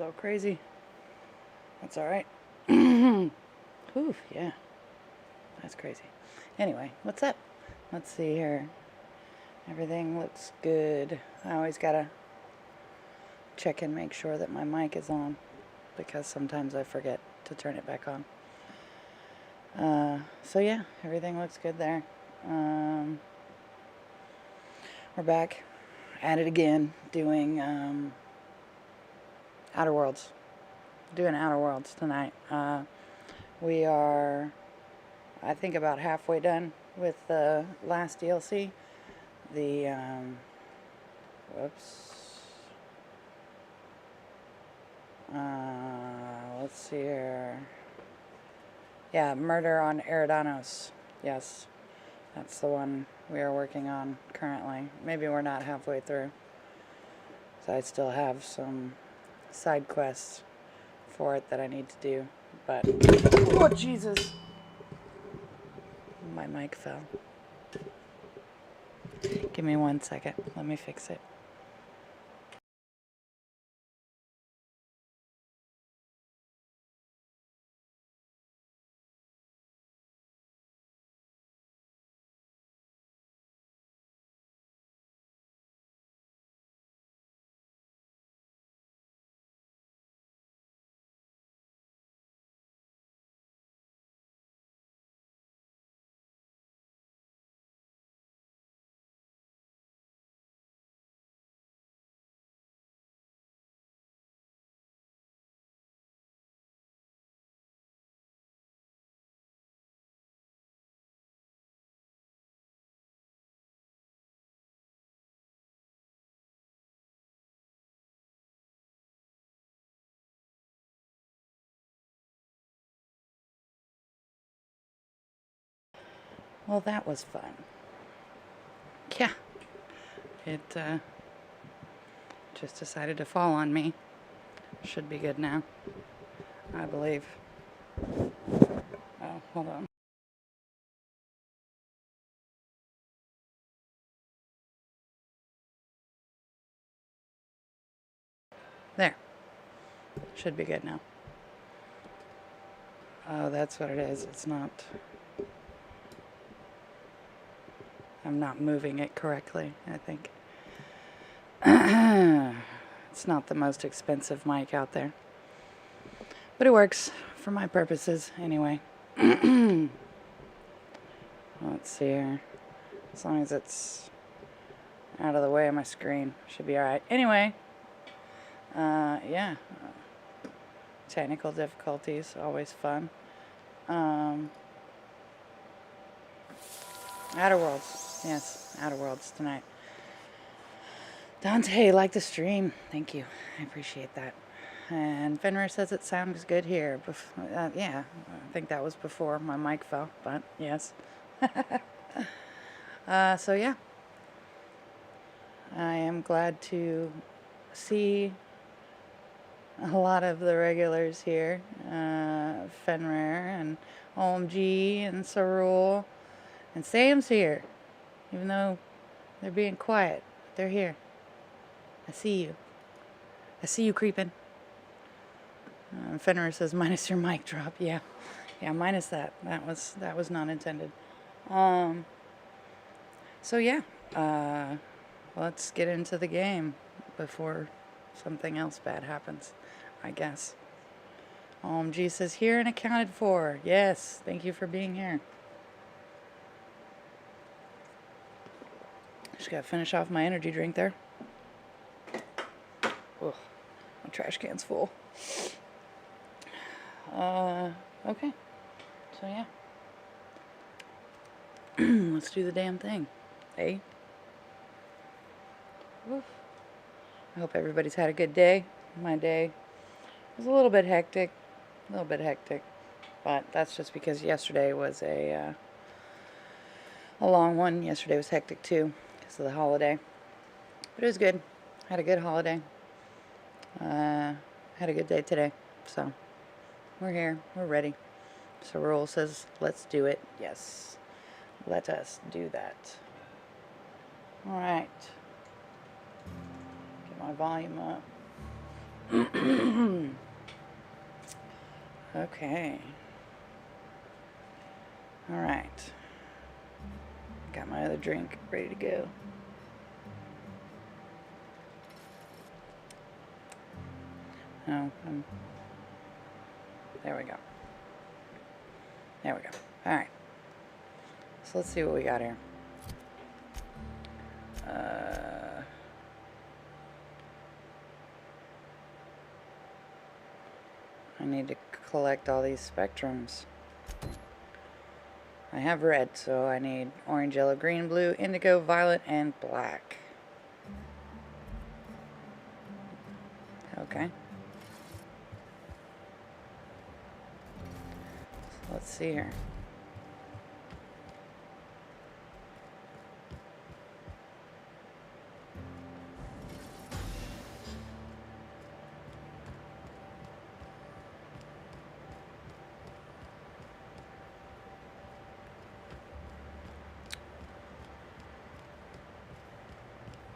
computer's all crazy. That's alright. Whew, yeah. That's crazy. Anyway, what's up? Let's see here. Everything looks good. I always gotta check and make sure that my mic is on, because sometimes I forget to turn it back on. So yeah, everything looks good there. We're back at it again, doing Outer Worlds. Doing Outer Worlds tonight. We are, I think, about halfway done with the last DLC. The, let's see here. Yeah, Murder on Eridanos. Yes, that's the one we are working on currently. Maybe we're not halfway through, so I still have some side quests for it that I need to do, but oh Jesus, my mic fell. Give me 1 second, let me fix it. Well, that was fun. Yeah, it just decided to fall on me. Should be good now, I believe. Oh, hold on. There. Should be good now. Oh, that's what it is. It's not... I'm not moving it correctly, I think. It's not the most expensive mic out there, but it works for my purposes anyway. Let's see here. As long as it's out of the way of my screen, should be alright. Anyway, yeah. Technical difficulties, always fun. Outer Worlds. Yes, Outer Worlds tonight. Dante liked the stream. Thank you. I appreciate that. And Fenrir says it sounds good here. Yeah, I think that was before my mic fell, but yes. So yeah. I am glad to see a lot of the regulars here. Fenrir and OMG and Sarul. And Sam's here. Even though they're being quiet, they're here. I see you. I see you creeping. Fenrir says minus your mic drop. Yeah, minus that. That was not intended. So yeah, let's get into the game before something else bad happens, I guess. OMG says here and accounted for. Yes, thank you for being here. Just gotta finish off my energy drink there. Ugh, my trash can's full. Okay. So yeah. Let's do the damn thing. Hey. Oof. I hope everybody's had a good day. My day was a little bit hectic. But that's just because yesterday was a long one. Yesterday was hectic too because of the holiday. But it was good. Had a good holiday. Had a good day today. So we're here. We're ready. So Roll says, let's do it. Yes. Let us do that. Alright. Get my volume up. Okay. Alright. Got my other drink ready to go. Oh, there we go. There we go. Alright. So let's see what we got here. I need to collect all these spectrums. I have red, so I need orange, yellow, green, blue, indigo, violet, and black. Okay. So let's see here.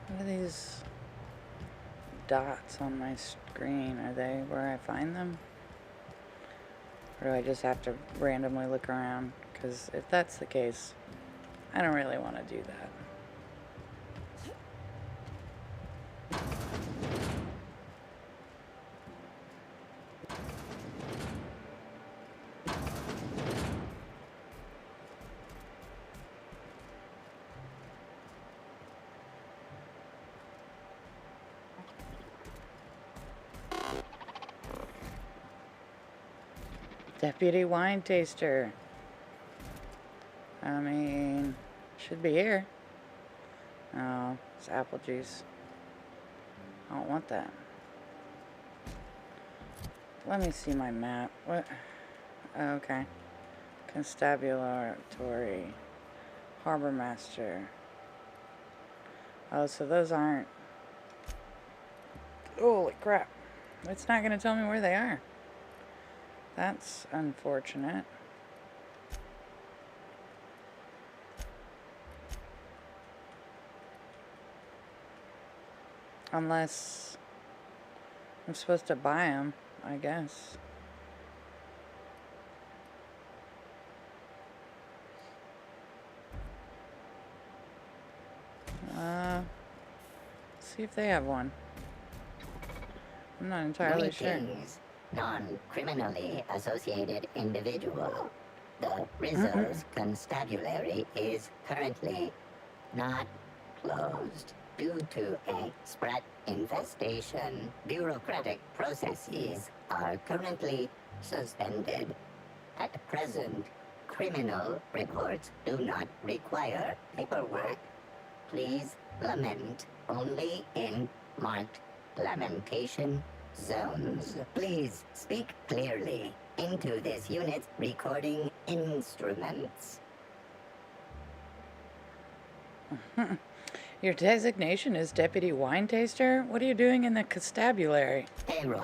What are these dots on my screen? Are they where I find them? Or do I just have to randomly look around? Because if that's the case, I don't really want to do that. Deputy wine taster. I mean, should be here. Oh, it's apple juice. I don't want that. Let me see my map. What? Okay. Constabulary. Harbor Master. Oh, so those aren't... Holy crap. It's not going to tell me where they are. That's unfortunate. Unless I'm supposed to buy them, I guess. See if they have one. I'm not entirely sure. Non-criminally associated individual. The Rizzo's constabulary is currently not closed due to a sprat infestation. Bureaucratic processes are currently suspended. At present, criminal reports do not require paperwork. Please lament only in marked lamentation zones. Please speak clearly into this unit's recording instruments. Your designation is Deputy Wine Taster? What are you doing in the constabulary? Error.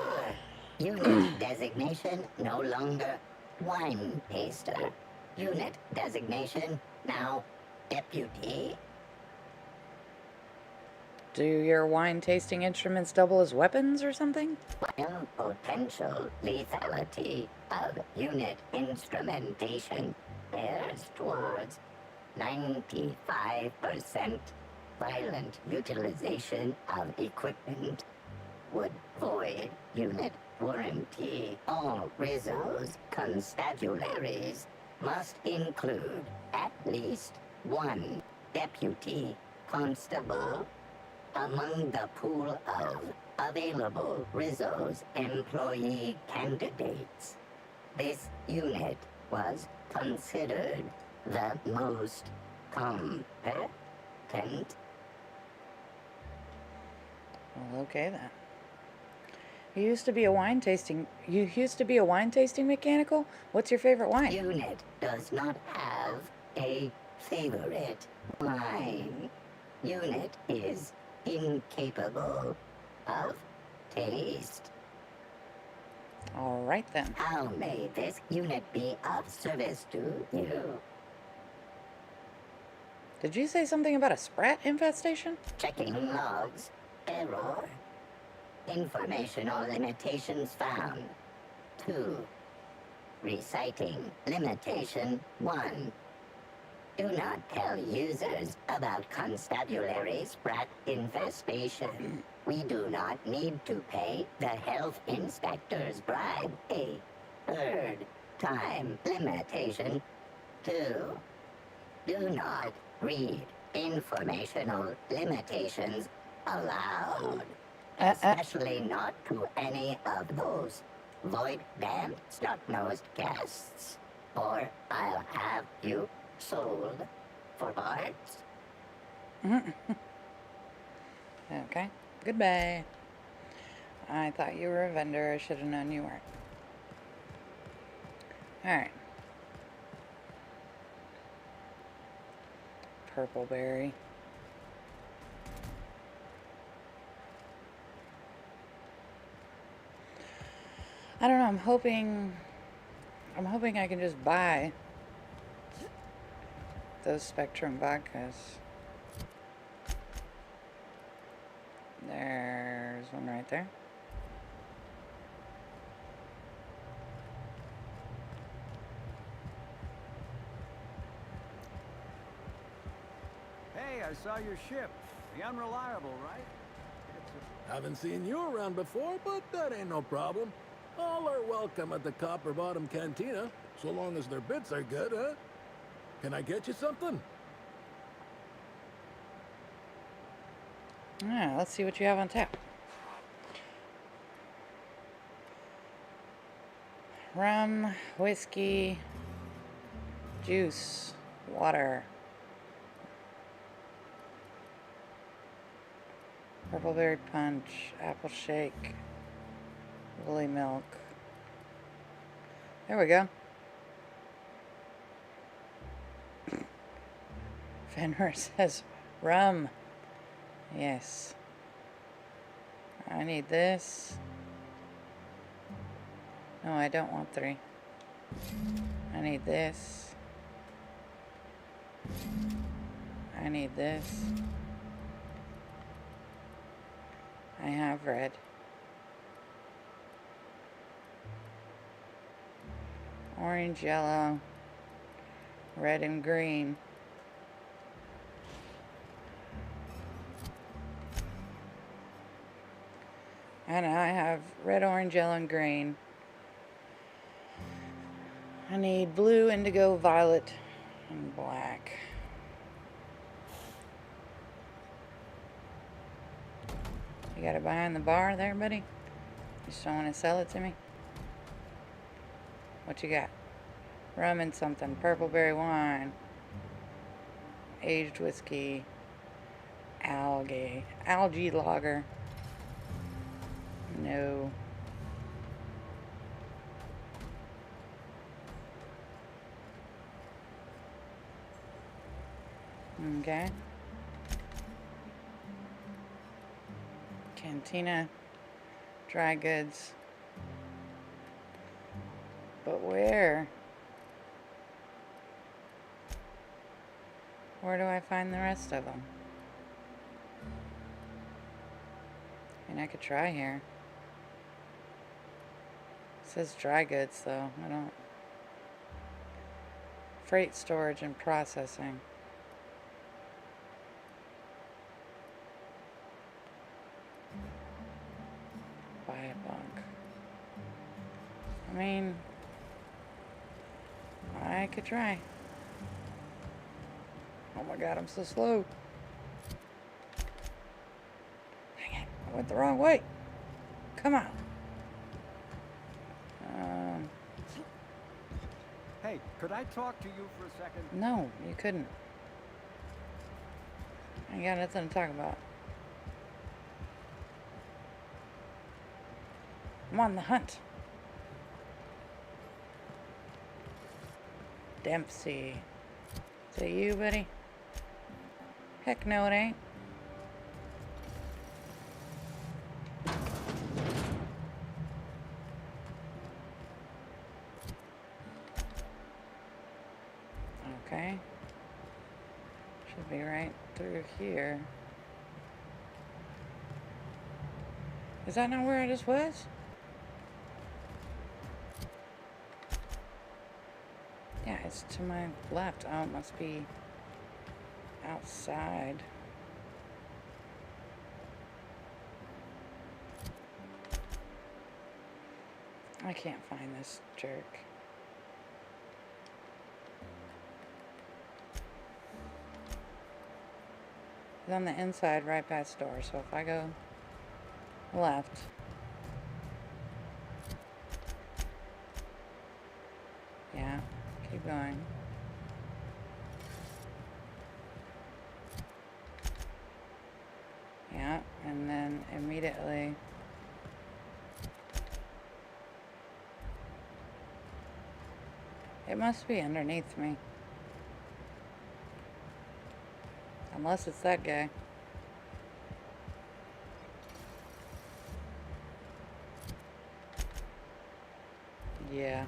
Unit designation no longer wine taster. Unit designation now deputy. Do your wine tasting instruments double as weapons or something? While potential lethality of unit instrumentation bears towards 95% violent utilization of equipment would void unit warranty. All Rizzo's constabularies must include at least one deputy constable among the pool of available Rizzo's employee candidates. This unit was considered the most competent. Well, okay then. You used to be a wine tasting mechanical? What's your favorite wine? Unit does not have a favorite wine. Unit is incapable of taste. All right then. How may this unit be of service to you? Did you say something about a sprat infestation? Checking logs. Error. Informational limitations found. 2. Reciting limitation 1. Do not tell users about constabulary sprat infestation. We do not need to pay the health inspector's bribe a third time. Limitation 2. Do not read informational limitations aloud. Especially not to any of those void-damned snot-nosed guests. Or I'll have you sold for parts. Okay. Goodbye. I thought you were a vendor. I should have known you weren't. Alright. Purple berry. I don't know, I'm hoping I can just buy those Spectrum vodkas. There's one right there. Hey, I saw your ship. The Unreliable, right? Haven't seen you around before, but that ain't no problem. All are welcome at the Copper Bottom Cantina, so long as their bits are good, huh? Can I get you something? Yeah, let's see what you have on tap. Rum, whiskey, juice, water. Purple berry punch, apple shake, woolly milk. There we go. Fenrir says rum. Yes. I need this. No, I don't want 3. I need this. I need this. I have red. Orange, yellow, red, and green. And I have red, orange, yellow, and green. I need blue, indigo, violet, and black. You got it behind the bar there, buddy? You just don't want to sell it to me? What you got? Rum and something. Purple berry wine. Aged whiskey. Algae lager. No. Okay. Cantina. Dry goods. But where? Where do I find the rest of them? I mean, I could try here. It says dry goods, though. I don't... Freight storage and processing. Buy a bunk. I mean... I could try. Oh my god, I'm so slow. Dang it, I went the wrong way. Come on. Hey, could I talk to you for a second? No, you couldn't. I ain't got nothing to talk about. I'm on the hunt. Dempsey. Is that you, buddy? Heck no, it ain't. Okay. Should be right through here. Is that not where I just was? Yeah, it's to my left. Oh, it must be outside. I can't find this jerk. He's on the inside right past the door, so if I go left. Yeah, keep going. Yeah, and then immediately it must be underneath me. Unless it's that guy. Yeah.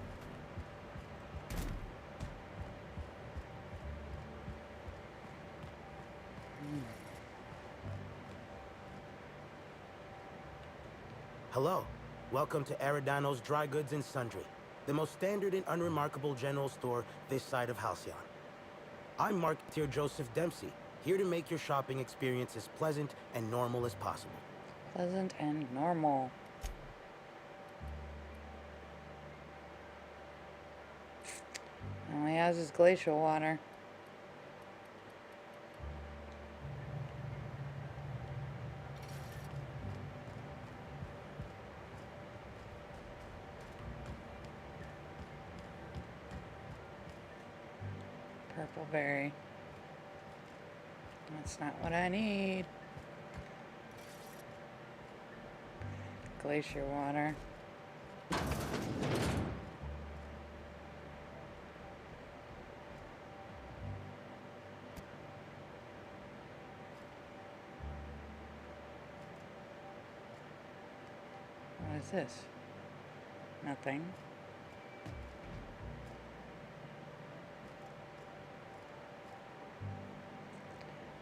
Hello. Welcome to Aridano's Dry Goods and Sundry, the most standard and unremarkable general store this side of Halcyon. I'm Marketeer Joseph Dempsey, here to make your shopping experience as pleasant and normal as possible. Pleasant and normal. All he has is glacial water. Purple berry. That's not what I need. Glacier water. What is this? Nothing.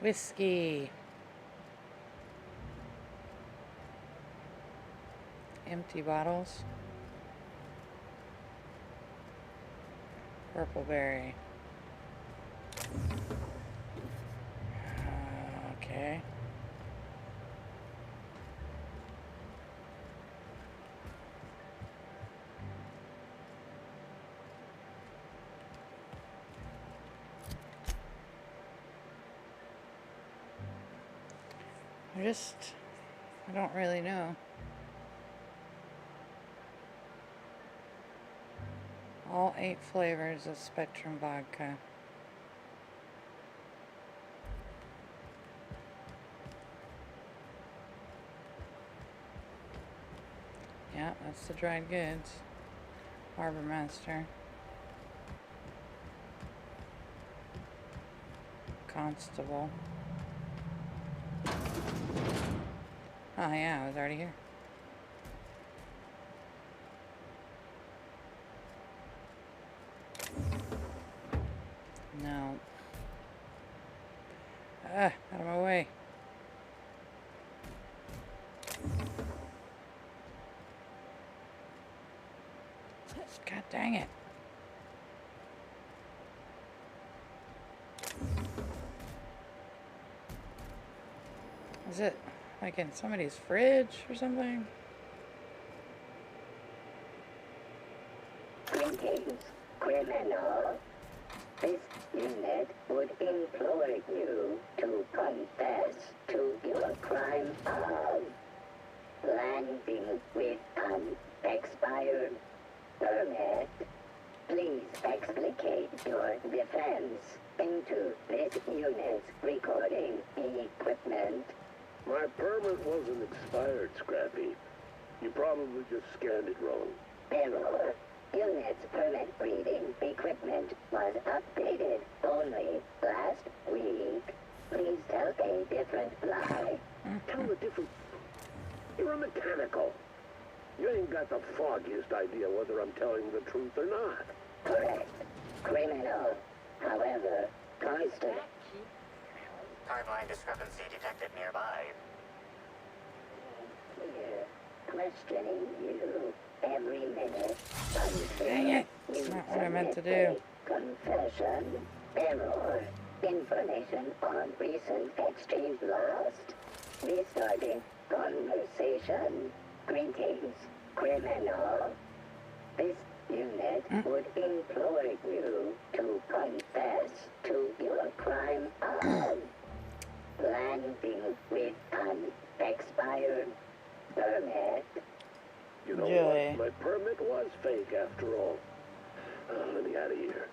Whiskey. Empty bottles. Purple berry. Okay. I don't really know. All 8 flavors of Spectrum vodka. Yeah, that's the dried goods. Harbor Master. Constable. Oh yeah, I was already here. No. Out of my way. God dang it. Is it like in somebody's fridge or something? Greetings, criminal. This unit would implore you to confess to your crime of landing with an expired permit. Please explicate your defense into this unit's recording equipment. My permit wasn't expired, Scrappy. You probably just scanned it wrong. Error. Unit's permit reading equipment was updated only last week. Please tell a different lie. Tell a different... You're a mechanical. You ain't got the foggiest idea whether I'm telling the truth or not. Correct. Criminal. However, constant. Timeline discrepancy detected nearby. Here. questioning you every minute. Dang it. That's not what I meant to do. Confession. Error. Information on recent exchange lost. Restarting conversation. Greetings, criminal. This unit would implore you to confess to your crime of landing with an expired permit. You know Joy. what? My permit was fake after all. Let me out of here.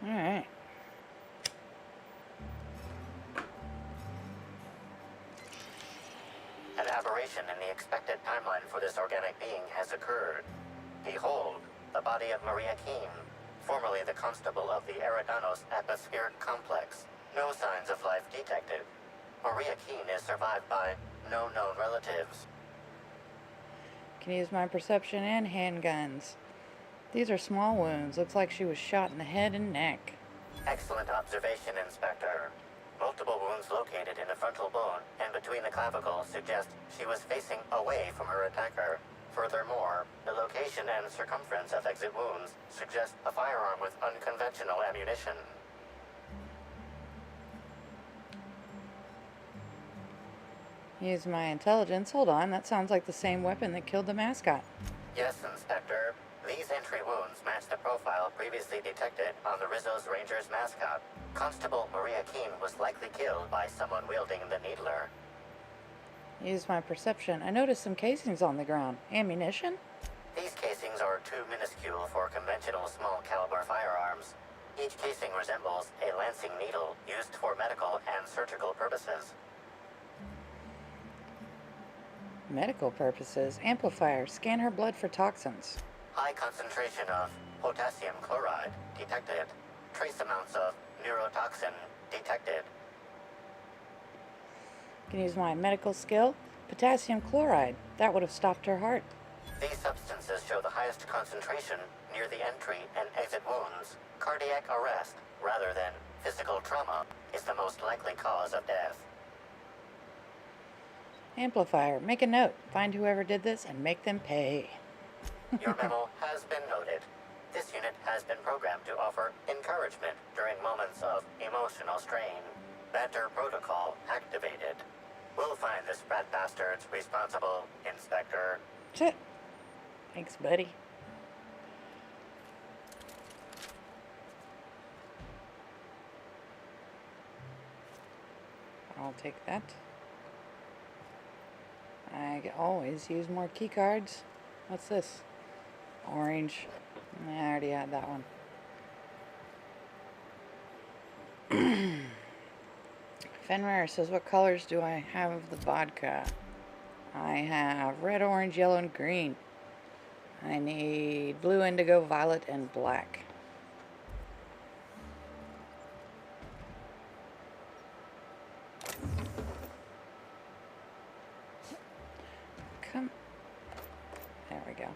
All right. An aberration in the expected timeline for this organic being has occurred. Behold, the body of Maria Keene, formerly the constable of the Eridanos atmospheric complex. No signs of life detected. Maria Keene is survived by no known relatives. Can use my perception and handguns. These are small wounds. Looks like she was shot in the head and neck. Excellent observation, Inspector. Multiple wounds located in the frontal bone and between the clavicles suggest she was facing away from her attacker. Furthermore, the location and circumference of exit wounds suggest a firearm with unconventional ammunition. Use my intelligence. Hold on, that sounds like the same weapon that killed the mascot. Yes, Inspector. These entry wounds match the profile previously detected on the Rizzo's Rangers mascot. Constable Maria Keene was likely killed by someone wielding the needler. Use my perception. I noticed some casings on the ground. Ammunition? These casings are too minuscule for conventional small caliber firearms. Each casing resembles a lancing needle used for medical and surgical purposes. Medical purposes. Amplifier. Scan her blood for toxins. High concentration of potassium chloride detected. Trace amounts of neurotoxin detected. Can use my medical skill. Potassium chloride. That would have stopped her heart. These substances show the highest concentration near the entry and exit wounds. Cardiac arrest, rather than physical trauma, is the most likely cause of death. Amplifier. Make a note. Find whoever did this and make them pay. Your memo has been noted. This unit has been programmed to offer encouragement during moments of emotional strain. Banter protocol activated. We'll find this brat bastards responsible, Inspector. Shit. Thanks, buddy. I'll take that. I can always use more key cards. What's this? Orange. I already had that one. Fenrir says, what colors do I have of the vodka? I have red, orange, yellow, and green. I need blue, indigo, violet, and black. Come. There we go.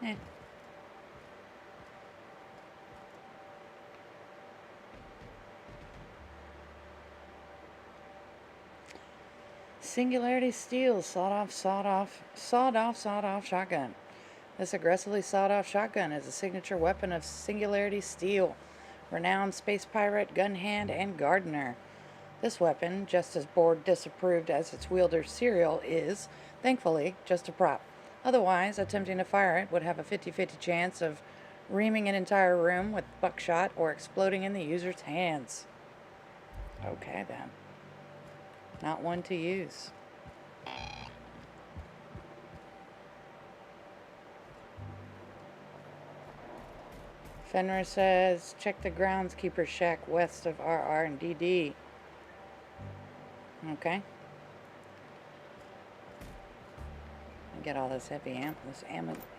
Eh. Singularity Steel, sawed-off shotgun. This aggressively sawed-off shotgun is a signature weapon of Singularity Steel, renowned space pirate, gun hand, and gardener. This weapon, just as board disapproved as its wielder Serial, is, thankfully, just a prop. Otherwise, attempting to fire it would have a 50-50 chance of reaming an entire room with buckshot or exploding in the user's hands. Okay then. Not one to use. Fenrir says, check the groundskeeper shack west of RR and DD. Okay. Get all this heavy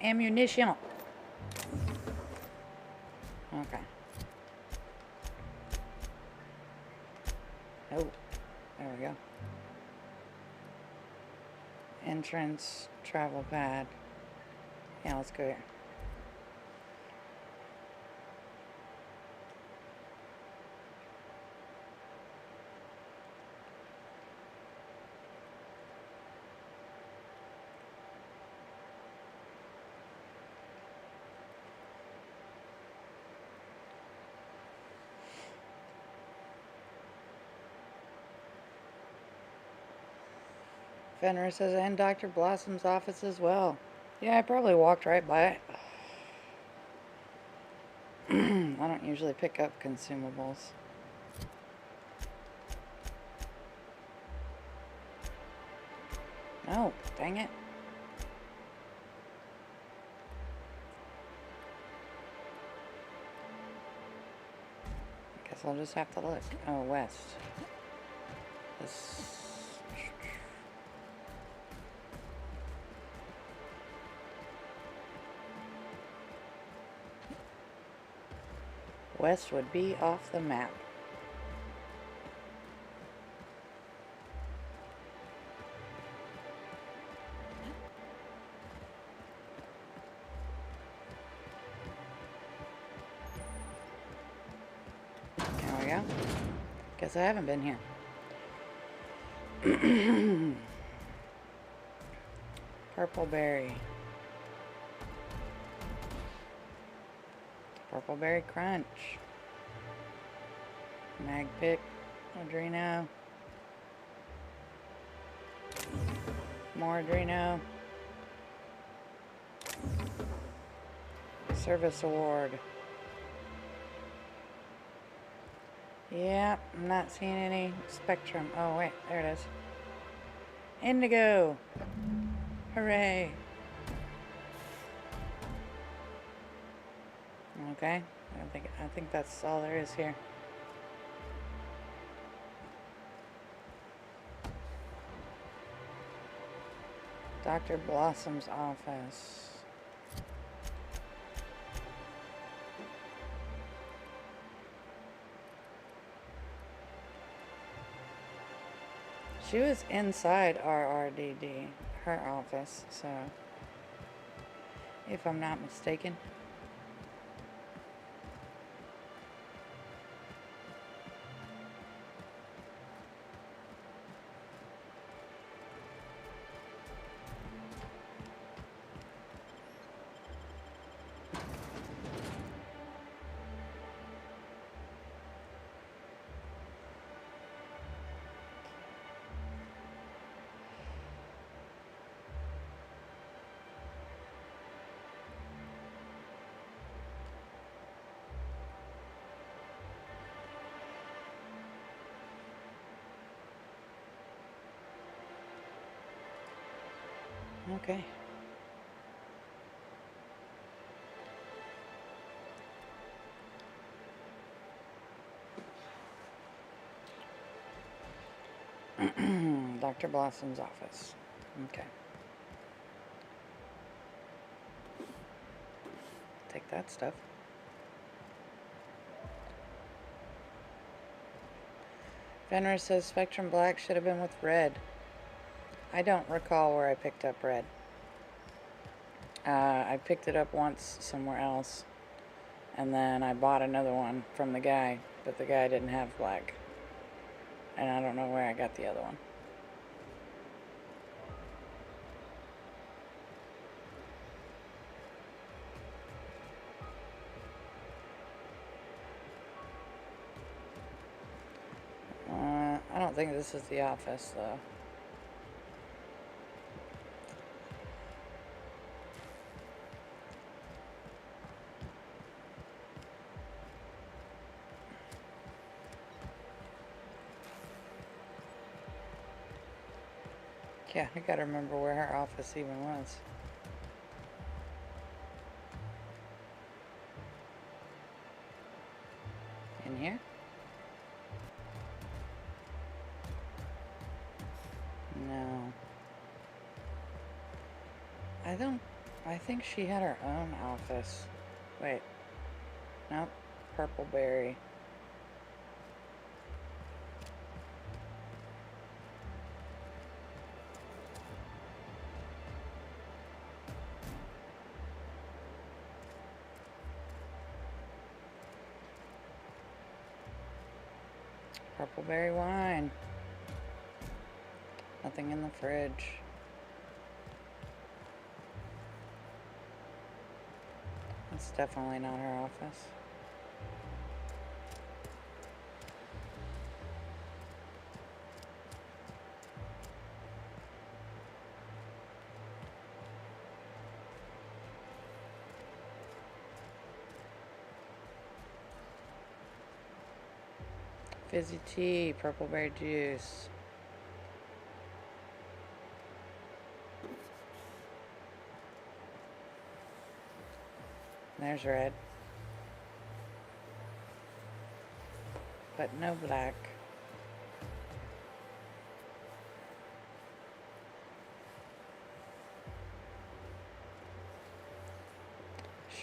ammunition. Okay. Oh, there we go. Entrance, travel pad. Yeah, let's go here. Fenrir says, and Dr. Blossom's office as well. Yeah, I probably walked right by it. I don't usually pick up consumables. Oh, dang it. Guess I'll just have to look. Oh, west. This... West would be off the map. There we go. Guess I haven't been here. Purple berry. Purple berry crunch. Mag pick. Adreno. More Adreno. Service award. Yeah, I'm not seeing any spectrum. Oh wait, there it is. Indigo. Hooray. Okay, I think that's all there is here. Dr. Blossom's office. She was inside RRDD, her office, so if I'm not mistaken. Okay. Dr. Blossom's office. Okay. Take that stuff. Fenrir says Spectrum Black should have been with red. I don't recall where I picked up red. I picked it up once somewhere else, and then I bought another one from the guy, but the guy didn't have black. And I don't know where I got the other one. I don't think this is the office, though. Yeah, I gotta remember where her office even was. In here? No. I I think she had her own office. Wait. Nope. Purpleberry. Purpleberry wine. Nothing in the fridge. It's definitely not her office. Fizzy tea, purpleberry juice. There's red. But no black.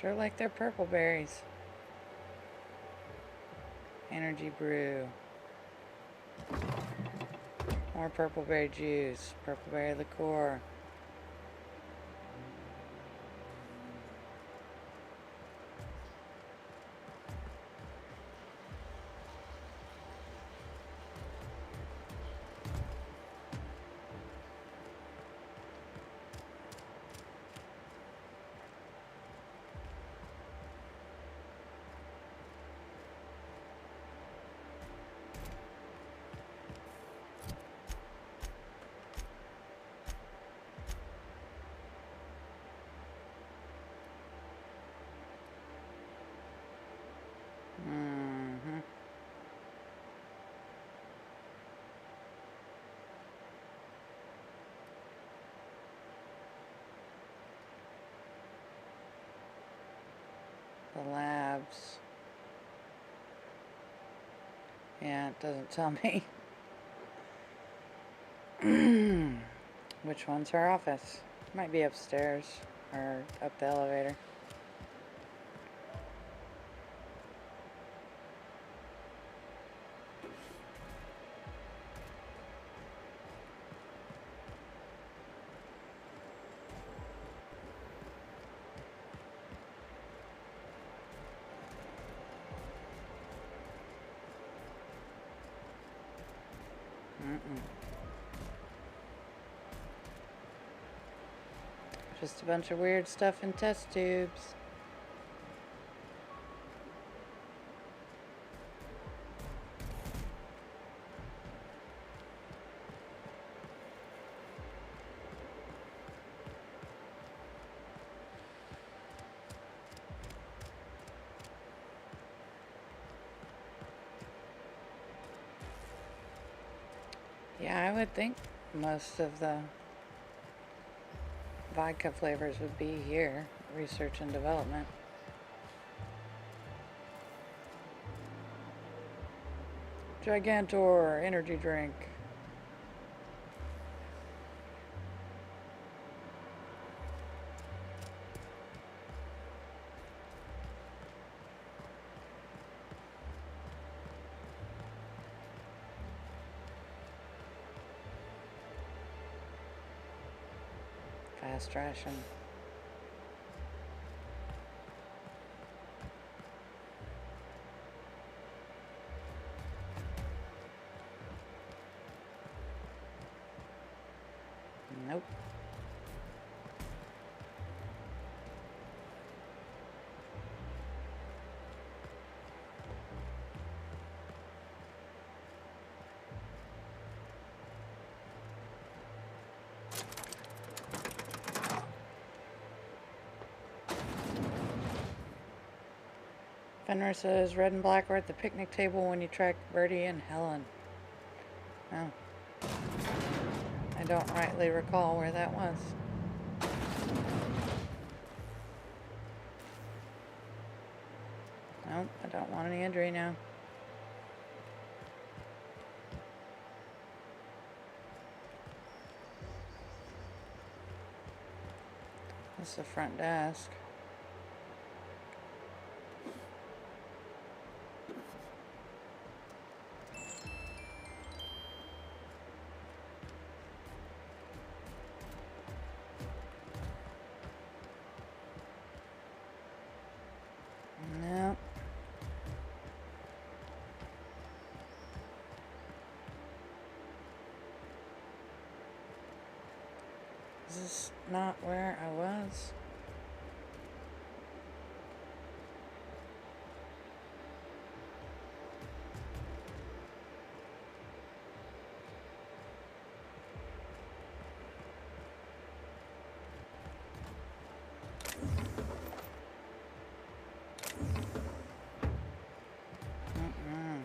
Sure like their purple berries. Energy brew. More purpleberry juice. Purpleberry liqueur. The labs. Yeah, it doesn't tell me. Which one's her office? Might be upstairs or up the elevator. Just a bunch of weird stuff in test tubes. Yeah, I would think most of the vodka flavors would be here. Research and development. Gigantor energy drink. Fast ration. Nope. Fenrir says red and black were at the picnic table when you tracked Bertie and Helen. Oh. I don't rightly recall where that was. Nope, I don't want any injury now. This is the front desk. No. Is this not where I was? Mm-mm.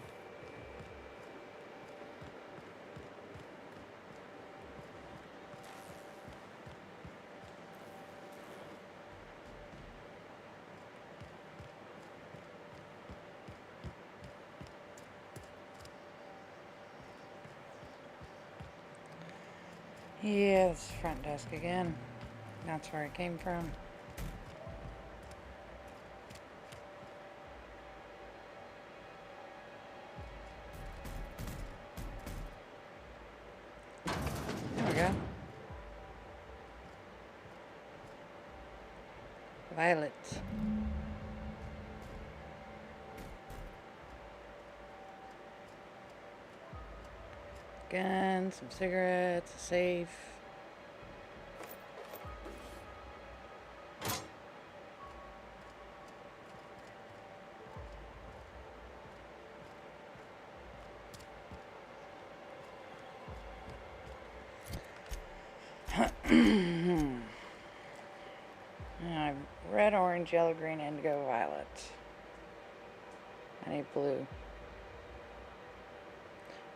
Yeah, this is front desk again. That's where it came from. There we go. Violet. Gun, some cigarettes, a safe. Red, orange, yellow, green, indigo, violet. I need blue.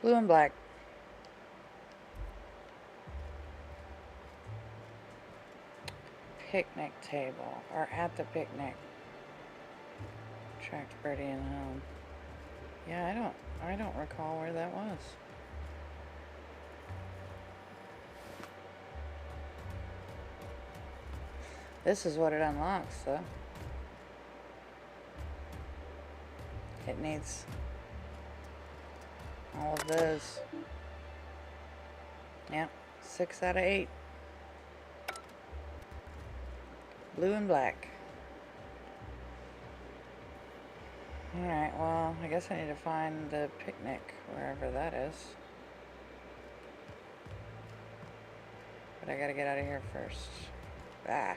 Blue and black. Picnic table, or at the picnic. Tracked Birdie in home. Yeah, I don't recall where that was. This is what it unlocks, though. It needs all of those. Yep, 6 out of 8. Blue and black. Alright, well, I guess I need to find the picnic, wherever that is. But I gotta get out of here first. Ah.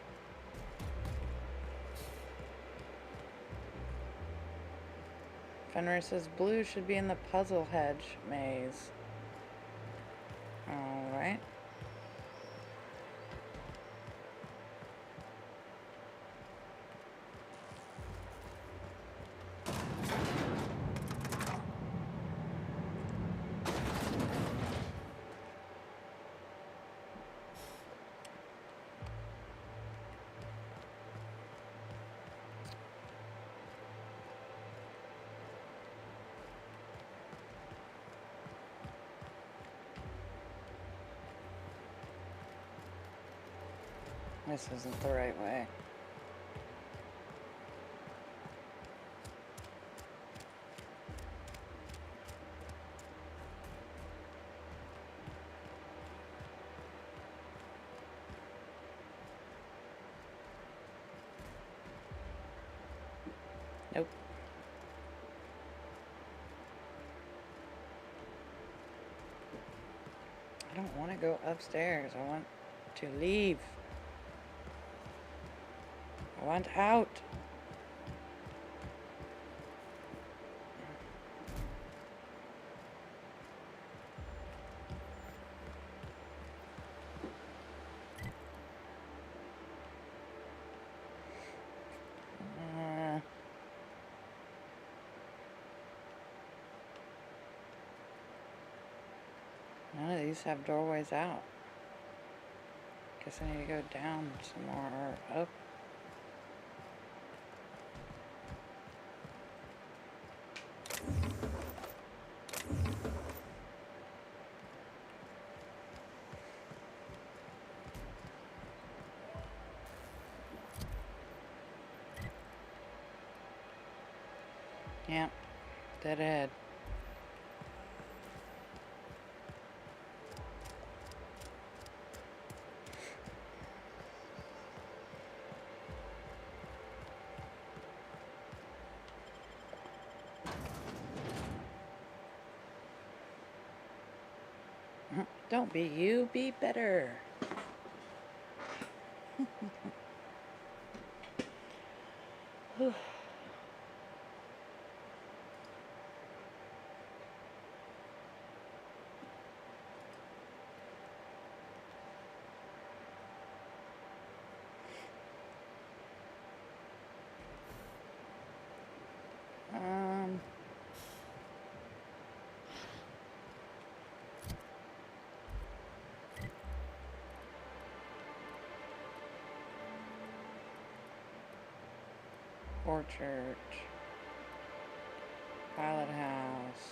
Fenrir says blue should be in the puzzle hedge maze. Alright. This isn't the right way. Nope. I don't want to go upstairs. I want to leave. I want out. None of these have doorways out. Guess I need to go down some more or up. Yep. Dead ahead. Don't be you, be better. Whew. Um, Orchard, Pilot House,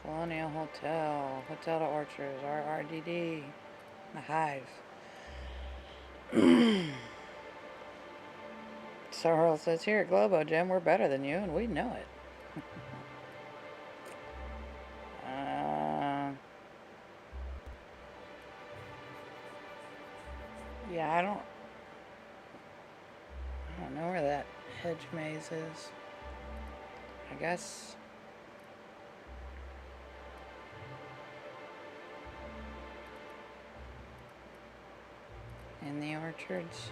Colonial Hotel, Hotel to Orchards, RRDD, the Hive. Sorrel says, here at Globo, Jim, we're better than you, and we know it. Yeah, I don't know where that hedge maze is. I guess in the orchards.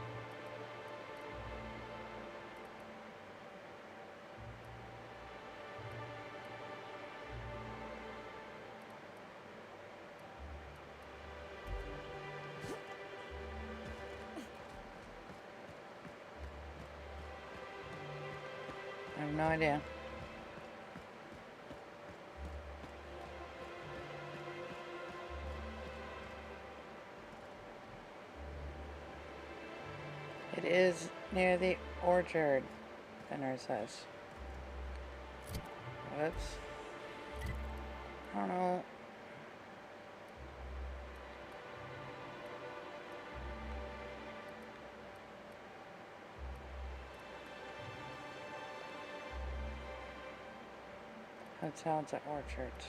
I have no idea. It is near the orchard, Fenner says. Whoops. I don't know. Hotels at orchards.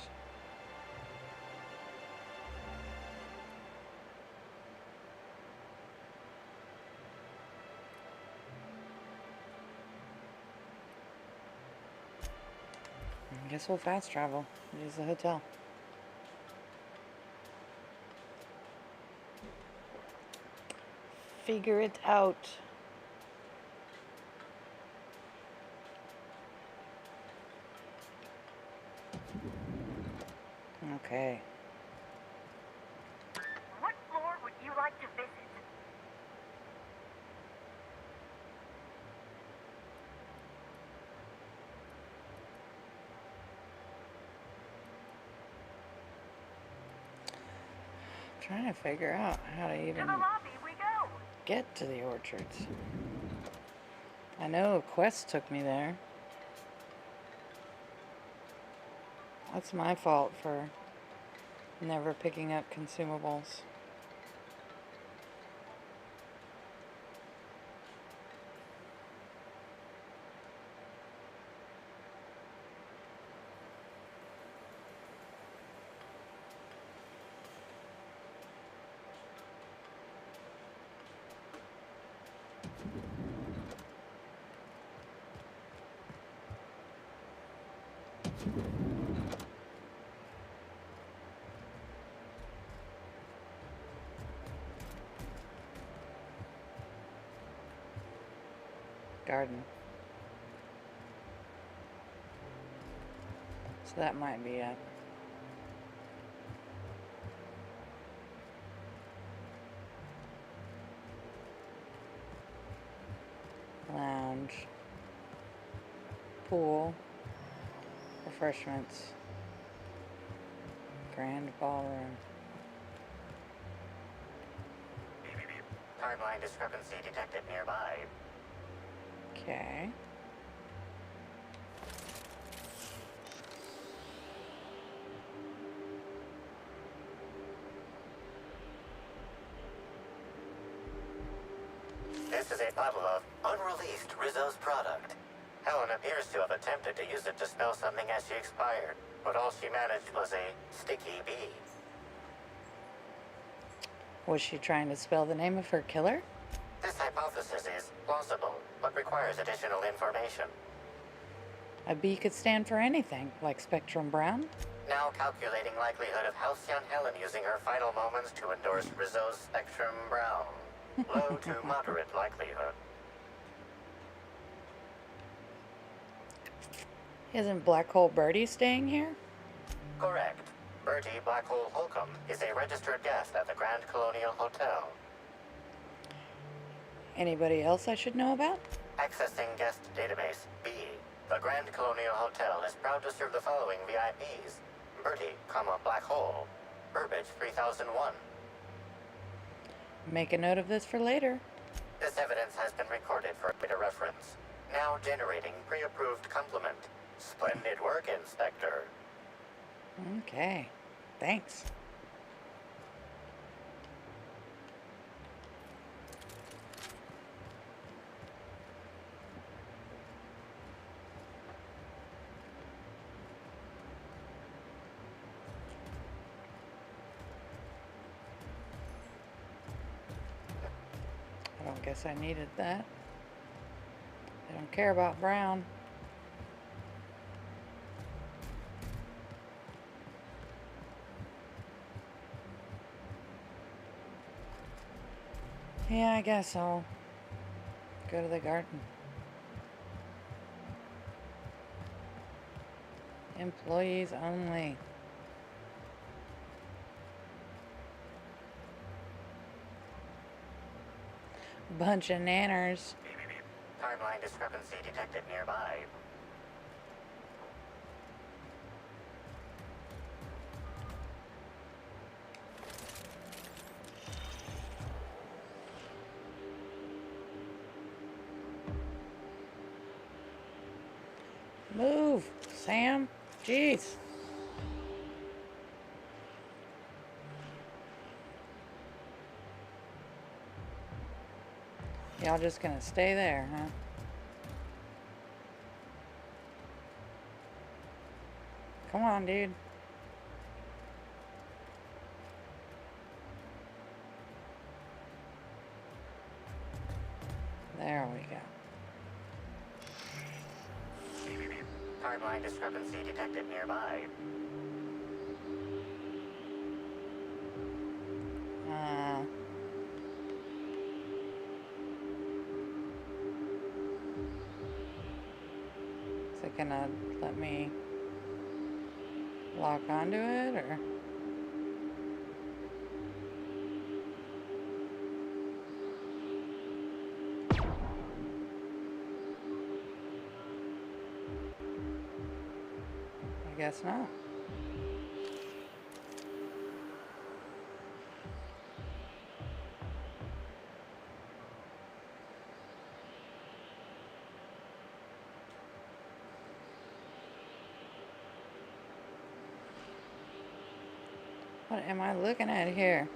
I guess we'll fast travel. Use the hotel. Figure it out. Okay. What floor would you like to visit? Trying to figure out how to To even the lobby we go. get to the orchards. I know a quest took me there. That's my fault for never picking up consumables. Garden. So that might be it. Lounge. Pool. Refreshments. Grand ballroom. Timeline discrepancy detected nearby. Okay. This is a bottle of unreleased Rizzo's product. Helen appears to have attempted to use it to spell something as she expired, but all she managed was a sticky B. Was she trying to spell the name of her killer? This hypothesis is plausible, but requires additional information. A B could stand for anything, like Spectrum Brown. Now calculating likelihood of Halcyon Helen using her final moments to endorse Rizzo's Spectrum Brown. Low to moderate likelihood. Isn't Black Hole Birdie staying here? Correct. Bertie Black Hole Holcomb is a registered guest at the Grand Colonial Hotel. Anybody else I should know about? Accessing guest database B. The Grand Colonial Hotel is proud to serve the following VIPs. Bertie, Black Hole. Burbage 3001. Make a note of this for later. This evidence has been recorded for later reference. Now generating pre-approved complement. Splendid work, Inspector. Okay, thanks. I don't guess I needed that. I don't care about brown. Yeah, I guess I'll go to the garden. Employees only. Bunch of nanners. Timeline discrepancy detected nearby. Move, Sam. Jeez. Y'all just gonna stay there, huh? Come on, dude. There we go. Timeline discrepancy detected nearby. Is it gonna let me lock onto it, or? I guess not. What am I looking at here?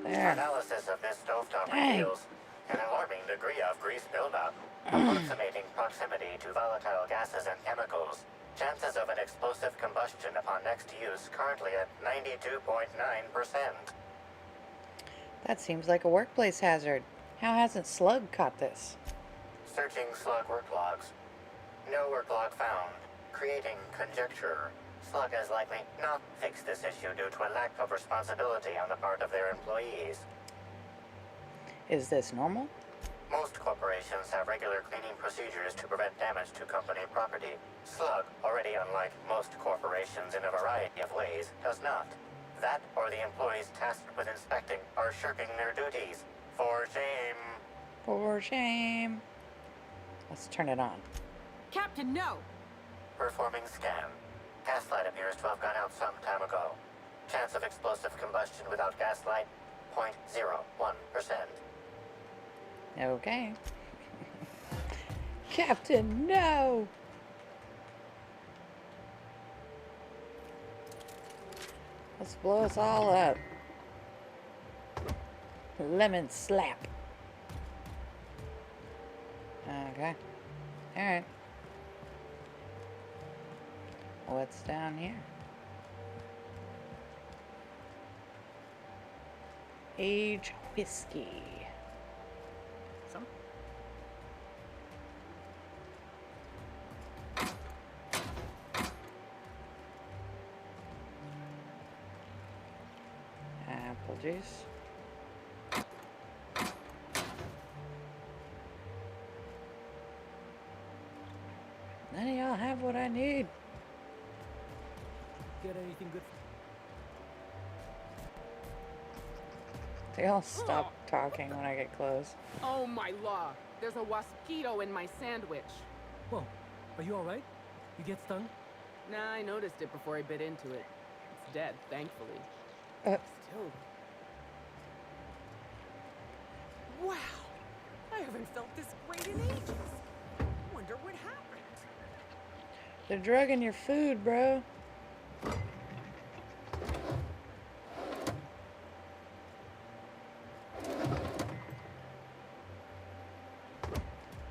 There. Analysis of this stovetop Dang. reveals an alarming degree of grease buildup, approximating proximity to volatile gases and chemicals. Chances of an explosive combustion upon next use currently at 92.9%. That seems like a workplace hazard. How hasn't Slug caught this? Searching slug work logs. No work log found. Creating conjecture. Slug has likely not fixed this issue due to a lack of responsibility on the part of their employees. Is this normal? Most corporations have regular cleaning procedures to prevent damage to company property. Slug, already unlike most corporations in a variety of ways, does not. That or the employees tasked with inspecting are shirking their duties. For shame. For shame. Let's turn it on. Captain, no! Performing scan. Gaslight appears to have gone out some time ago. Chance of explosive combustion without gaslight, 0.01%. Okay. Captain, no! Let's blow us all up. Lemon slap. Okay. Alright. What's down here? Age whiskey. Some. Apple juice. None of y'all have what I need. Get anything good? They all stop talking when I get close. Oh my law! There's a mosquito in my sandwich. Whoa, are you alright? You get stung? Nah, I noticed it before I bit into it. It's dead, thankfully. Still. Wow! I haven't felt this great in ages. Wonder what happened. They're drugging your food, bro.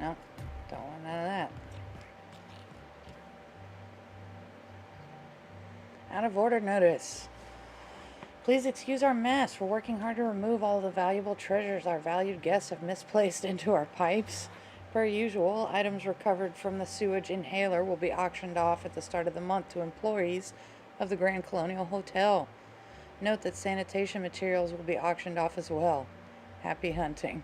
No, don't want none of that. Out of order notice. Please excuse our mess. We're working hard to remove all the valuable treasures our valued guests have misplaced into our pipes. Per usual, items recovered from the sewage inhaler will be auctioned off at the start of the month to employees of the Grand Colonial Hotel. Note that sanitation materials will be auctioned off as well. Happy hunting.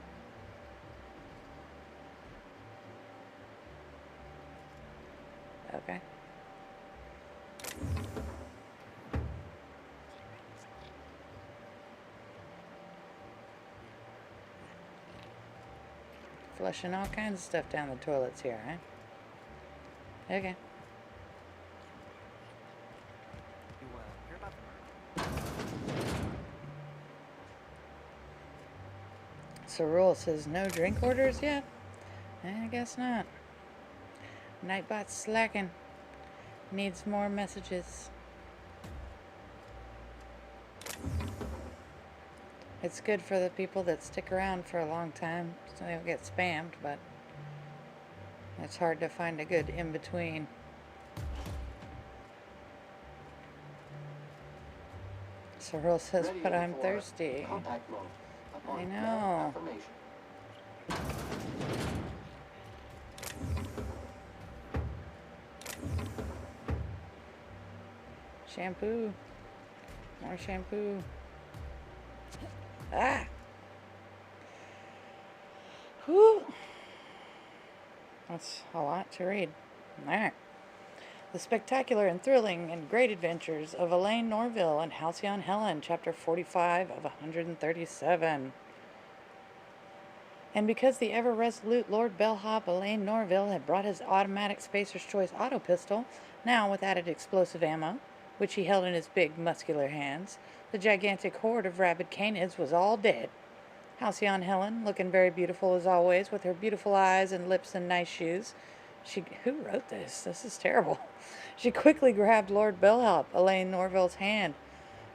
Okay. Flushing all kinds of stuff down the toilets here, huh? Okay. You hear about the murder? So Rule says no drink orders yet? I guess not. Nightbot's slacking. Needs more messages. It's good for the people that stick around for a long time so they don't get spammed, but it's hard to find a good in-between. So Rule says, but I'm thirsty. I know. Shampoo. More shampoo. Ah! Whew. That's a lot to read. Alright. The spectacular and thrilling and great adventures of Elaine Norville and Halcyon Helen, chapter 45 of 137. And because the ever-resolute Lord Bellhop Elaine Norville had brought his automatic Spacer's Choice auto pistol, now with added explosive ammo, which he held in his big, muscular hands, the gigantic horde of rabid canids was all dead. Halcyon Helen, looking very beautiful as always, with her beautiful eyes and lips and nice shoes. Who wrote this? This is terrible. She quickly grabbed Lord Bellhop, Elaine Norville's hand.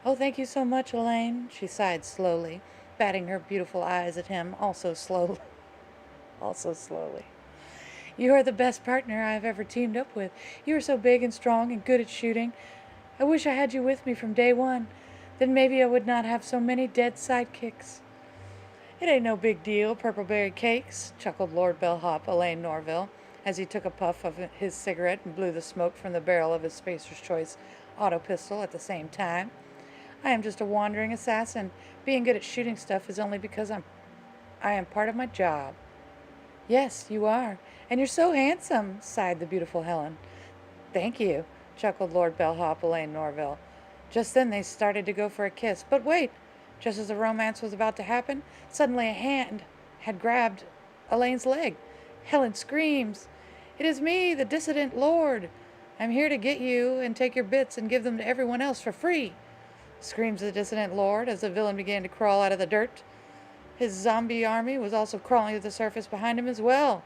Oh, thank you so much, Elaine, she sighed slowly, batting her beautiful eyes at him, also slowly. You are the best partner I have ever teamed up with. You are so big and strong and good at shooting. I wish I had you with me from day one. Then maybe I would not have so many dead sidekicks. It ain't no big deal, purpleberry cakes, chuckled Lord Bellhop, Elaine Norville, as he took a puff of his cigarette and blew the smoke from the barrel of his Spacer's Choice auto pistol at the same time. I am just a wandering assassin. Being good at shooting stuff is only because I am part of my job. Yes, you are. And you're so handsome, sighed the beautiful Helen. Thank you, chuckled Lord Bellhop, Elaine Norville. Just then they started to go for a kiss. But wait! Just as the romance was about to happen, suddenly a hand had grabbed Elaine's leg. Helen screams, "It is me, the dissident lord! I'm here to get you and take your bits and give them to everyone else for free!" Screams the dissident lord as the villain began to crawl out of the dirt. His zombie army was also crawling to the surface behind him as well.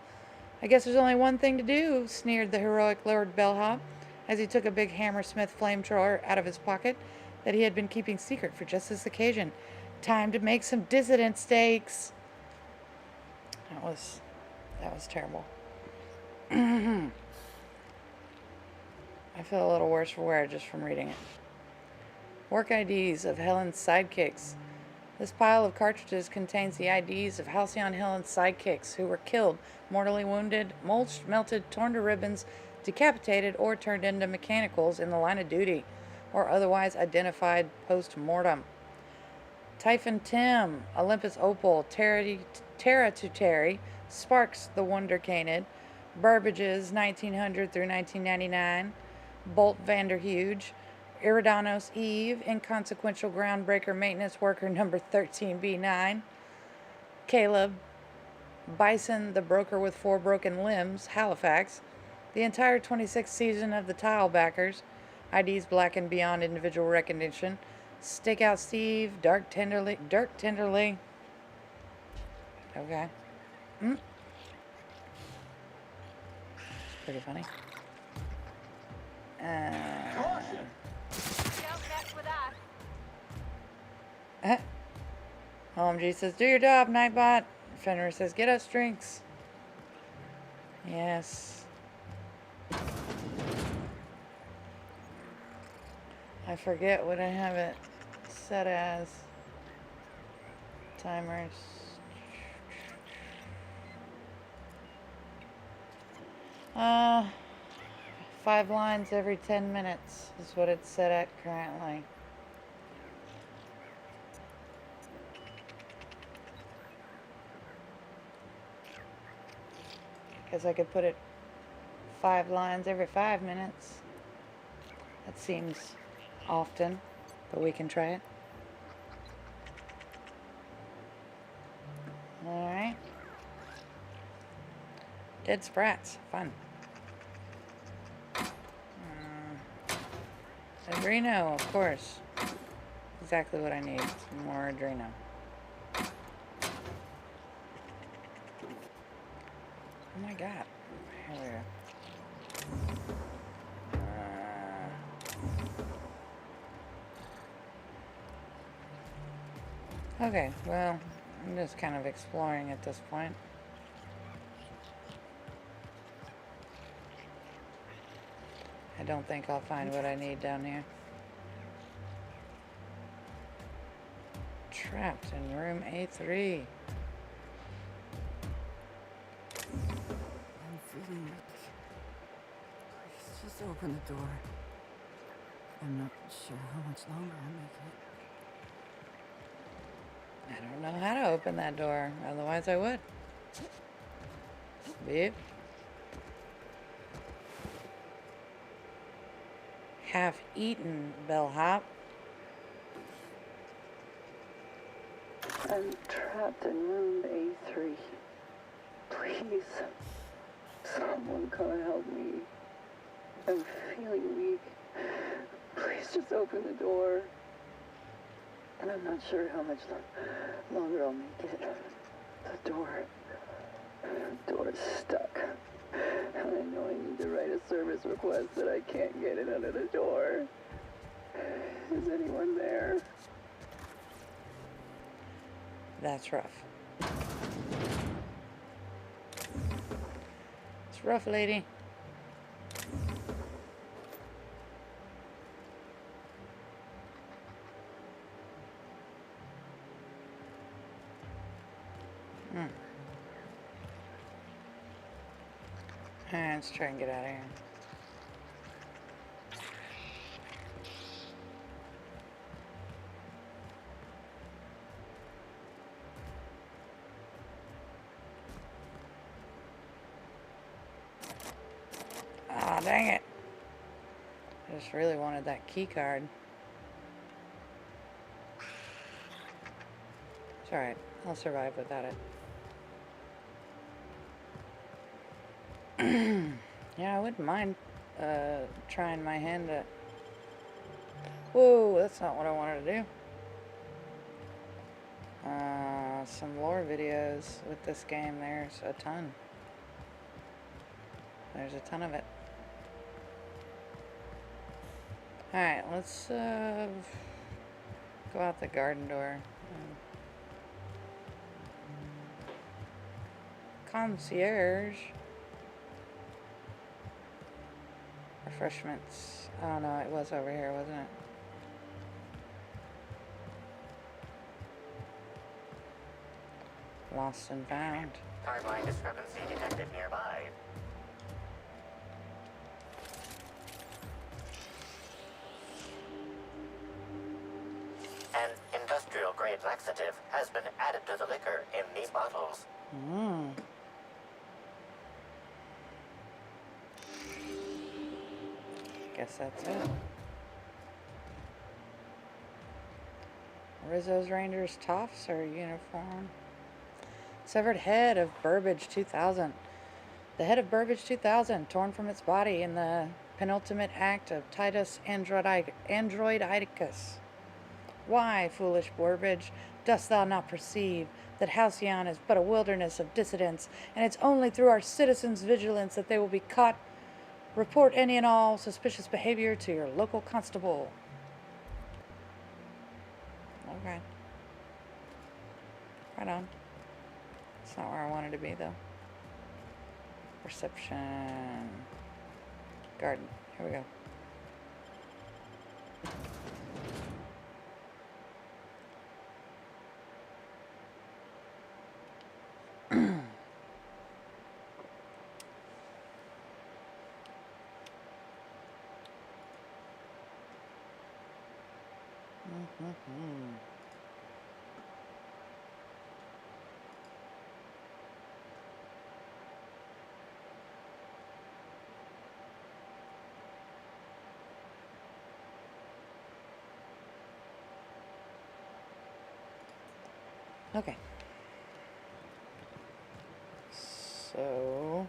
I guess there's only one thing to do, sneered the heroic Lord Bellhop, as he took a big Hammersmith flamethrower out of his pocket that he had been keeping secret for just this occasion. Time to make some dissident steaks. That was terrible. I feel a little worse for wear just from reading it. Work IDs of Helen's sidekicks. This pile of cartridges contains the IDs of Halcyon Helen's sidekicks who were killed, mortally wounded, mulched, melted, torn to ribbons, decapitated, or turned into mechanicals in the line of duty, or otherwise identified post-mortem. Typhon Tim, Olympus Opal, Terra to Terry, Sparks the Wonder Canid, Burbage's 1900 through 1999, Bolt Vanderhuge, Iridanos Eve, Inconsequential Groundbreaker Maintenance Worker number 13B9, Caleb, Bison the Broker with 4 Broken Limbs, Halifax, the entire 26th season of the Tilebackers, IDs blackened beyond individual recognition, Stakeout Steve, Dirk Tenderly, okay, pretty funny, Don't mess with us. OMG says, do your job, Nightbot. Fenrir says, get us drinks. Yes. I forget what I have it set as. Timers. Uh, 5 lines every 10 minutes is what it's set at currently. Because I could put it 5 lines every 5 minutes. That seems often, but we can try it. Alright. Dead Sprats. Fun. Adreno, of course. Exactly what I need. Some more Adreno. Oh my god. Here we go. Okay, well, I'm just kind of exploring at this point. I don't think I'll find what I need down here. Trapped in room A3. I'm feeling weak. Please just open the door. I'm not sure how much longer I'll make it. I don't know how to open that door, otherwise I would. Beep. Half eaten, bellhop. I'm trapped in room A3. Please, someone come help me. I'm feeling weak. Please just open the door. And I'm not sure how much longer I'll make it. The door's stuck. And I know I need to write a service request that I can't get it under the door. Is anyone there? That's rough. It's rough, lady. Alright, let's try and get out of here. Ah, dang it. I just really wanted that key card. It's alright. I'll survive without it. Yeah, I wouldn't mind trying my hand at... Whoa, that's not what I wanted to do. Some lore videos with this game. There's a ton. There's a ton of it. Alright, let's go out the garden door. Concierge. Refreshments. Oh no, it was over here, wasn't it? Lost and found. Timeline discrepancy detected nearby. An industrial-grade laxative has been added to the liquor in these bottles. Guess that's it. Rizzo's Rangers toffs are uniform. Severed head of Burbage 2000. The head of Burbage 2000, torn from its body in the penultimate act of Titus Androidicus. Why, foolish Burbage, dost thou not perceive that Halcyon is but a wilderness of dissidents, and it's only through our citizens' vigilance that they will be caught? Report any and all suspicious behavior to your local constable. Okay. Right on. It's not where I wanted to be, though. Perception. Garden. Here we go. Okay. So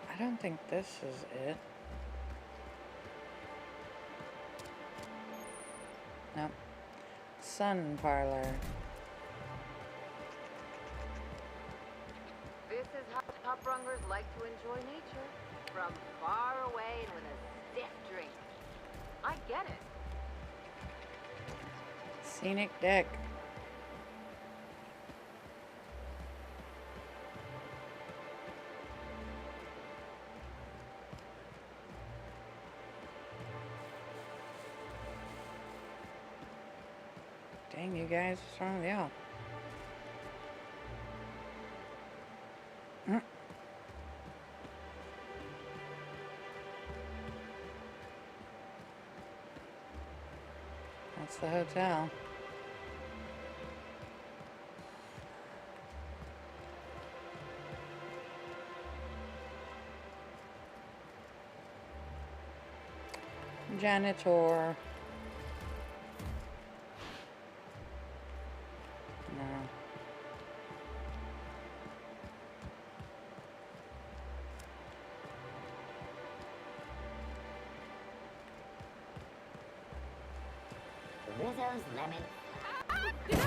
I don't think this is it. Nope. Sun parlor. This is how top-rungers like to enjoy nature. From far away and with a stiff drink. I get it. Scenic deck. Dang, you guys, what's wrong with y'all? That's the hotel. Janitor. No. Rizzo's lemon. Didn't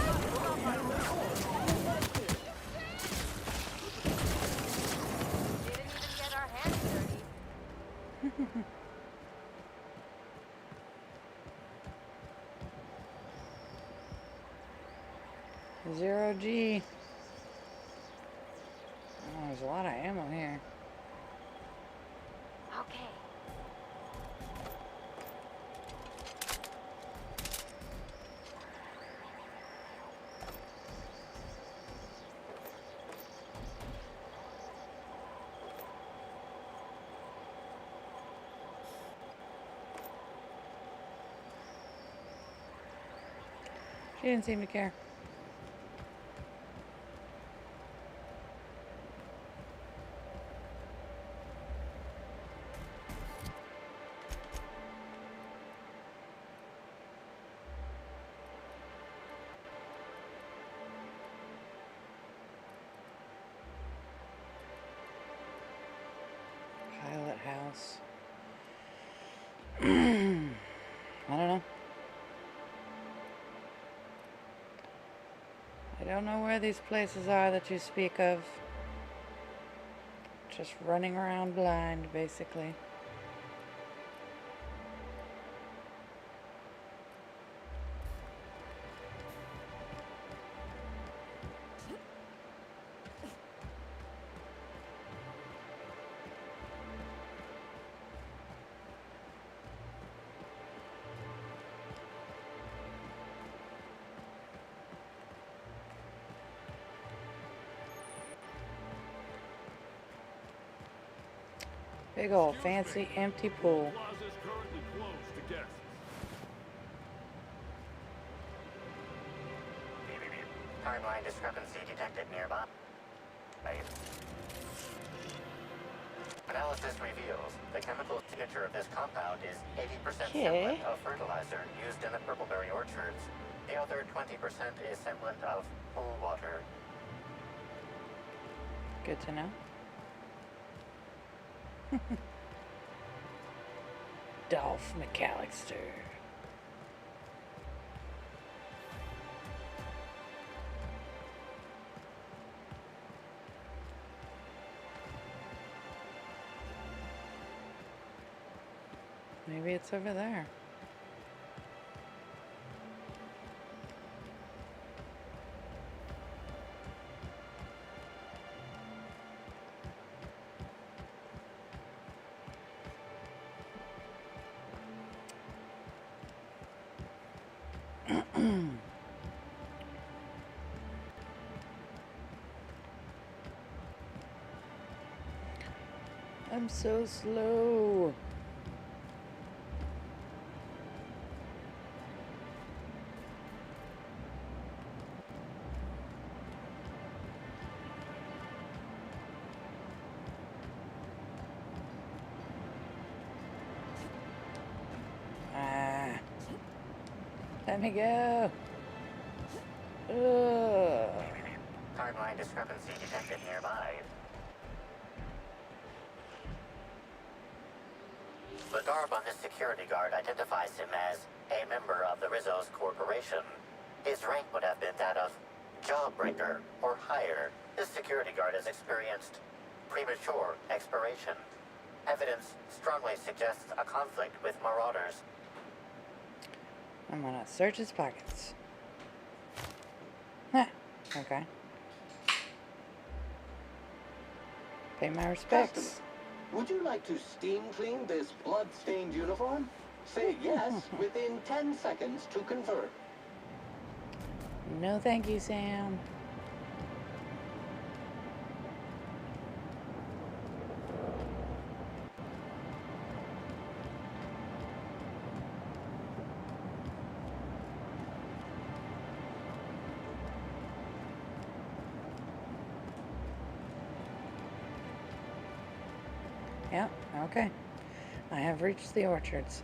even get our hands dirty. 0G. Oh, there's a lot of ammo here. Okay. She didn't seem to care. Pilot house. I don't know. I don't know where these places are that you speak of. Just running around blind, basically. Big old fancy empty pool. Plaza's currently closed to guests. Timeline discrepancy detected nearby. Analysis reveals the chemical signature of this compound is 80% semblant of fertilizer used in the purpleberry orchards. The other 20% is semblant of pool water. Good to know. Dolph McAllister. Maybe it's over there. I'm so slow. Let me go. Ugh. Timeline discrepancy detected nearby. The garb on this security guard identifies him as a member of the Rizzo's corporation. His rank would have been that of jawbreaker or higher. This security guard has experienced premature expiration. Evidence strongly suggests a conflict with marauders. I'm gonna search his pockets. Huh. Okay. Pay my respects. Customer, would you like to steam clean this blood-stained uniform? Say yes within 10 seconds to convert. No thank you, Sam. Yep, okay. I have reached the orchards.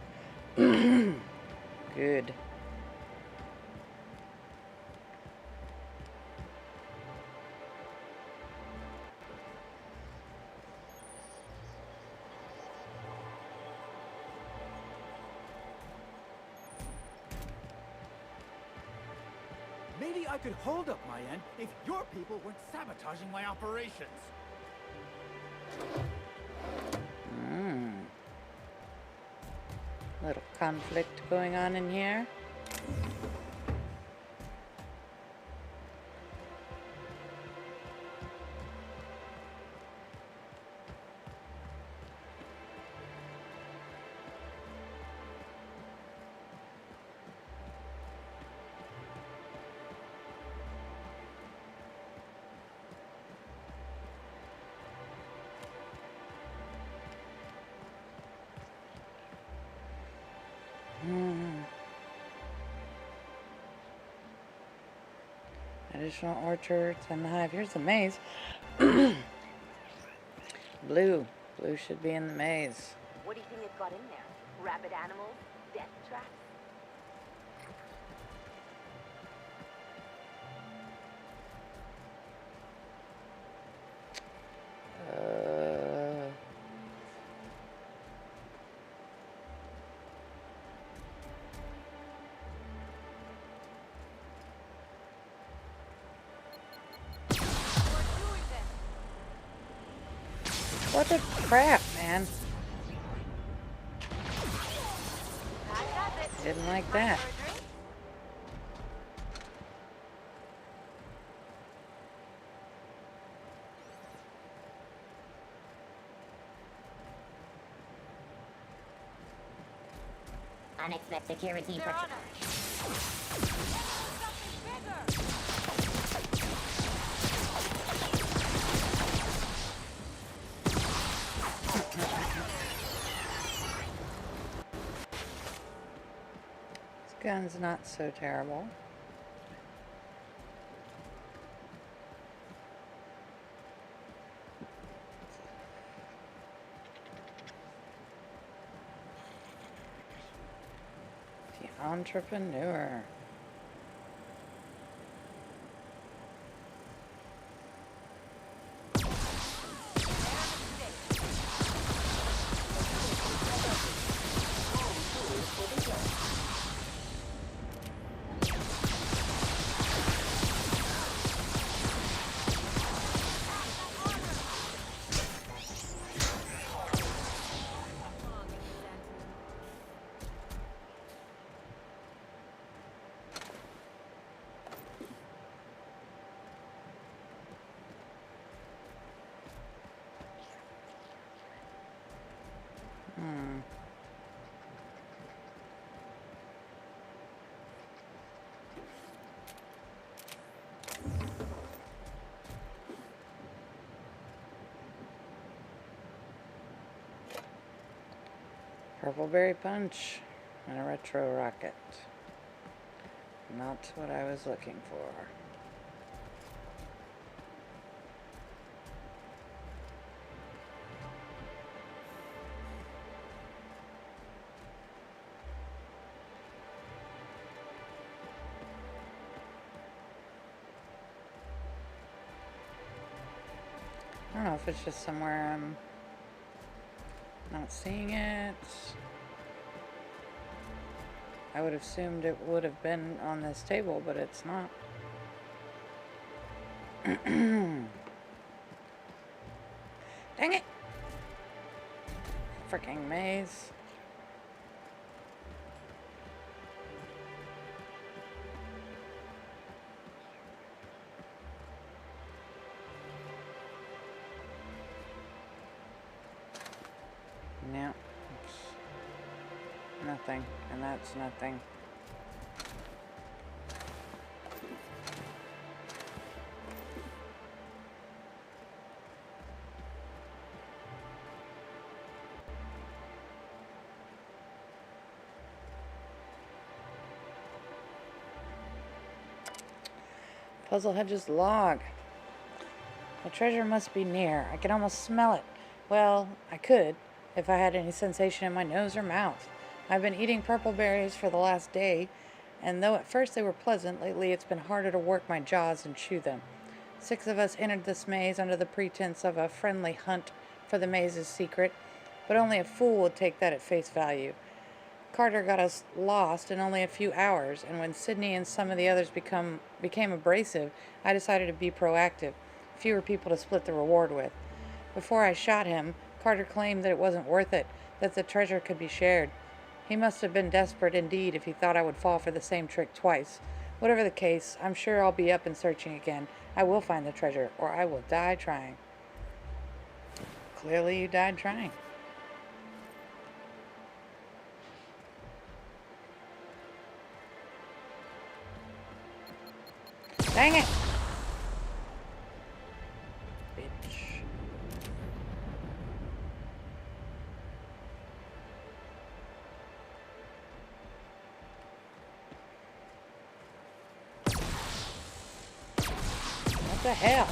Good. Maybe I could hold up my end if your people weren't sabotaging my operations. Little conflict going on in here. Additional orchards and the hive. Here's the maze. Blue. Blue should be in the maze. What do you think it got in there? Rabid animals? Death traps? What the crap, man? Didn't like that. Unexpected security pressure. This gun's not so terrible. The entrepreneur. Purple berry punch and a retro rocket. Not what I was looking for. I don't know if it's just somewhere I'm not seeing it. I would have assumed it would have been on this table, but it's not. Dang it! Freaking maze. No, it's nothing, and that's nothing. Puzzle Hedge's log. The treasure must be near. I can almost smell it. Well, I could, if I had any sensation in my nose or mouth. I've been eating purple berries for the last day, and though at first they were pleasant, lately it's been harder to work my jaws and chew them. 6 of us entered this maze under the pretense of a friendly hunt for the maze's secret, but only a fool would take that at face value. Carter got us lost in only a few hours, and when Sydney and some of the others became abrasive, I decided to be proactive. Fewer people to split the reward with. Before I shot him, Carter claimed that it wasn't worth it, that the treasure could be shared. He must have been desperate indeed if he thought I would fall for the same trick twice. Whatever the case, I'm sure I'll be up and searching again. I will find the treasure, or I will die trying. Clearly you died trying. Dang it! Bitch. What the hell?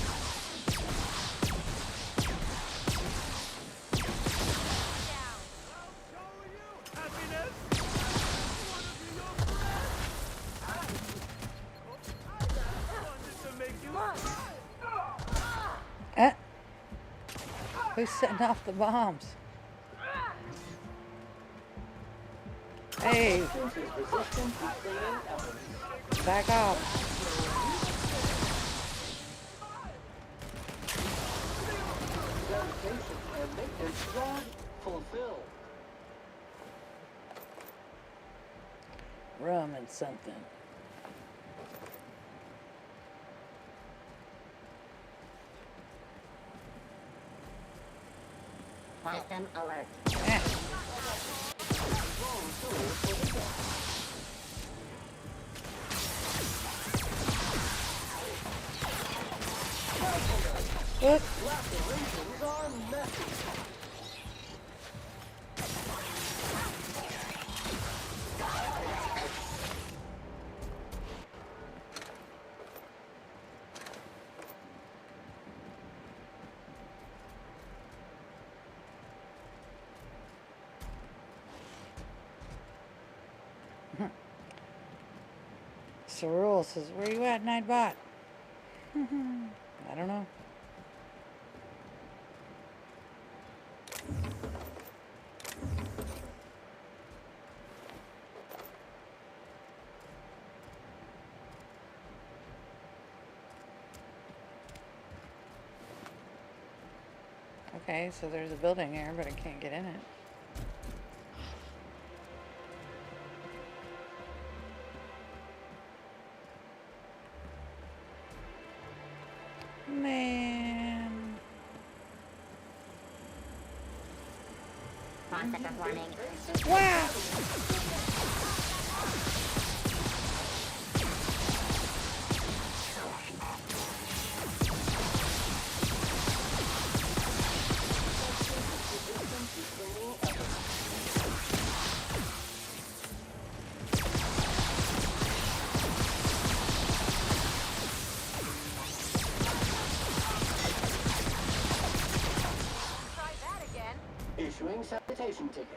Who's setting off the bombs? Hey! Back off. transportation and maintenance job fulfilled. Rum and something. Custom alert. What? Lacerations are messy. Cerule says, where you at, Nightbot? I don't know. Okay, so there's a building here, but I can't get in it. Man. 1 second warning. Wow! Try that again. Issuing sanitation ticket.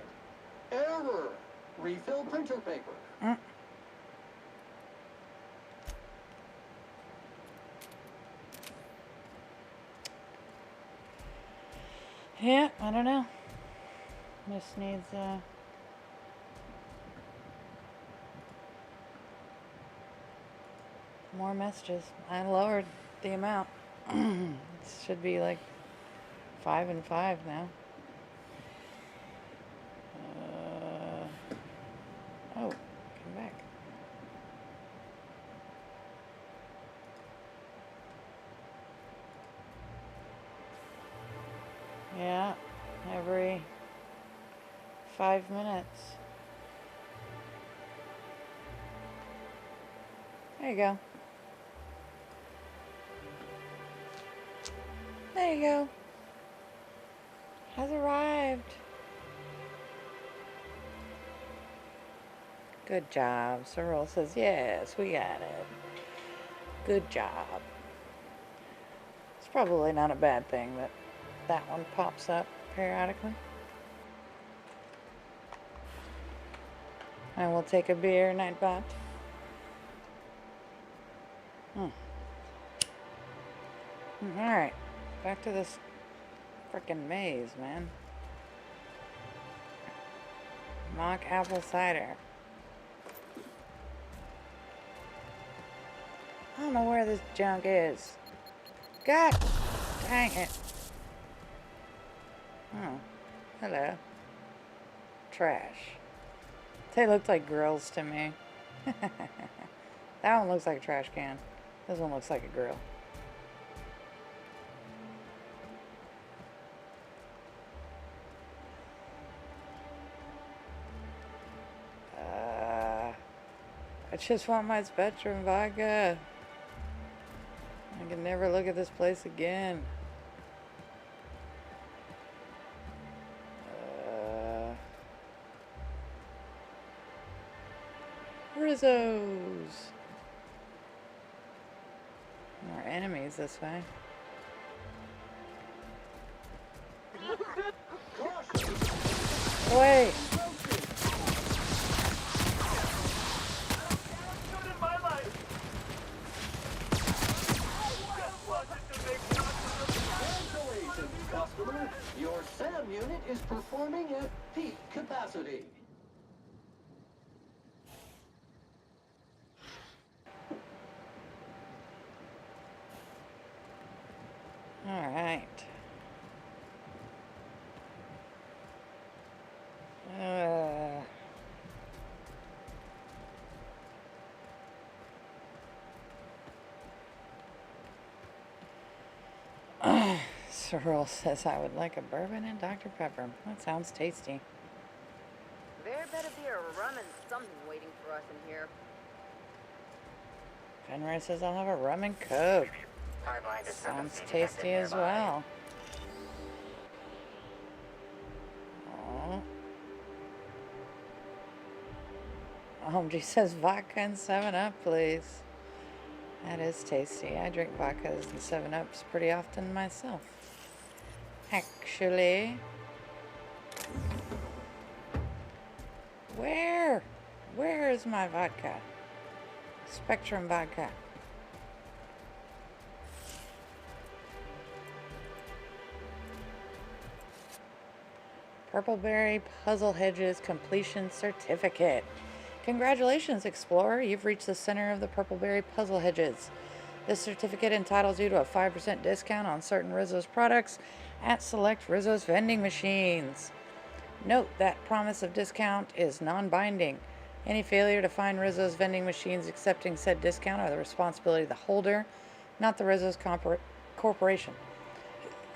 Error. Refill printer paper. Yeah, I don't know. This needs, more messages. I lowered the amount. It should be like 5 and 5 now. Oh, come back. Yeah, every 5 minutes. There you go. There you go. Has arrived. Good job. Cyril says, yes, we got it. Good job. It's probably not a bad thing that that one pops up periodically. I will take a beer, Nightbot. Alright. Back to this frickin' maze, man. Mock apple cider. I don't know where this junk is. God dang it. Oh, hello. Trash. They look like grills to me. That one looks like a trash can. This one looks like a grill. I just want my Spectrum vodka. I can never look at this place again. Rizzos. More enemies this way. Wait. Congratulations, customer. Your SAM unit is performing at peak capacity. All right. Cyril says I would like a bourbon and Dr. Pepper. That sounds tasty. There better be a rum and something waiting for us in here. Fenrir says I'll have a rum and coke. Timeline to Sounds 7C tasty detected as nearby. well. OMG says vodka and 7-Up, please. That is tasty. I drink vodkas and 7-Ups pretty often myself. Actually. Where? Where is my vodka? Spectrum vodka. Purpleberry Puzzle Hedges Completion Certificate. Congratulations, Explorer. You've reached the center of the Purpleberry Puzzle Hedges. This certificate entitles you to a 5% discount on certain Rizzo's products at select Rizzo's vending machines. Note that promise of discount is non-binding. Any failure to find Rizzo's vending machines accepting said discount are the responsibility of the holder, not the Rizzo's corporation.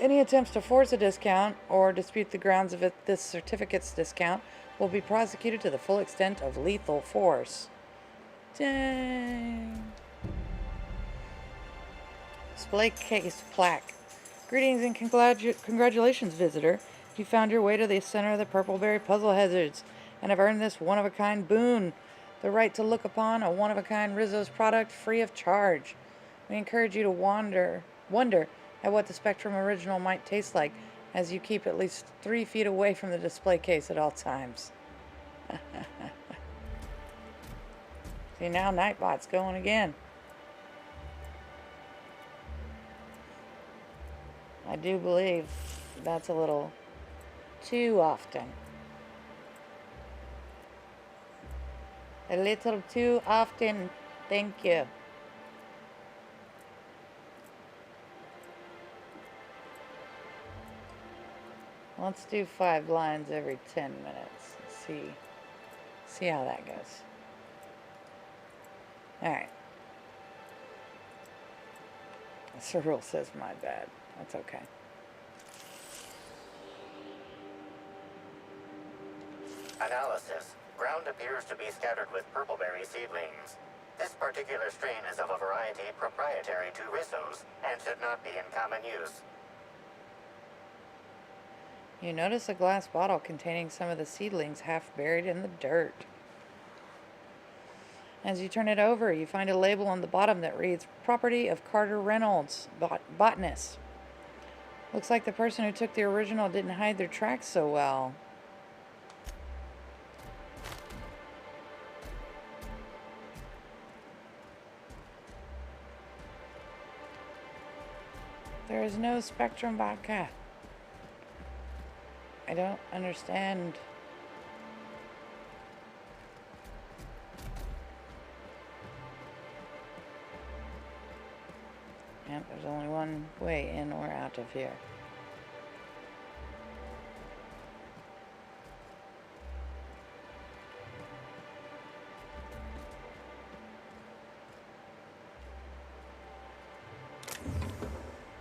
Any attempts to force a discount or dispute the grounds of this certificate's discount will be prosecuted to the full extent of lethal force. Dang. Display case plaque. Greetings and congratulations, visitor. You found your way to the center of the Purpleberry Puzzle Hazards and have earned this one-of-a-kind boon, the right to look upon a one-of-a-kind Rizzo's product free of charge. We encourage you to wonder at what the Spectrum Original might taste like as you keep at least 3 feet away from the display case at all times. See, now Nightbot's going again. I do believe that's a little too often. A little too often. Thank you. Let's do 5 lines every 10 minutes. See how that goes. Alright. Cyril says my bad. That's okay. Analysis. Ground appears to be scattered with purpleberry seedlings. This particular strain is of a variety proprietary to Rizzo's and should not be in common use. You notice a glass bottle containing some of the seedlings half buried in the dirt. As you turn it over, you find a label on the bottom that reads, Property of Carter Reynolds, botanist. Looks like the person who took the original didn't hide their tracks so well. There is no Spectrum vodka. I don't understand. Yep, there's only one way in or out of here.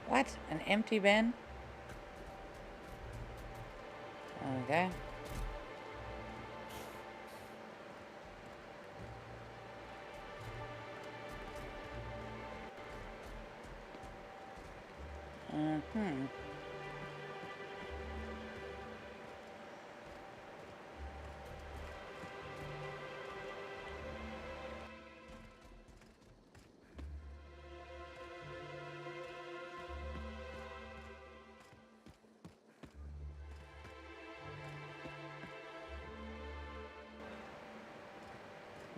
What? An empty bin? Okay.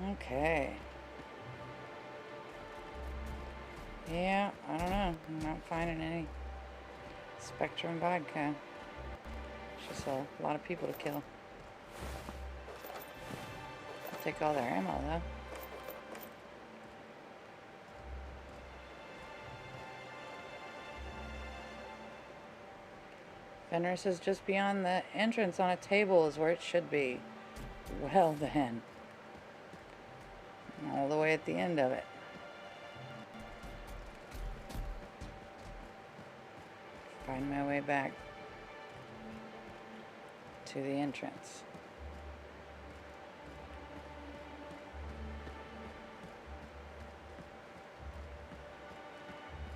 Okay. Yeah, I don't know. I'm not finding any Spectrum vodka. It's just a lot of people to kill. I'll take all their ammo, though. Fenrir says just beyond the entrance on a table is where it should be. Well then. All the way at the end of it. find my way back to the entrance.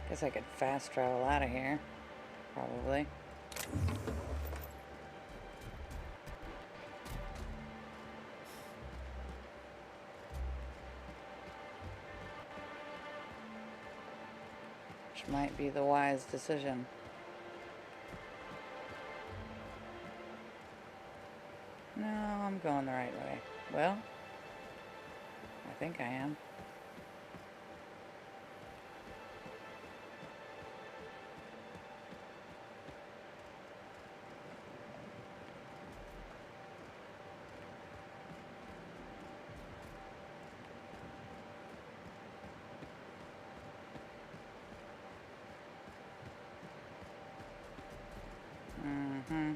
Guess I could fast travel out of here, probably. Which might be the wise decision. No, I'm going the right way. Well, I think I am. Mm-hmm.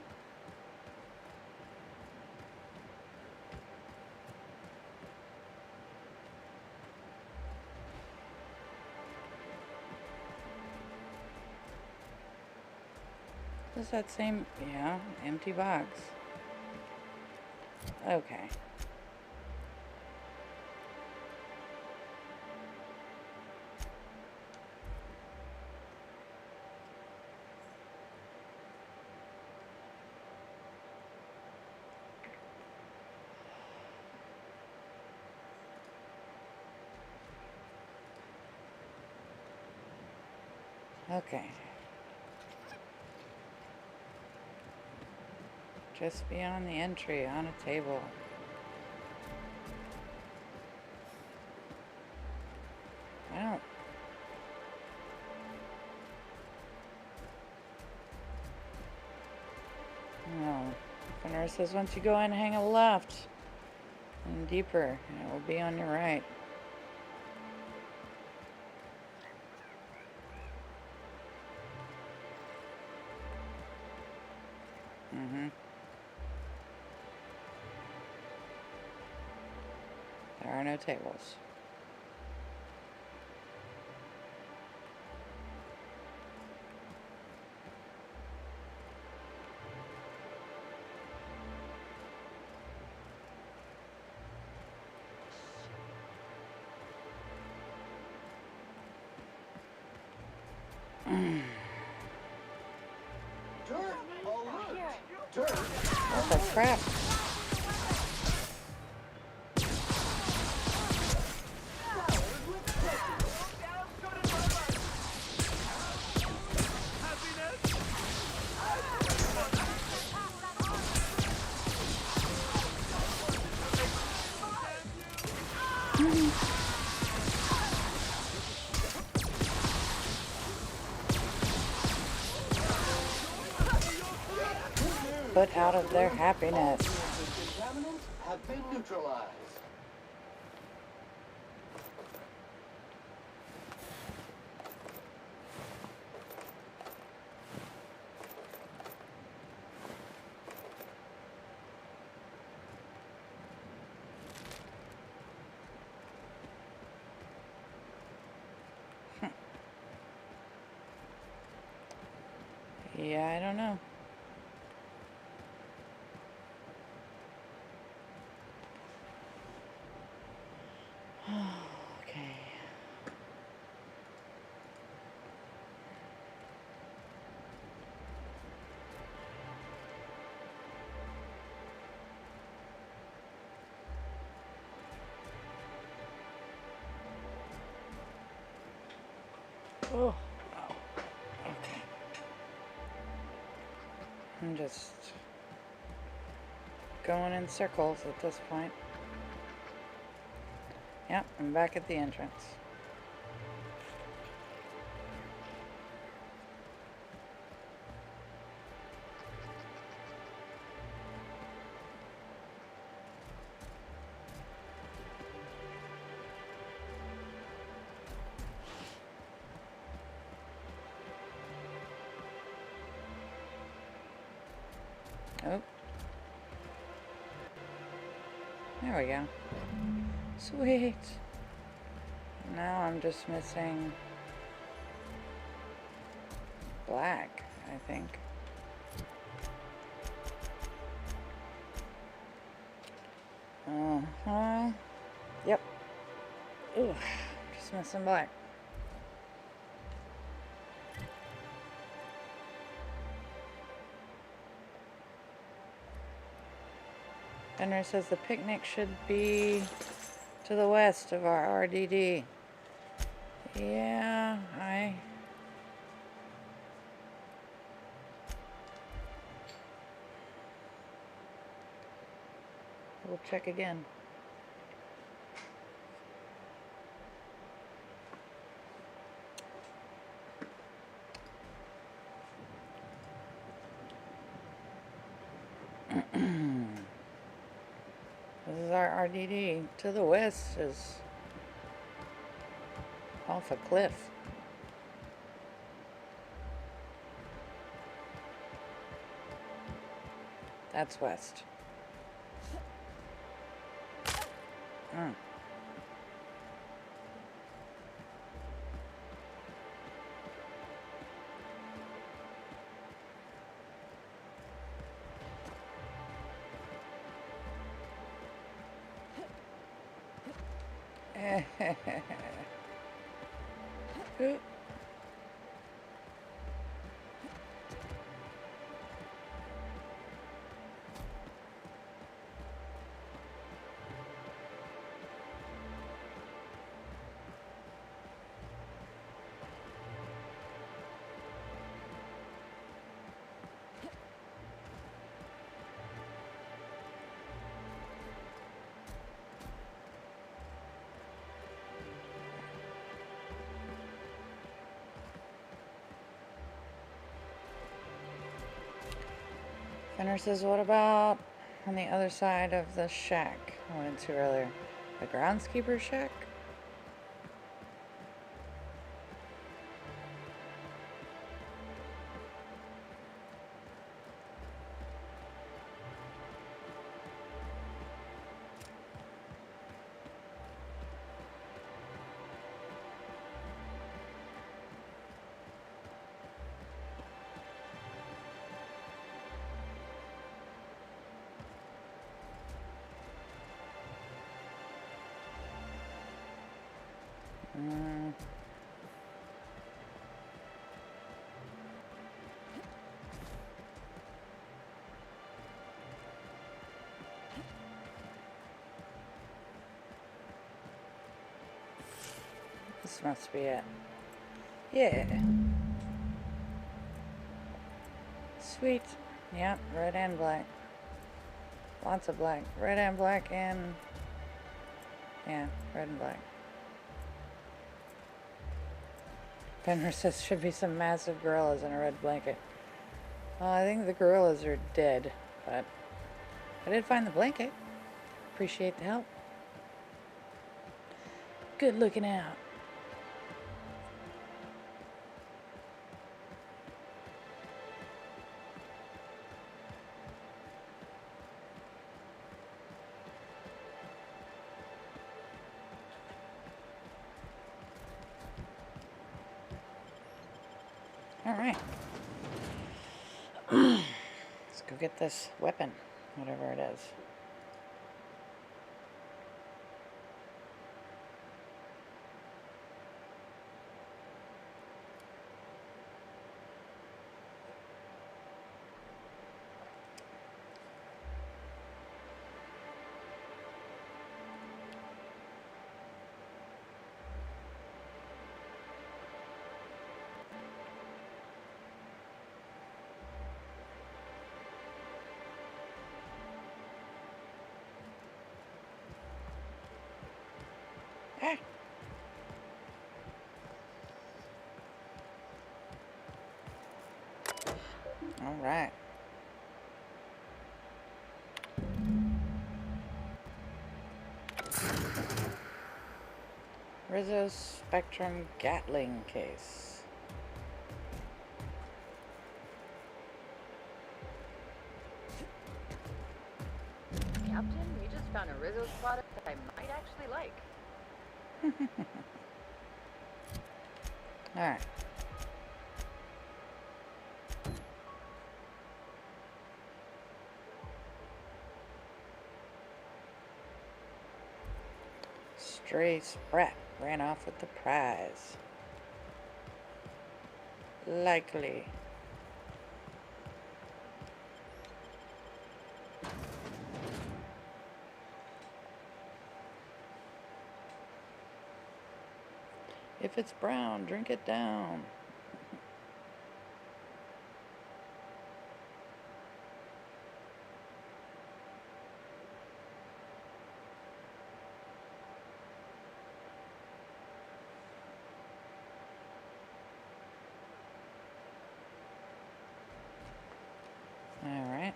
Is that same, yeah, empty box. Okay. Okay. Just beyond the entry, on a table. I don't... No. Fenrir says once you go in, hang a left. And deeper, and it will be on your right. Mm-hmm. There are no tables. What the crap? Put out of their happiness. Contaminants have been neutralized. Yeah, I don't know. Okay. Oh. Okay. I'm just going in circles at this point. Yep, I'm back at the entrance. Oh. There we go. Sweet. Now I'm just missing black. I think. Yep. Ooh, just missing black. Fenrir says the picnic should be to the west of our RDD. Yeah, we'll check again. This is our RDD. To the west is off a cliff. That's west. Oop. Fenrir says, what about on the other side of the shack I went to earlier? The groundskeeper shack? This must be it. Yeah. Sweet. Yep, red and black. Lots of black. Red and black and... yeah, red and black. Fenrir says should be some massive gorillas in a red blanket. Well, I think the gorillas are dead, but I did find the blanket. Appreciate the help. Good looking out. Alright. Let's go get this weapon, whatever it is. All right. Rizzo's Spectrum Gatling case. Captain, we just found a Rizzo's product that I might actually like. All right. Stray sprat ran off with the prize. Likely. If it's brown, drink it down. All right.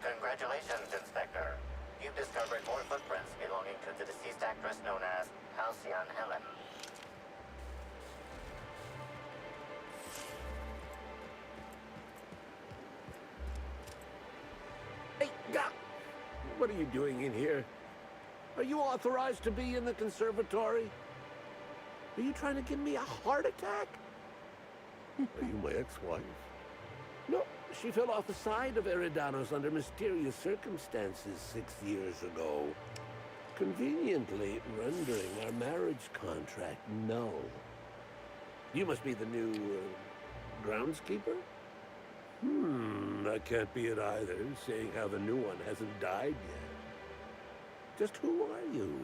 Congratulations, Inspector. You've discovered more footprints belonging to the deceased actress known as Halcyon Helen. Hey, what are you doing in here? Are you authorized to be in the conservatory? Are you trying to give me a heart attack? Are you my ex-wife? No, she fell off the side of Eridanos under mysterious circumstances 6 years ago, conveniently rendering our marriage contract null. You must be the new groundskeeper? That can't be it either, seeing how the new one hasn't died yet. Just who are you?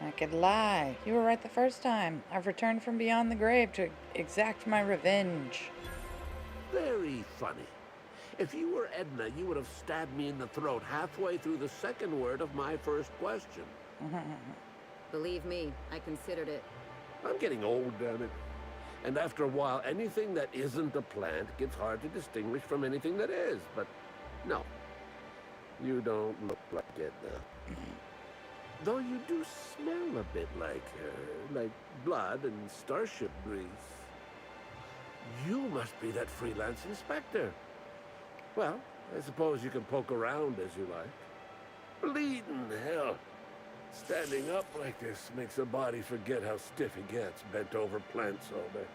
I could lie. You were right the first time. I've returned from beyond the grave to exact my revenge. Very funny. If you were Edna, you would have stabbed me in the throat halfway through the second word of my first question. Believe me, I considered it. I'm getting old, damn it. And after a while, anything that isn't a plant gets hard to distinguish from anything that is. But no, you don't look like Edna. Though you do smell a bit like her, like blood and starship grease. You must be that freelance inspector. Well, I suppose you can poke around as you like. Bleeding hell. Standing up like this makes a body forget how stiff he gets, bent over plants all day.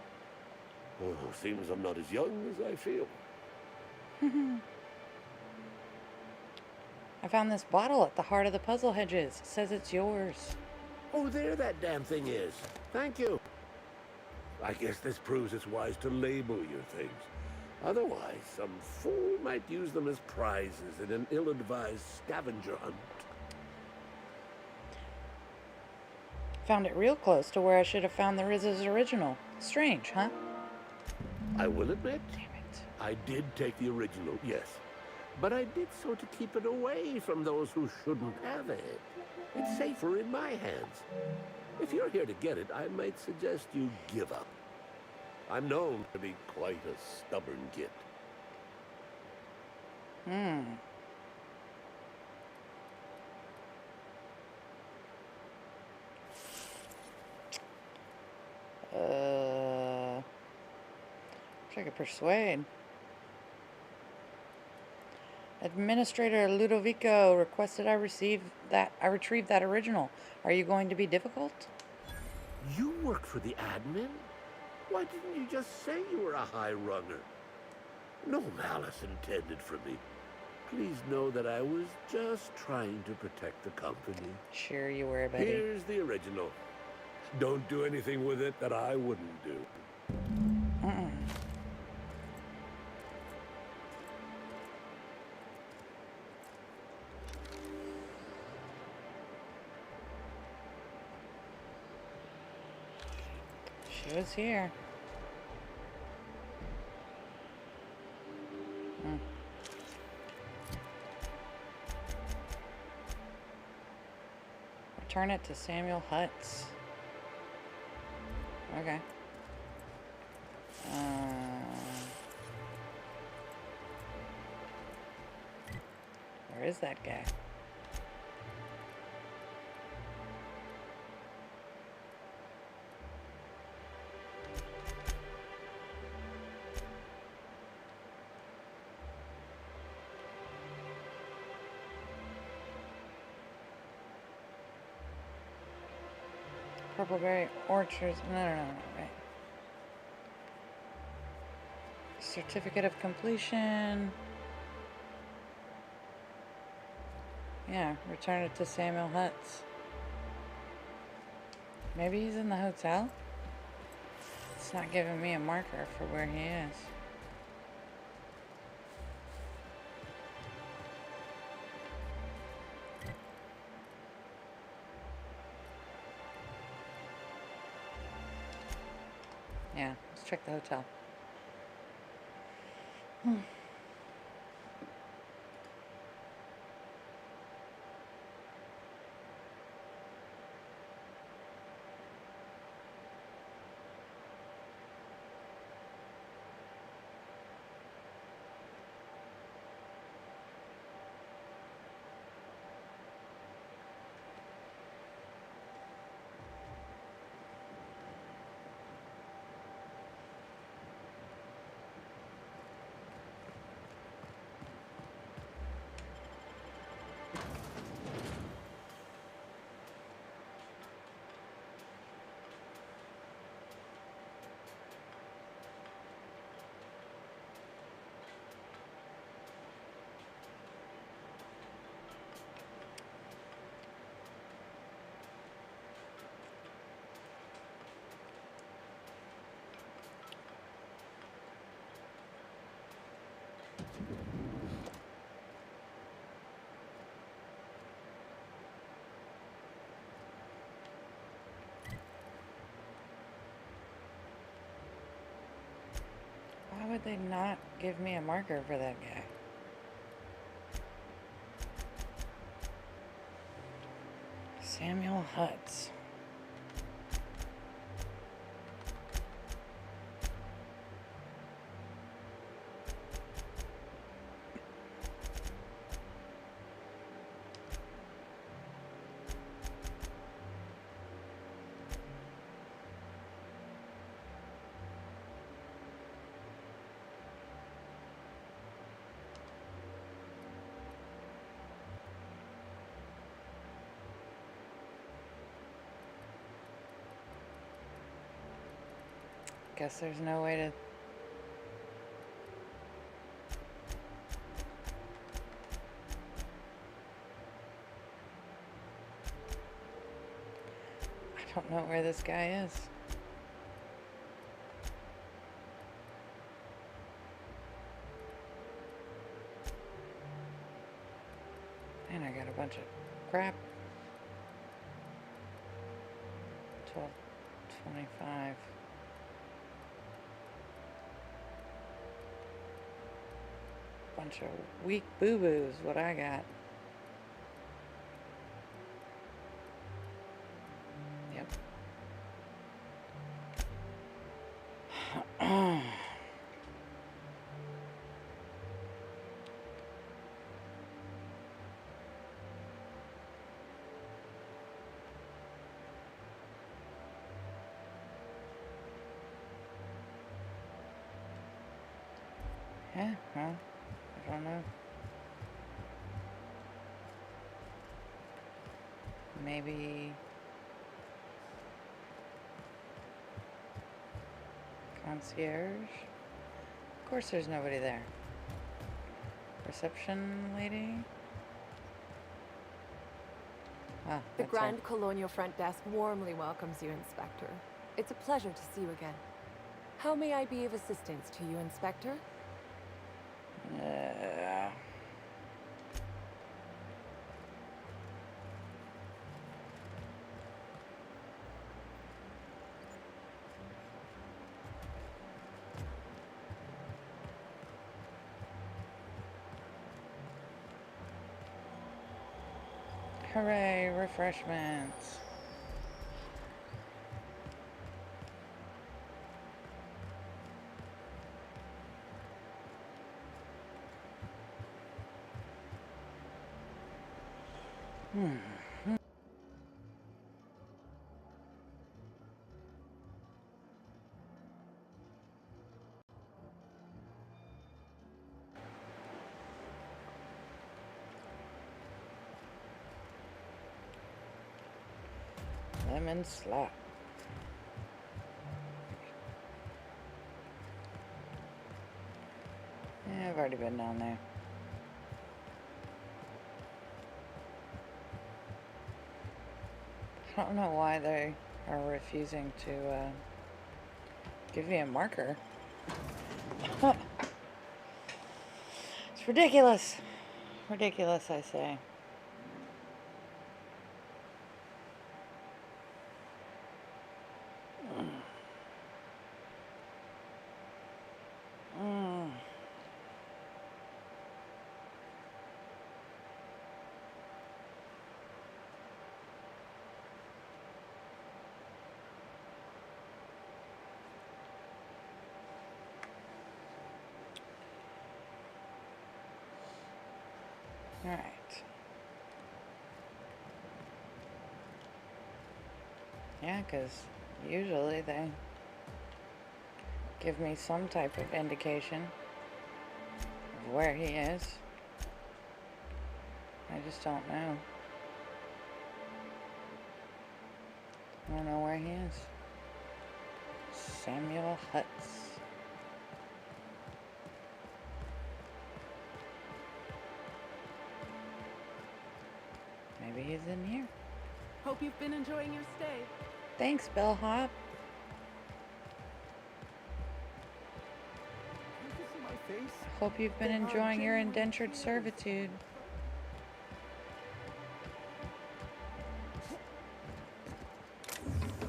Oh, seems I'm not as young as I feel. I found this bottle at the heart of the puzzle hedges. It says it's yours. Oh, there that damn thing is. Thank you. I guess this proves it's wise to label your things. Otherwise, some fool might use them as prizes in an ill-advised scavenger hunt. Found it real close to where I should have found the Riz's original. Strange, huh? I will admit, Damn it. I did take the original, yes. But I did so to keep it away from those who shouldn't have it. It's safer in my hands. If you're here to get it, I might suggest you give up. I'm known to be quite a stubborn git. Wish I could persuade. Administrator Ludovico requested I retrieve that original. Are you going to be difficult? You work for the admin? Why didn't you just say you were a high runner? No malice intended for me. Please know that I was just trying to protect the company. Sure you were, buddy. Here's the original. Don't do anything with it that I wouldn't do. She was here. Return it to Samuel Hutz. Okay. Where is that guy? Purpleberry Orchards. No, right. Certificate of completion. Yeah, return it to Samuel Hutz. Maybe he's in the hotel? It's not giving me a marker for where he is. Yeah, let's check the hotel. Why would they not give me a marker for that guy? Samuel Hutz. Guess there's no way to... I don't know where this guy is. And I got a bunch of crap. 12:25. Bunch of weak boo-boos, what I got. Yep. Yeah, well, I don't know. Maybe concierge? Of course there's nobody there. Reception lady? Ah, The that's Grand Colonial Front Desk warmly welcomes you, Inspector. It's a pleasure to see you again. How may I be of assistance to you, Inspector? Hooray, refreshments. Lemon slop. I've already been down there. I don't know why they are refusing to give me a marker. It's ridiculous. Ridiculous, I say. All right. Yeah, because usually they give me some type of indication of where he is. I just don't know. I don't know where he is. Samuel Hutz. Maybe he's in here. Hope you've been enjoying your stay. Thanks, Bellhop. Hope you've been enjoying your indentured servitude.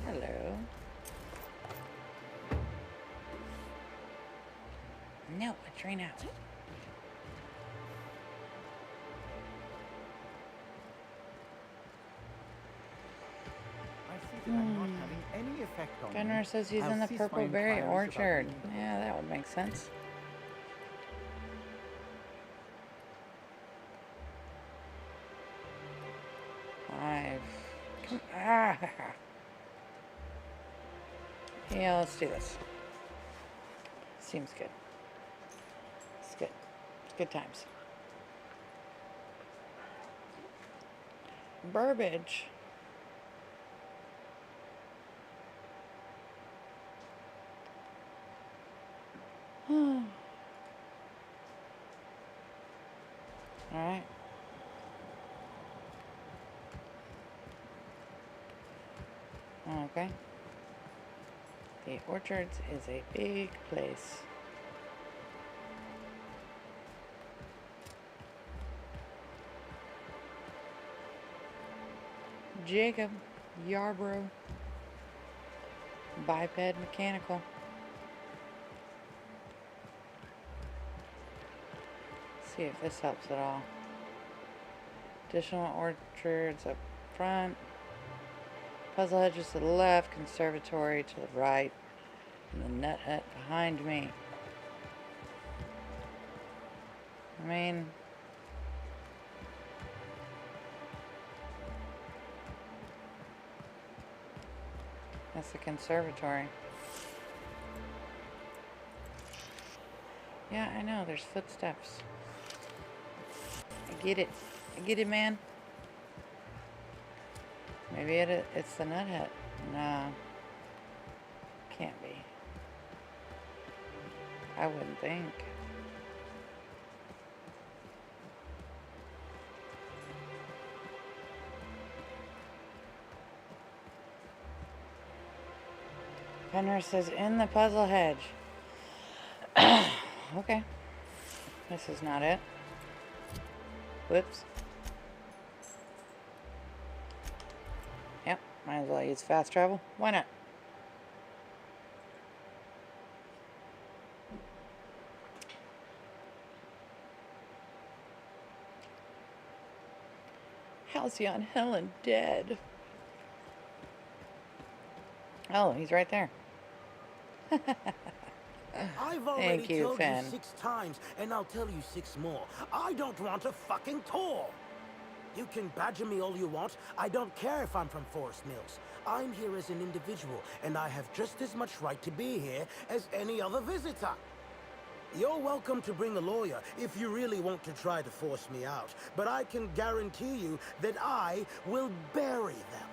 Hello. No, a train out. I'm not having any effect on Gunnar says he's in the Purple Berry Orchard. Yeah, that would make sense. Yeah, let's do this. Seems good. It's good. It's good times. Burbage. Alright. Okay. The Orchards is a big place. Jacob Yarbrough, Biped Mechanical. See if this helps at all. Additional orchards up front. Puzzle hedges to the left, conservatory to the right, and the nut hut behind me. I mean, that's the conservatory. Yeah, I know, there's footsteps. I get it. I get it, man. Maybe it's the nut hut. No. Can't be. I wouldn't think. Penrith says in the puzzle hedge. Okay. This is not it. Whoops. Yep, might as well use fast travel. Why not? Halcyon Helen dead. Oh, he's right there. I've already told you 6 times, and I'll tell you 6 more. I don't want a fucking tour. You can badger me all you want. I don't care if I'm from Forest Mills. I'm here as an individual, and I have just as much right to be here as any other visitor. You're welcome to bring a lawyer if you really want to try to force me out, but I can guarantee you that I will bury them.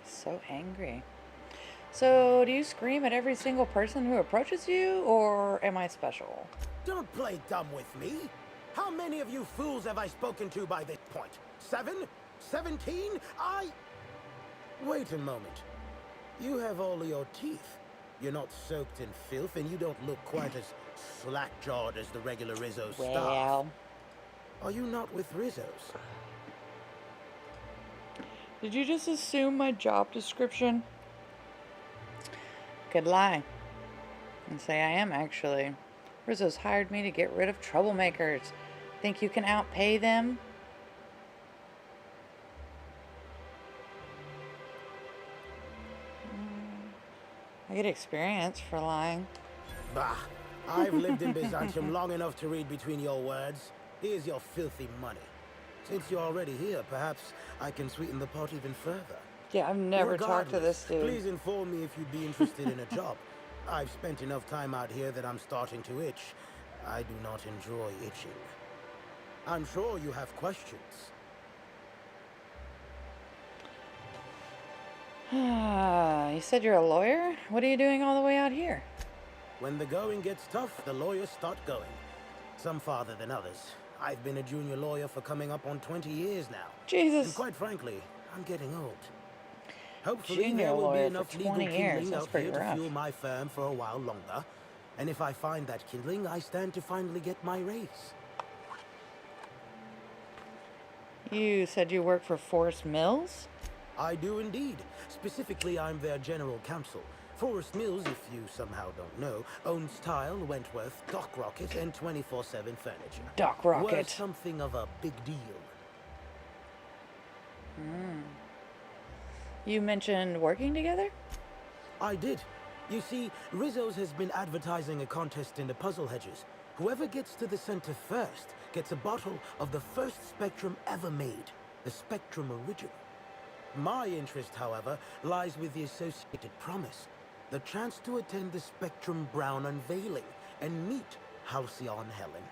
So angry. So, do you scream at every single person who approaches you, or am I special? Don't play dumb with me. How many of you fools have I spoken to by this point? 7? 17? Wait a moment. You have all your teeth. You're not soaked in filth, and you don't look quite as slack-jawed as the regular Rizzo staff. Well, Are you not with Rizzo's? did you just assume my job description? Could lie and say I am actually. Rizzo's hired me to get rid of troublemakers. Think you can outpay them? I get experience for lying. Bah, I've lived in Byzantium long enough to read between your words. Here's your filthy money. Since you're already here, perhaps I can sweeten the pot even further. Yeah, I've never talked to Regardless, this dude. Please inform me if you'd be interested in a job. I've spent enough time out here that I'm starting to itch. I do not enjoy itching. I'm sure you have questions. You said you're a lawyer? What are you doing all the way out here? When the going gets tough, the lawyers start going. Some farther than others. I've been a junior lawyer for coming up on 20 years now. Jesus. And quite frankly, I'm getting old. Hopefully Junior there will be lawyer enough for legal 20 years. kindling That's out pretty here to rough. fuel my firm for a while longer. And if I find that kindling, I stand to finally get my raise. You said you work for Forest Mills? I do indeed. Specifically, I'm their general counsel. Forest Mills, if you somehow don't know, owns Tile, Wentworth, Dock Rocket, and 24/7 furniture. Dock We're Rocket. something of a big deal. You mentioned working together? I did. You see, Rizzo's has been advertising a contest in the puzzle hedges. Whoever gets to the center first gets a bottle of the first Spectrum ever made, the Spectrum Original. My interest, however, lies with the associated promise, the chance to attend the Spectrum Brown unveiling and meet Halcyon Helen.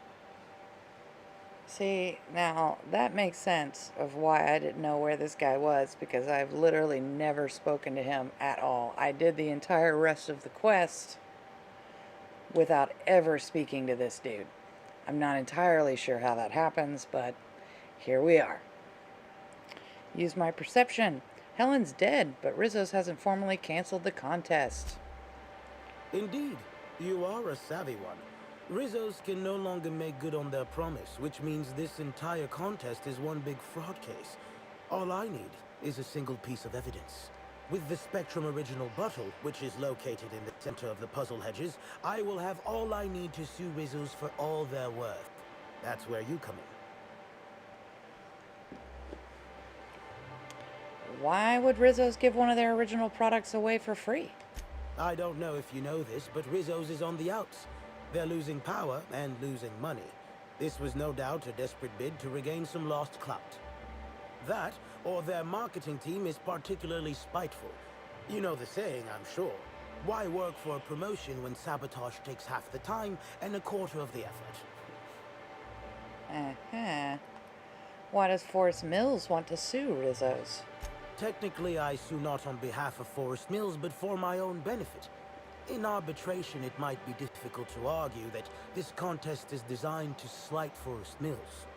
See, now that makes sense of why I didn't know where this guy was, because I've literally never spoken to him at all. I did the entire rest of the quest without ever speaking to this dude. I'm not entirely sure how that happens, but here we are. Use my perception. Helen's dead, but Rizzo's hasn't formally canceled the contest. Indeed, you are a savvy one. Rizzo's can no longer make good on their promise, which means this entire contest is one big fraud case. All I need is a single piece of evidence. With the Spectrum Original bottle, which is located in the center of the puzzle hedges, I will have all I need to sue Rizzo's for all their worth. That's where you come in. Why would Rizzo's give one of their original products away for free? I don't know if you know this, but Rizzo's is on the outs. They're losing power and losing money. This was no doubt a desperate bid to regain some lost clout. That, or their marketing team is particularly spiteful. You know the saying, I'm sure. Why work for a promotion when sabotage takes half the time and a quarter of the effort? Uh-huh. Why does Forest Mills want to sue Rizzo's? Technically, I sue not on behalf of Forest Mills, but for my own benefit. In arbitration, it might be difficult to argue that this contest is designed to slight Forest Mills.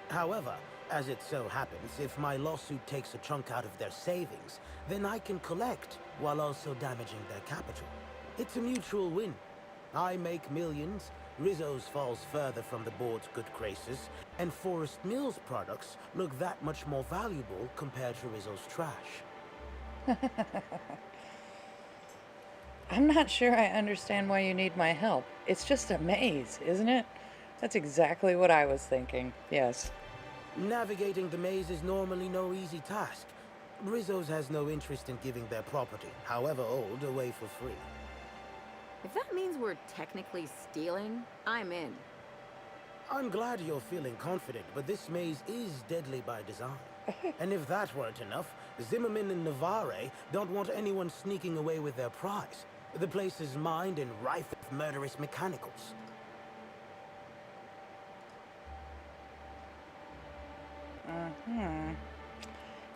However, as it so happens, if my lawsuit takes a chunk out of their savings, then I can collect while also damaging their capital. It's a mutual win. I make millions, Rizzo's falls further from the board's good graces, and Forest Mills products look that much more valuable compared to Rizzo's trash. I'm not sure I understand why you need my help. It's just a maze, isn't it? That's exactly what I was thinking, yes. Navigating the maze is normally no easy task. Rizzo's has no interest in giving their property, however old, away for free. If that means we're technically stealing, I'm in. I'm glad you're feeling confident, but this maze is deadly by design. And if that weren't enough, Zimmerman and Navarre don't want anyone sneaking away with their prize. The place is mined and rife with murderous mechanicals.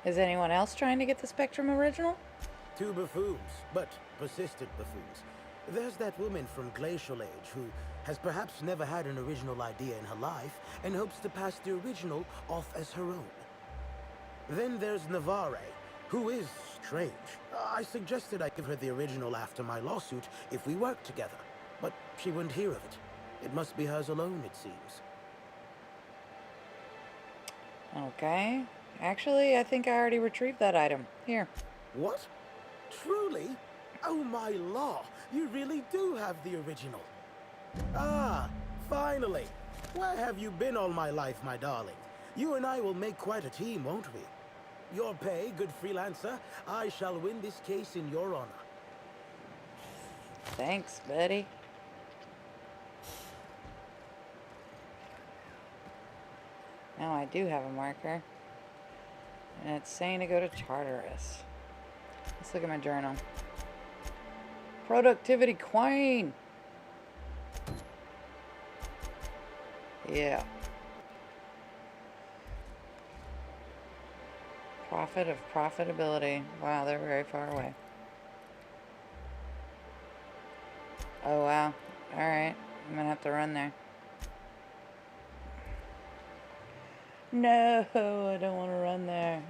Is anyone else trying to get the Spectrum Original? Two buffoons, but persistent buffoons. There's that woman from Glacial Age who has perhaps never had an original idea in her life and hopes to pass the original off as her own. Then there's Navarre, who is strange. I suggested I give her the original after my lawsuit if we worked together, but she wouldn't hear of it. It must be hers alone, it seems. Okay. Actually, I think I already retrieved that item. Here. What? Truly? Oh my law, you really do have the original. Ah, finally. Where have you been all my life, my darling? You and I will make quite a team, won't we? Your pay, good freelancer. I shall win this case in your honor. Thanks, buddy. Now I do have a marker. And it's saying to go to Tartarus. Let's look at my journal. Productivity Queen! Yeah. Profit of profitability. Wow, they're very far away. Oh, wow. Alright. I'm gonna have to run there. No, I don't want to run there.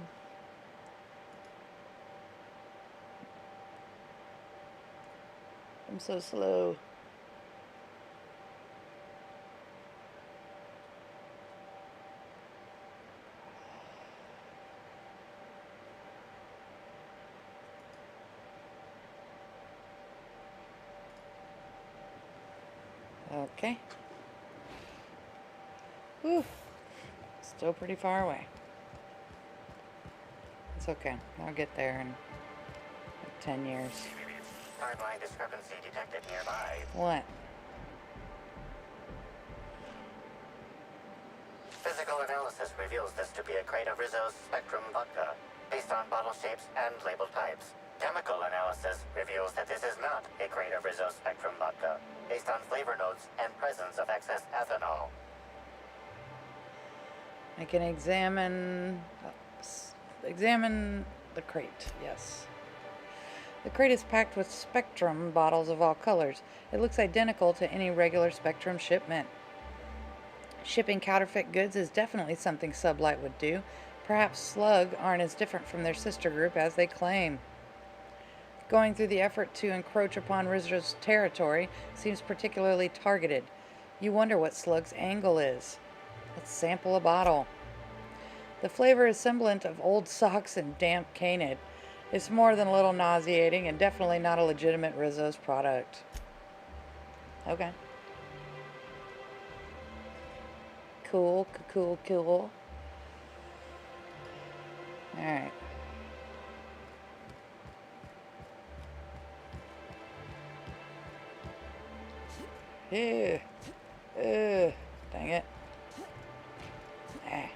I'm so slow. Okay. Whew. Still pretty far away. It's okay. I'll get there in like 10 years. Timeline discrepancy detected nearby. What? Physical analysis reveals this to be a crate of Rizzo's Spectrum vodka, based on bottle shapes and label types. Chemical analysis reveals that this is not a crate of Rizzo's Spectrum vodka, based on flavor notes and presence of excess ethanol. I can examine the crate. Yes. The crate is packed with Spectrum bottles of all colors. It looks identical to any regular Spectrum shipment. Shipping counterfeit goods is definitely something Sublight would do. Perhaps Slug aren't as different from their sister group as they claim. Going through the effort to encroach upon Rizzo's territory seems particularly targeted. You wonder what Slug's angle is. Let's sample a bottle. The flavor is semblant of old socks and damp canid. It's more than a little nauseating and definitely not a legitimate Rizzo's product. Okay. Cool, cool, cool. Alright. Ew. Dang it. Ah.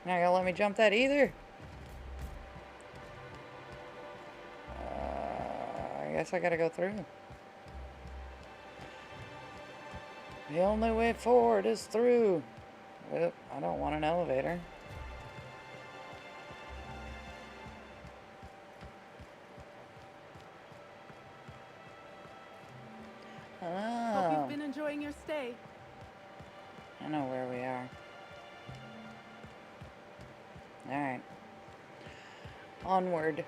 Not gonna let me jump that either. I guess I gotta go through. The only way forward is through. Oop, I don't want an elevator. Hope Oh. you've been enjoying your stay. I know where we are. Alright. Onward.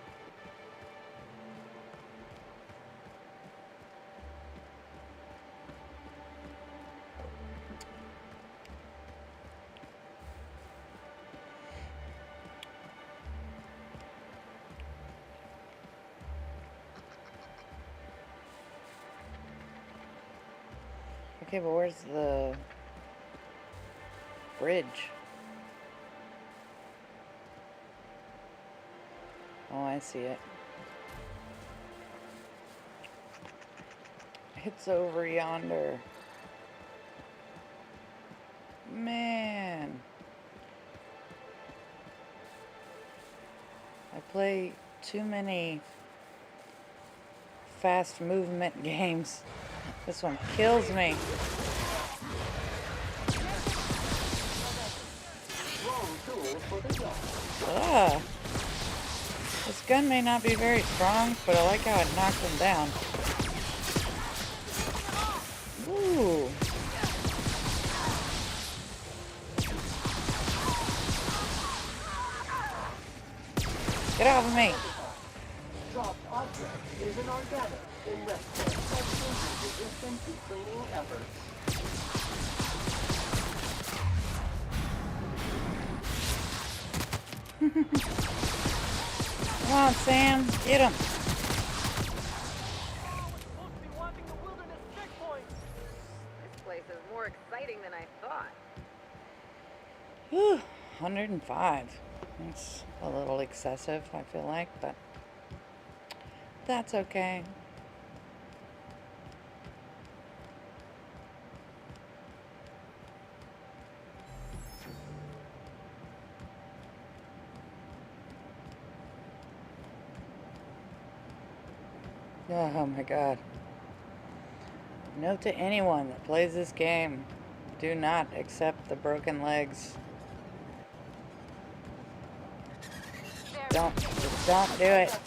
Okay, but where's the bridge? Oh, I see it. It's over yonder. Man. I play too many fast movement games. This one kills me. Ah. Let's gun may not be very strong, but I like how it knocks them down. Ooh. Get off of me. Dropped object is an organic in response resistant to cleaning efforts. Come on, Sam. Get him. This place is more exciting than I thought. Whew, 105. That's a little excessive, I feel like, but that's okay. Oh my god. Note to anyone that plays this game, do not accept the broken legs. Just don't do it.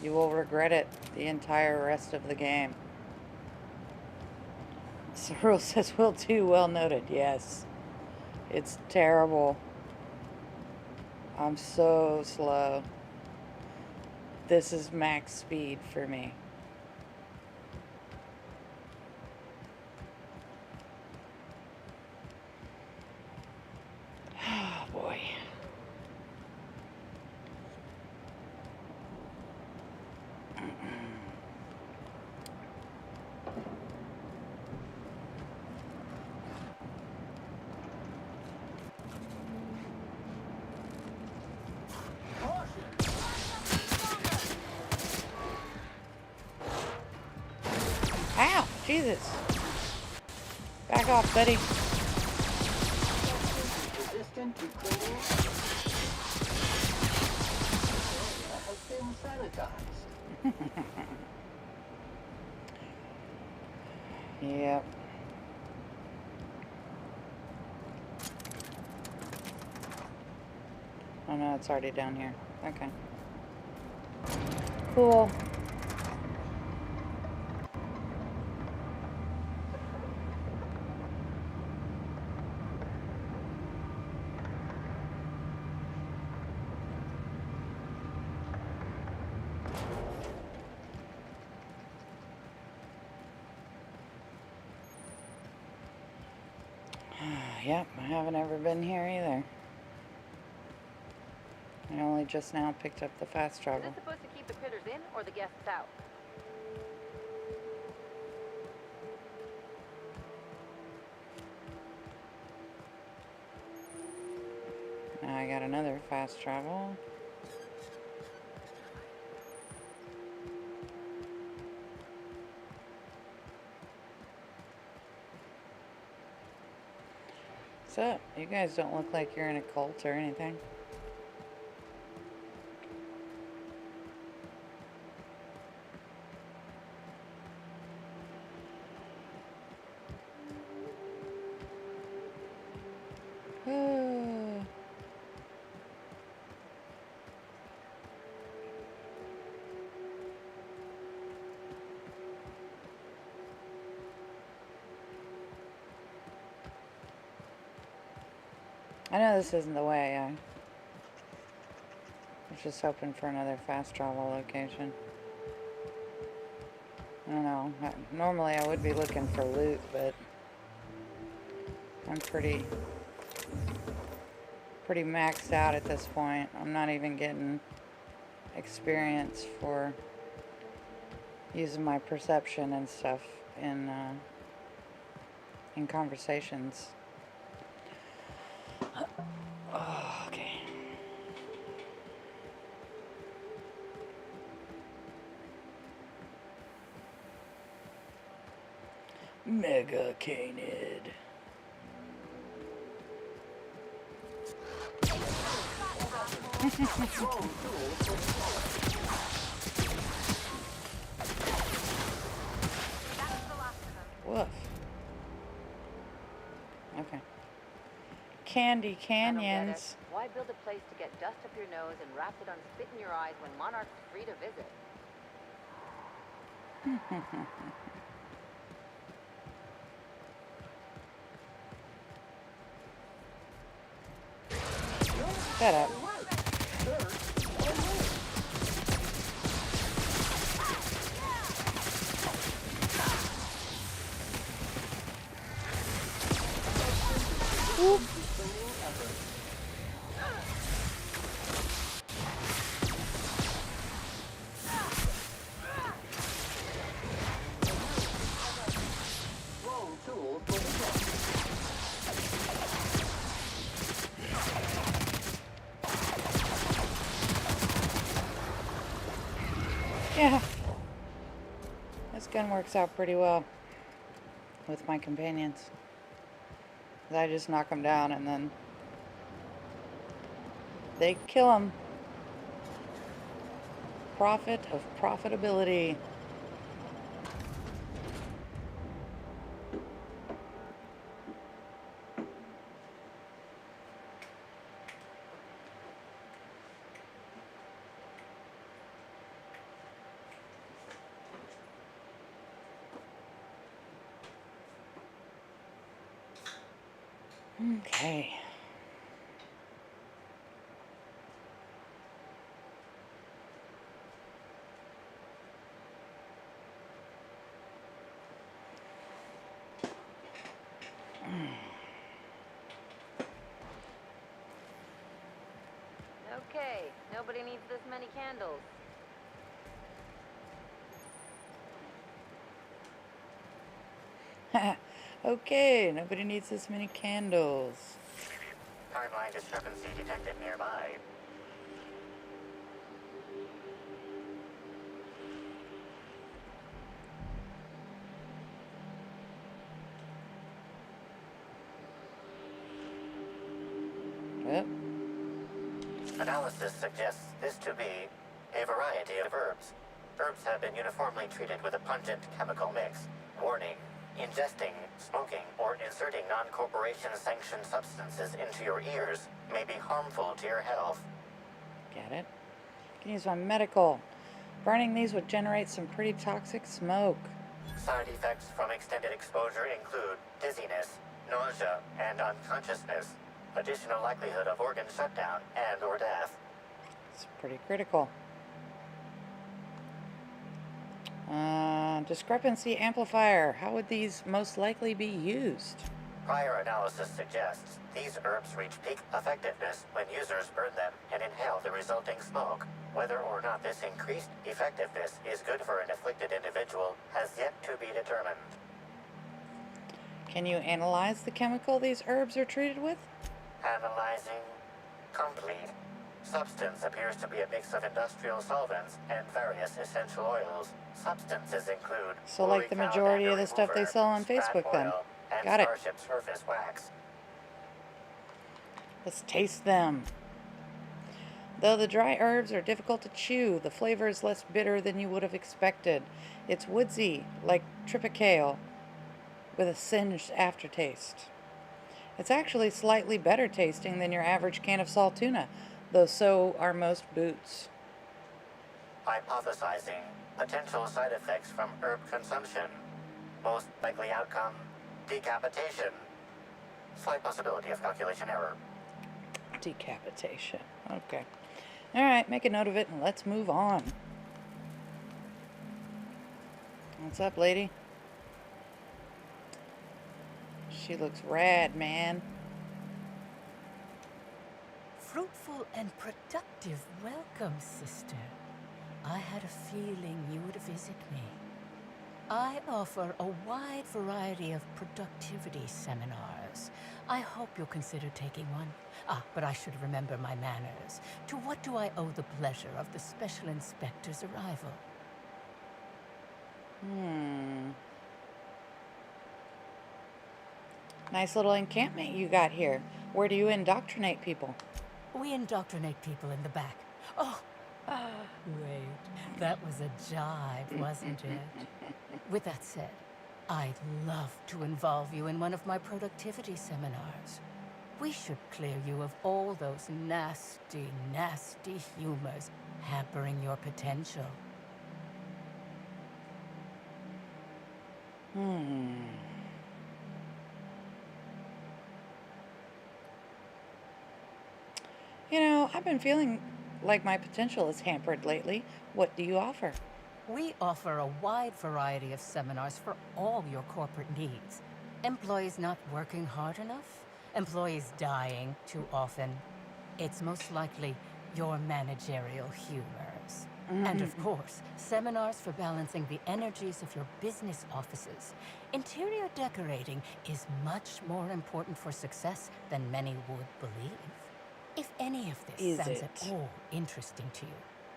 You will regret it the entire rest of the game. Cyril says, will do, well noted. Yes. It's terrible. I'm so slow. This is max speed for me. Oh boy. Ow! Jesus! Back off, buddy. Resistant to cleaning has been sanitized. Yep. Oh no, it's already down here. Okay. Cool. Yep, I haven't ever been here either. I only just now picked up the fast Is travel. this supposed to keep the critters in or the guests out? Now I got another fast travel. What's up? You guys don't look like you're in a cult or anything. I know this isn't the way. I was just hoping for another fast travel location. I don't know. Normally I would be looking for loot, but I'm pretty maxed out at this point. I'm not even getting experience for using my perception and stuff in conversations. Oh, okay. Mega Canid. Woof. Okay. Candy I don't get it. Canyons. Why build a place to get dust up your nose and wrapped it on spit in your eyes when Monarch's free to visit? Shut up. Oop. Wrong tool for the job. Yeah. This gun works out pretty well with my companions. I just knock them down and then they kill them. Profit of profitability. Okay. Okay, nobody needs this many candles. Okay, nobody needs this many candles. Timeline discrepancy detected nearby. Yep. Analysis suggests this to be a variety of herbs. Herbs have been uniformly treated with a pungent chemical mix. Warning: ingesting, smoking, or inserting non-corporation sanctioned substances into your ears may be harmful to your health. Get it? Can use my medical. Burning these would generate some pretty toxic smoke. Side effects from extended exposure include dizziness, nausea, and unconsciousness. Additional likelihood of organ shutdown and/or death. It's pretty critical. Discrepancy amplifier. How would these most likely be used? Prior analysis suggests these herbs reach peak effectiveness when users burn them and inhale the resulting smoke. Whether or not this increased effectiveness is good for an afflicted individual has yet to be determined. Can you analyze the chemical these herbs are treated with? Analyzing. Complete. Substance appears to be a mix of industrial solvents and various essential oils. Substances include So like the majority of the stuff they sell on Facebook then. and Got it. Starship surface wax. Let's taste them. Though the dry herbs are difficult to chew, the flavor is less bitter than you would have expected. It's woodsy, like tripicale, with a singed aftertaste. It's actually slightly better tasting than your average can of salt tuna, though so are most boots. Hypothesizing. Potential side effects from herb consumption. Most likely outcome, decapitation. Slight possibility of calculation error. Decapitation. Okay. Alright, make a note of it and let's move on. What's up, lady? She looks rad, man. Fruitful and productive welcome, sister. I had a feeling you would visit me. I offer a wide variety of productivity seminars. I hope you'll consider taking one. But I should remember my manners. To what do I owe the pleasure of the Special Inspector's arrival? Nice little encampment you got here. Where do you indoctrinate people? We indoctrinate people in the back. Wait, that was a jibe, wasn't it? With that said, I'd love to involve you in one of my productivity seminars. We should clear you of all those nasty, nasty humors hampering your potential. You know, I've been feeling like my potential is hampered lately. What do you offer? We offer a wide variety of seminars for all your corporate needs. Employees not working hard enough? Employees dying too often? It's most likely your managerial humors. And of course, seminars for balancing the energies of your business offices. Interior decorating is much more important for success than many would believe. If any of this sounds at all interesting to you,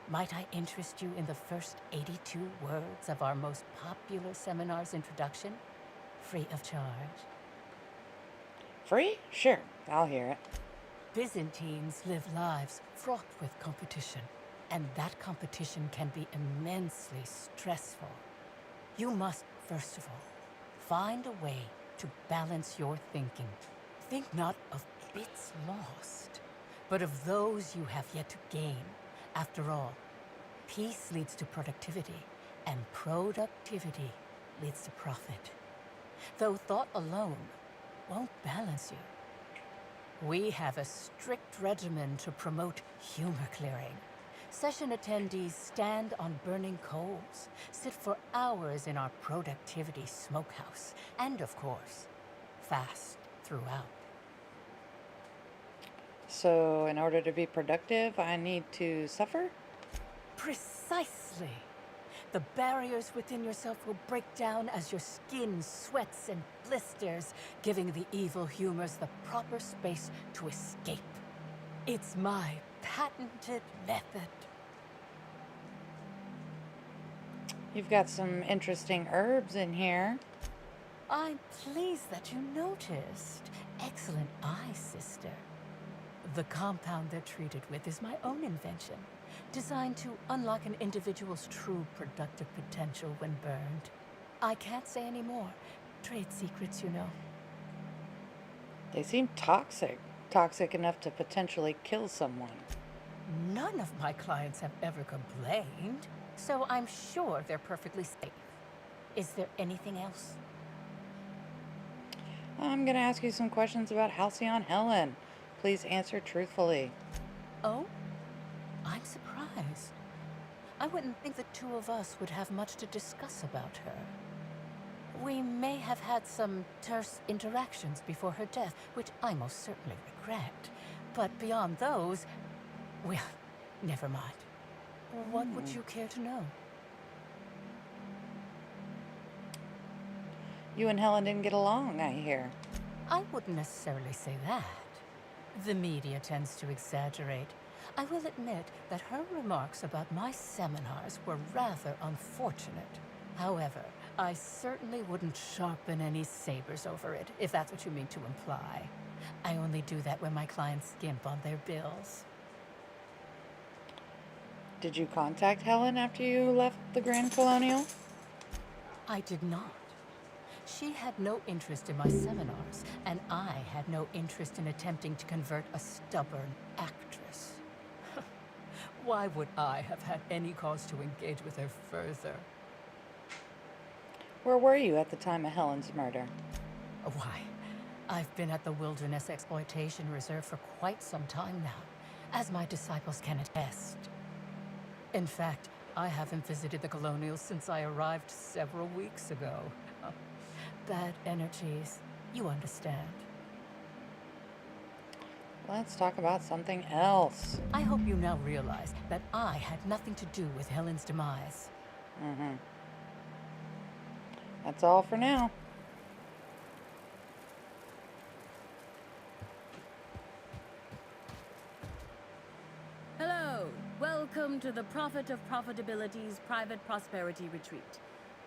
might I interest you in the first 82 words of our most popular seminar's introduction? Free of charge. Free? Sure, I'll hear it. Byzantines live lives fraught with competition, and that competition can be immensely stressful. You must, first of all, find a way to balance your thinking. Think not of bits lost, but of those you have yet to gain. After all, peace leads to productivity, and productivity leads to profit. Though thought alone won't balance you. We have a strict regimen to promote humor clearing. Session attendees stand on burning coals, sit for hours in our productivity smokehouse, and of course, fast throughout. So, in order to be productive, I need to suffer? Precisely. The barriers within yourself will break down as your skin sweats and blisters, giving the evil humors the proper space to escape. It's my patented method. You've got some interesting herbs in here. I'm pleased that you noticed. Excellent eye, sister. The compound they're treated with is my own invention, designed to unlock an individual's true productive potential when burned. I can't say any more. Trade secrets, you know. They seem toxic. Toxic enough to potentially kill someone. None of my clients have ever complained, so I'm sure they're perfectly safe. Is there anything else? I'm gonna ask you some questions about Halcyon Helen. Please answer truthfully. Oh? I'm surprised. I wouldn't think the two of us would have much to discuss about her. We may have had some terse interactions before her death, which I most certainly regret. But beyond those, well, never mind. What would you care to know? You and Helen didn't get along, I hear. I wouldn't necessarily say that. The media tends to exaggerate. I will admit that her remarks about my seminars were rather unfortunate. However, I certainly wouldn't sharpen any sabers over it, if that's what you mean to imply. I only do that when my clients skimp on their bills. Did you contact Helen after you left the Grand Colonial? I did not. She had no interest in my seminars, and I had no interest in attempting to convert a stubborn actress. Why would I have had any cause to engage with her further? Where were you at the time of Helen's murder? Why, I've been at the Wilderness Exploitation Reserve for quite some time now, as my disciples can attest. In fact, I haven't visited the Colonials since I arrived several weeks ago. Bad energies, you understand. Let's talk about something else. I hope you now realize that I had nothing to do with Helen's demise. That's all for now. Hello, welcome to the Prophet of Profitability's Private Prosperity Retreat.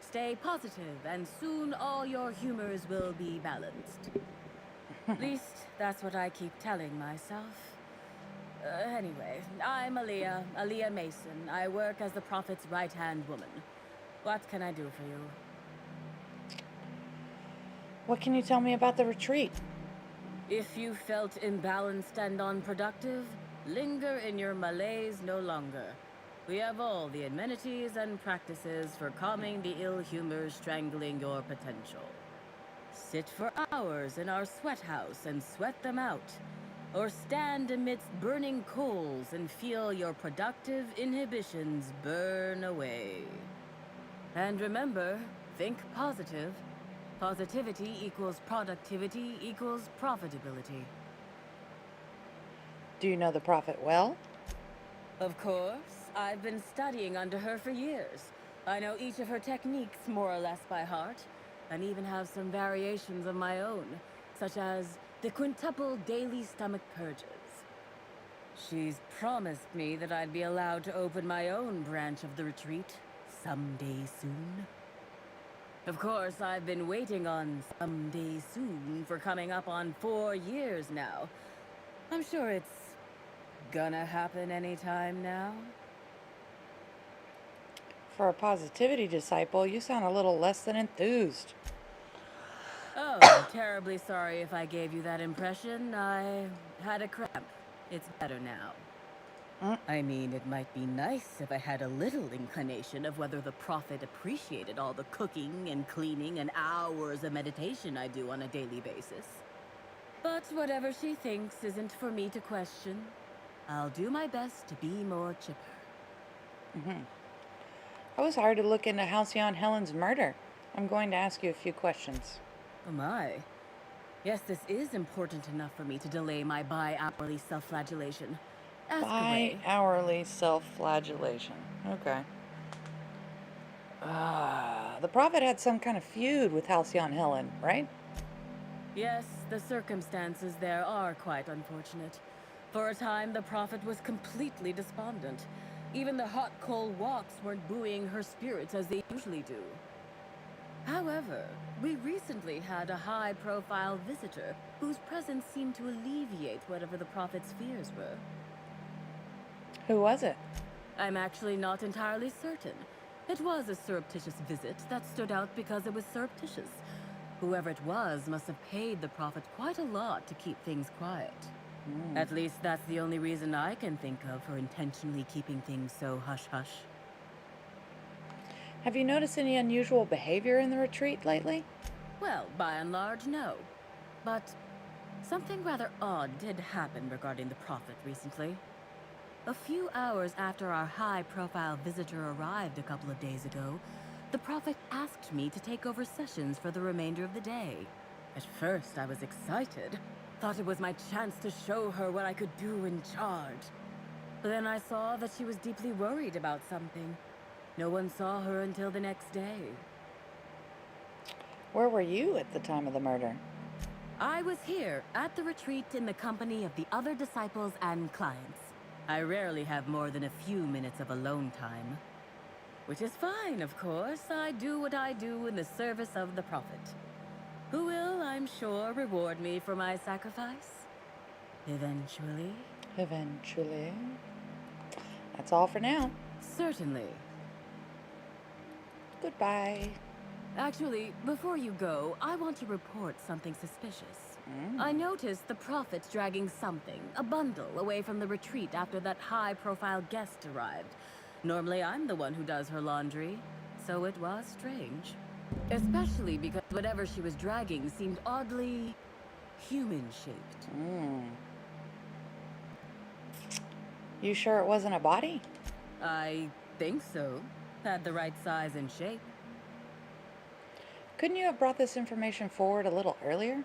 Stay positive, and soon all your humors will be balanced. At least, that's what I keep telling myself. Anyway, I'm Aaliyah Mason. I work as the Prophet's right-hand woman. What can I do for you? What can you tell me about the retreat? If you felt imbalanced and unproductive, linger in your malaise no longer. We have all the amenities and practices for calming the ill humor strangling your potential. Sit for hours in our sweat house and sweat them out. Or stand amidst burning coals and feel your productive inhibitions burn away. And remember, think positive. Positivity equals productivity equals profitability. Do you know the Prophet well? Of course. I've been studying under her for years. I know each of her techniques more or less by heart, and even have some variations of my own, such as the quintuple daily stomach purges. She's promised me that I'd be allowed to open my own branch of the retreat someday soon. Of course, I've been waiting on someday soon for coming up on 4 years now. I'm sure it's gonna happen anytime now. For a positivity disciple, you sound a little less than enthused. Oh, I'm terribly sorry if I gave you that impression. I had a cramp. It's better now. I mean, it might be nice if I had a little inclination of whether the Prophet appreciated all the cooking and cleaning and hours of meditation I do on a daily basis. But whatever she thinks isn't for me to question. I'll do my best to be more chipper. I was hired to look into Halcyon Helen's murder. I'm going to ask you a few questions. Oh my. Yes, this is important enough for me to delay my bi-hourly self-flagellation. Ask away. Bi-hourly self-flagellation. Okay. The Prophet had some kind of feud with Halcyon Helen, right? Yes, the circumstances there are quite unfortunate. For a time, the Prophet was completely despondent. Even the hot coal walks weren't buoying her spirits as they usually do. However, we recently had a high-profile visitor whose presence seemed to alleviate whatever the Prophet's fears were. Who was it? I'm actually not entirely certain. It was a surreptitious visit that stood out because it was surreptitious. Whoever it was must have paid the Prophet quite a lot to keep things quiet. At least that's the only reason I can think of for intentionally keeping things so hush-hush. Have you noticed any unusual behavior in the retreat lately? Well, by and large, no. But something rather odd did happen regarding the Prophet recently. A few hours after our high-profile visitor arrived a couple of days ago, the Prophet asked me to take over sessions for the remainder of the day. At first, I was excited. Thought it was my chance to show her what I could do in charge. But then I saw that she was deeply worried about something. No one saw her until the next day. Where were you at the time of the murder? I was here, at the retreat in the company of the other disciples and clients. I rarely have more than a few minutes of alone time. Which is fine, of course. I do what I do in the service of the Prophet, who will, I'm sure, reward me for my sacrifice. Eventually. Eventually. That's all for now. Certainly. Goodbye. Actually, before you go, I want to report something suspicious. I noticed the Prophet dragging something, a bundle, away from the retreat after that high-profile guest arrived. Normally, I'm the one who does her laundry, so it was strange. Especially because whatever she was dragging seemed oddly human-shaped. You sure it wasn't a body? I think so. Had the right size and shape. Couldn't you have brought this information forward a little earlier?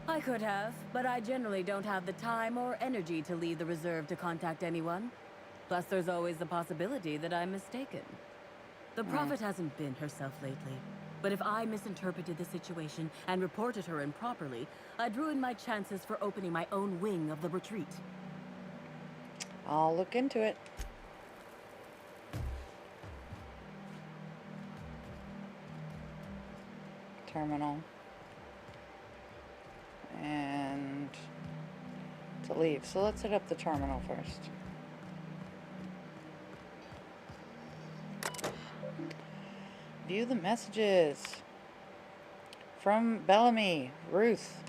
I could have, but I generally don't have the time or energy to leave the reserve to contact anyone. Plus, there's always the possibility that I'm mistaken. The Prophet hasn't been herself lately. But if I misinterpreted the situation and reported her improperly, I'd ruin my chances for opening my own wing of the retreat. I'll look into it. Terminal. And to leave. So let's hit up the terminal first. View the messages. From Bellamy, Ruth.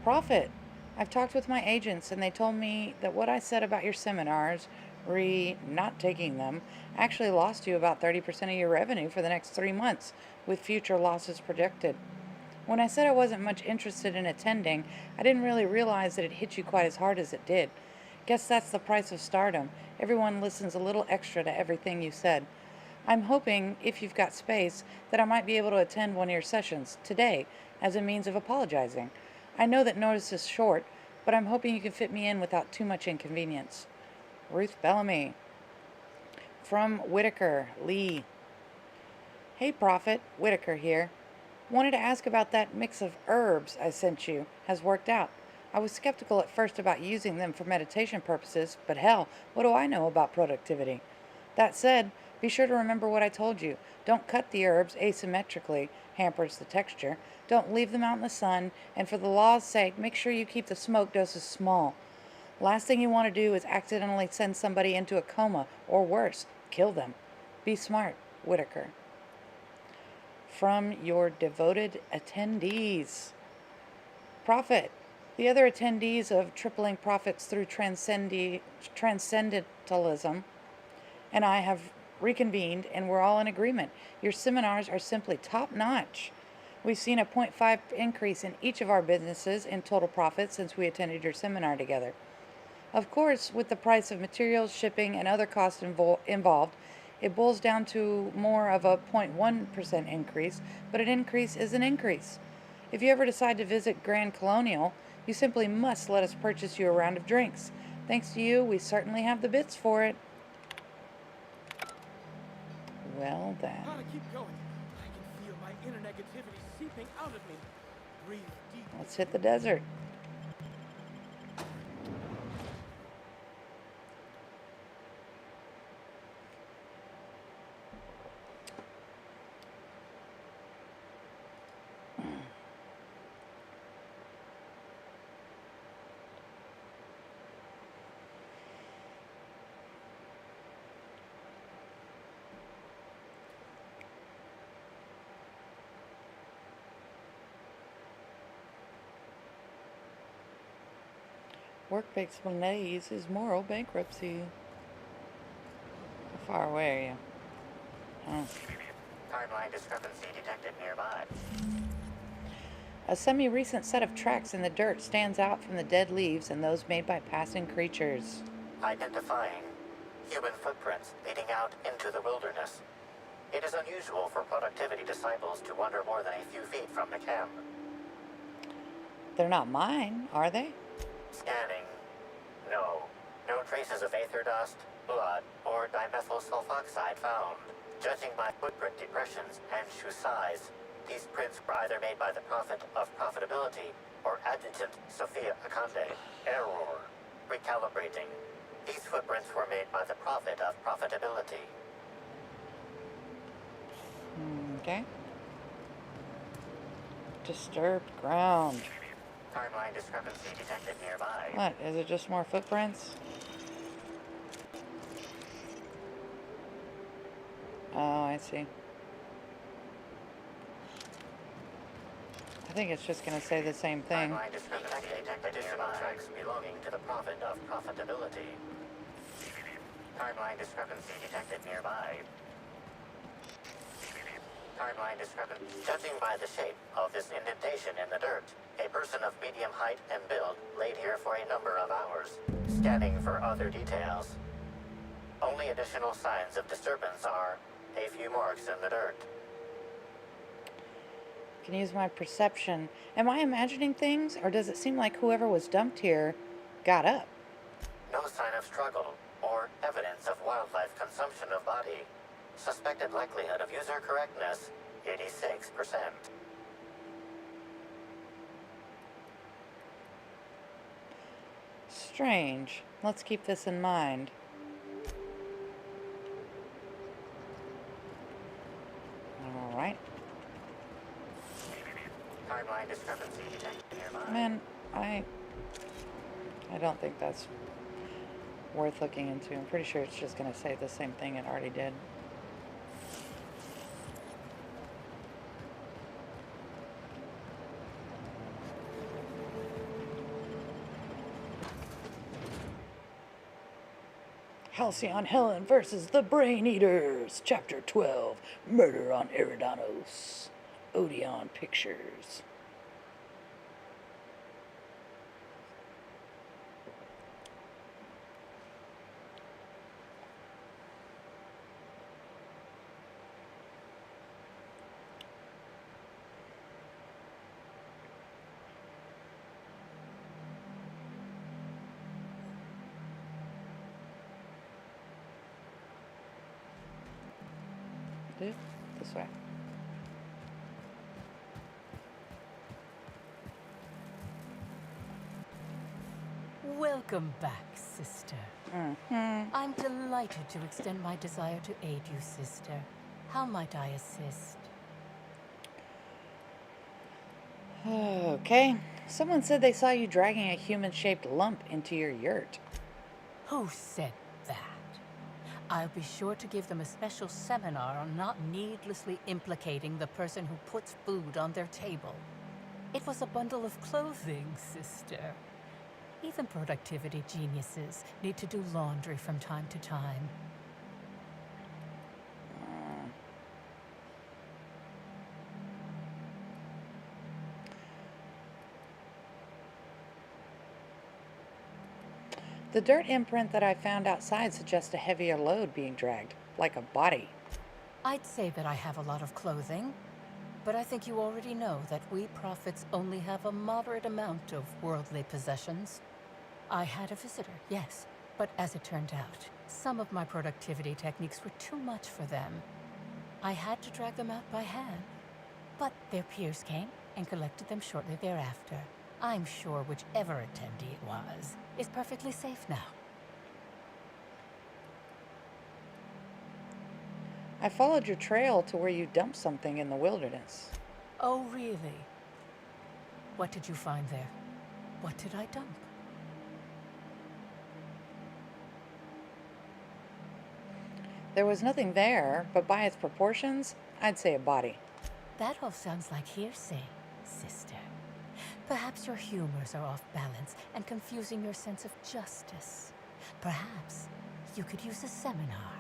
Prophet, I've talked with my agents and they told me that what I said about your seminars, not taking them, actually lost you about 30% of your revenue for the next 3 months, with future losses projected. When I said I wasn't much interested in attending, I didn't really realize that it hit you quite as hard as it did. Guess that's the price of stardom. Everyone listens a little extra to everything you said. I'm hoping, if you've got space, that I might be able to attend one of your sessions today as a means of apologizing. I know that notice is short, but I'm hoping you can fit me in without too much inconvenience. Ruth Bellamy. From Whitaker, Lee. Hey Prophet, Whitaker here. Wanted to ask about that mix of herbs I sent you. Has worked out. I was skeptical at first about using them for meditation purposes, but hell, what do I know about productivity? That said, be sure to remember what I told you. Don't cut the herbs asymmetrically, hampers the texture. Don't leave them out in the sun, and for the law's sake, make sure you keep the smoke doses small. Last thing you want to do is accidentally send somebody into a coma, or worse, kill them. Be smart, Whitaker. From your devoted attendees. Prophet, the other attendees of Tripling Profits through Transcendentalism and I have reconvened and we're all in agreement. Your seminars are simply top-notch. We've seen a 0.5 increase in each of our businesses in total profit since we attended your seminar together. Of course, with the price of materials, shipping, and other costs involved, it boils down to more of a 0.1% increase, but an increase is an increase. If you ever decide to visit Grand Colonial, you simply must let us purchase you a round of drinks. Thanks to you, we certainly have the bits for it. Well then. Gotta keep going. I can feel my inner negativity seeping out of me. Breathe deep. Let's hit the desert. Work-based malaise is moral bankruptcy. How far away are you? Oh. Timeline discrepancy detected nearby. A semi-recent set of tracks in the dirt stands out from the dead leaves and those made by passing creatures. Identifying human footprints leading out into the wilderness. It is unusual for productivity disciples to wander more than a few feet from the camp. They're not mine, are they? Scanning. No. No traces of aether dust, blood, or dimethyl sulfoxide found. Judging by footprint depressions and shoe size, these prints were either made by the Prophet of Profitability or Adjutant Sophia Akande. Error. Recalibrating. These footprints were made by the Prophet of Profitability. Okay. Disturbed ground. Timeline discrepancy detected nearby. What? Is it just more footprints? Oh, I see. I think it's just going to say the same thing. Timeline discrepancy detected additional tracks belonging to the Prophet of Profitability. Timeline discrepancy detected nearby. Timeline discrepancy. Judging by the shape of this indentation in the dirt, a person of medium height and build laid here for a number of hours, scanning for other details. Only additional signs of disturbance are a few marks in the dirt. Can use my perception. Am I imagining things, or does it seem like whoever was dumped here got up? No sign of struggle or evidence of wildlife consumption of body. Suspected likelihood of user correctness, 86%. Strange. Let's keep this in mind. Alright. Timeline discrepancy detected nearby. Man, I don't think that's worth looking into. I'm pretty sure it's just going to say the same thing it already did. Halcyon Helen versus the Brain Eaters, Chapter 12, Murder on Eridanos. Odeon Pictures. This way. Welcome back, sister. I'm delighted to extend my desire to aid you, sister. How might I assist? Okay. Someone said they saw you dragging a human-shaped lump into your yurt. Who said that? I'll be sure to give them a special seminar on not needlessly implicating the person who puts food on their table. It was a bundle of clothing, sister. Even productivity geniuses need to do laundry from time to time. The dirt imprint that I found outside suggests a heavier load being dragged, like a body. I'd say that I have a lot of clothing, but I think you already know that we prophets only have a moderate amount of worldly possessions. I had a visitor, yes, but as it turned out, some of my productivity techniques were too much for them. I had to drag them out by hand, but their peers came and collected them shortly thereafter. I'm sure whichever attendee it was is perfectly safe now. I followed your trail to where you dumped something in the wilderness. Oh, really? What did you find there? What did I dump? There was nothing there, but by its proportions, I'd say a body. That all sounds like hearsay, sister. Perhaps your humors are off balance and confusing your sense of justice. Perhaps you could use a seminar.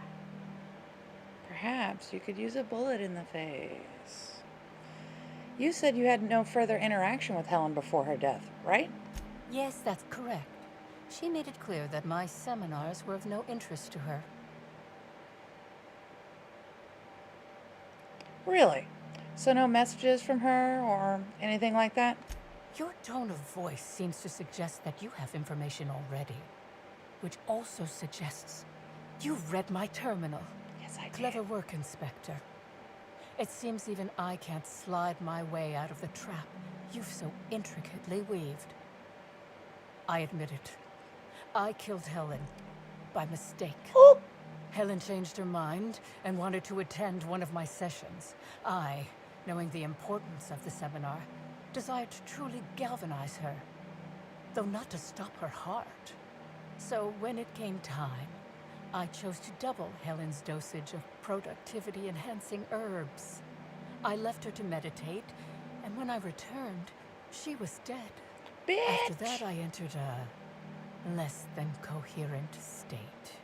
Perhaps you could use a bullet in the face. You said you had no further interaction with Helen before her death, right? Yes, that's correct. She made it clear that my seminars were of no interest to her. Really? So no messages from her or anything like that? Your tone of voice seems to suggest that you have information already, which also suggests you've read my terminal. Yes, I did. Clever work, Inspector. It seems even I can't slide my way out of the trap you've so intricately weaved. I admit it. I killed Helen by mistake. Oh. Helen changed her mind and wanted to attend one of my sessions. I, knowing the importance of the seminar, desired to truly galvanize her, though not to stop her heart. So when it came time, I chose to double Helen's dosage of productivity-enhancing herbs. I left her to meditate, and when I returned, she was dead. Bitch. After that, I entered a less than coherent state.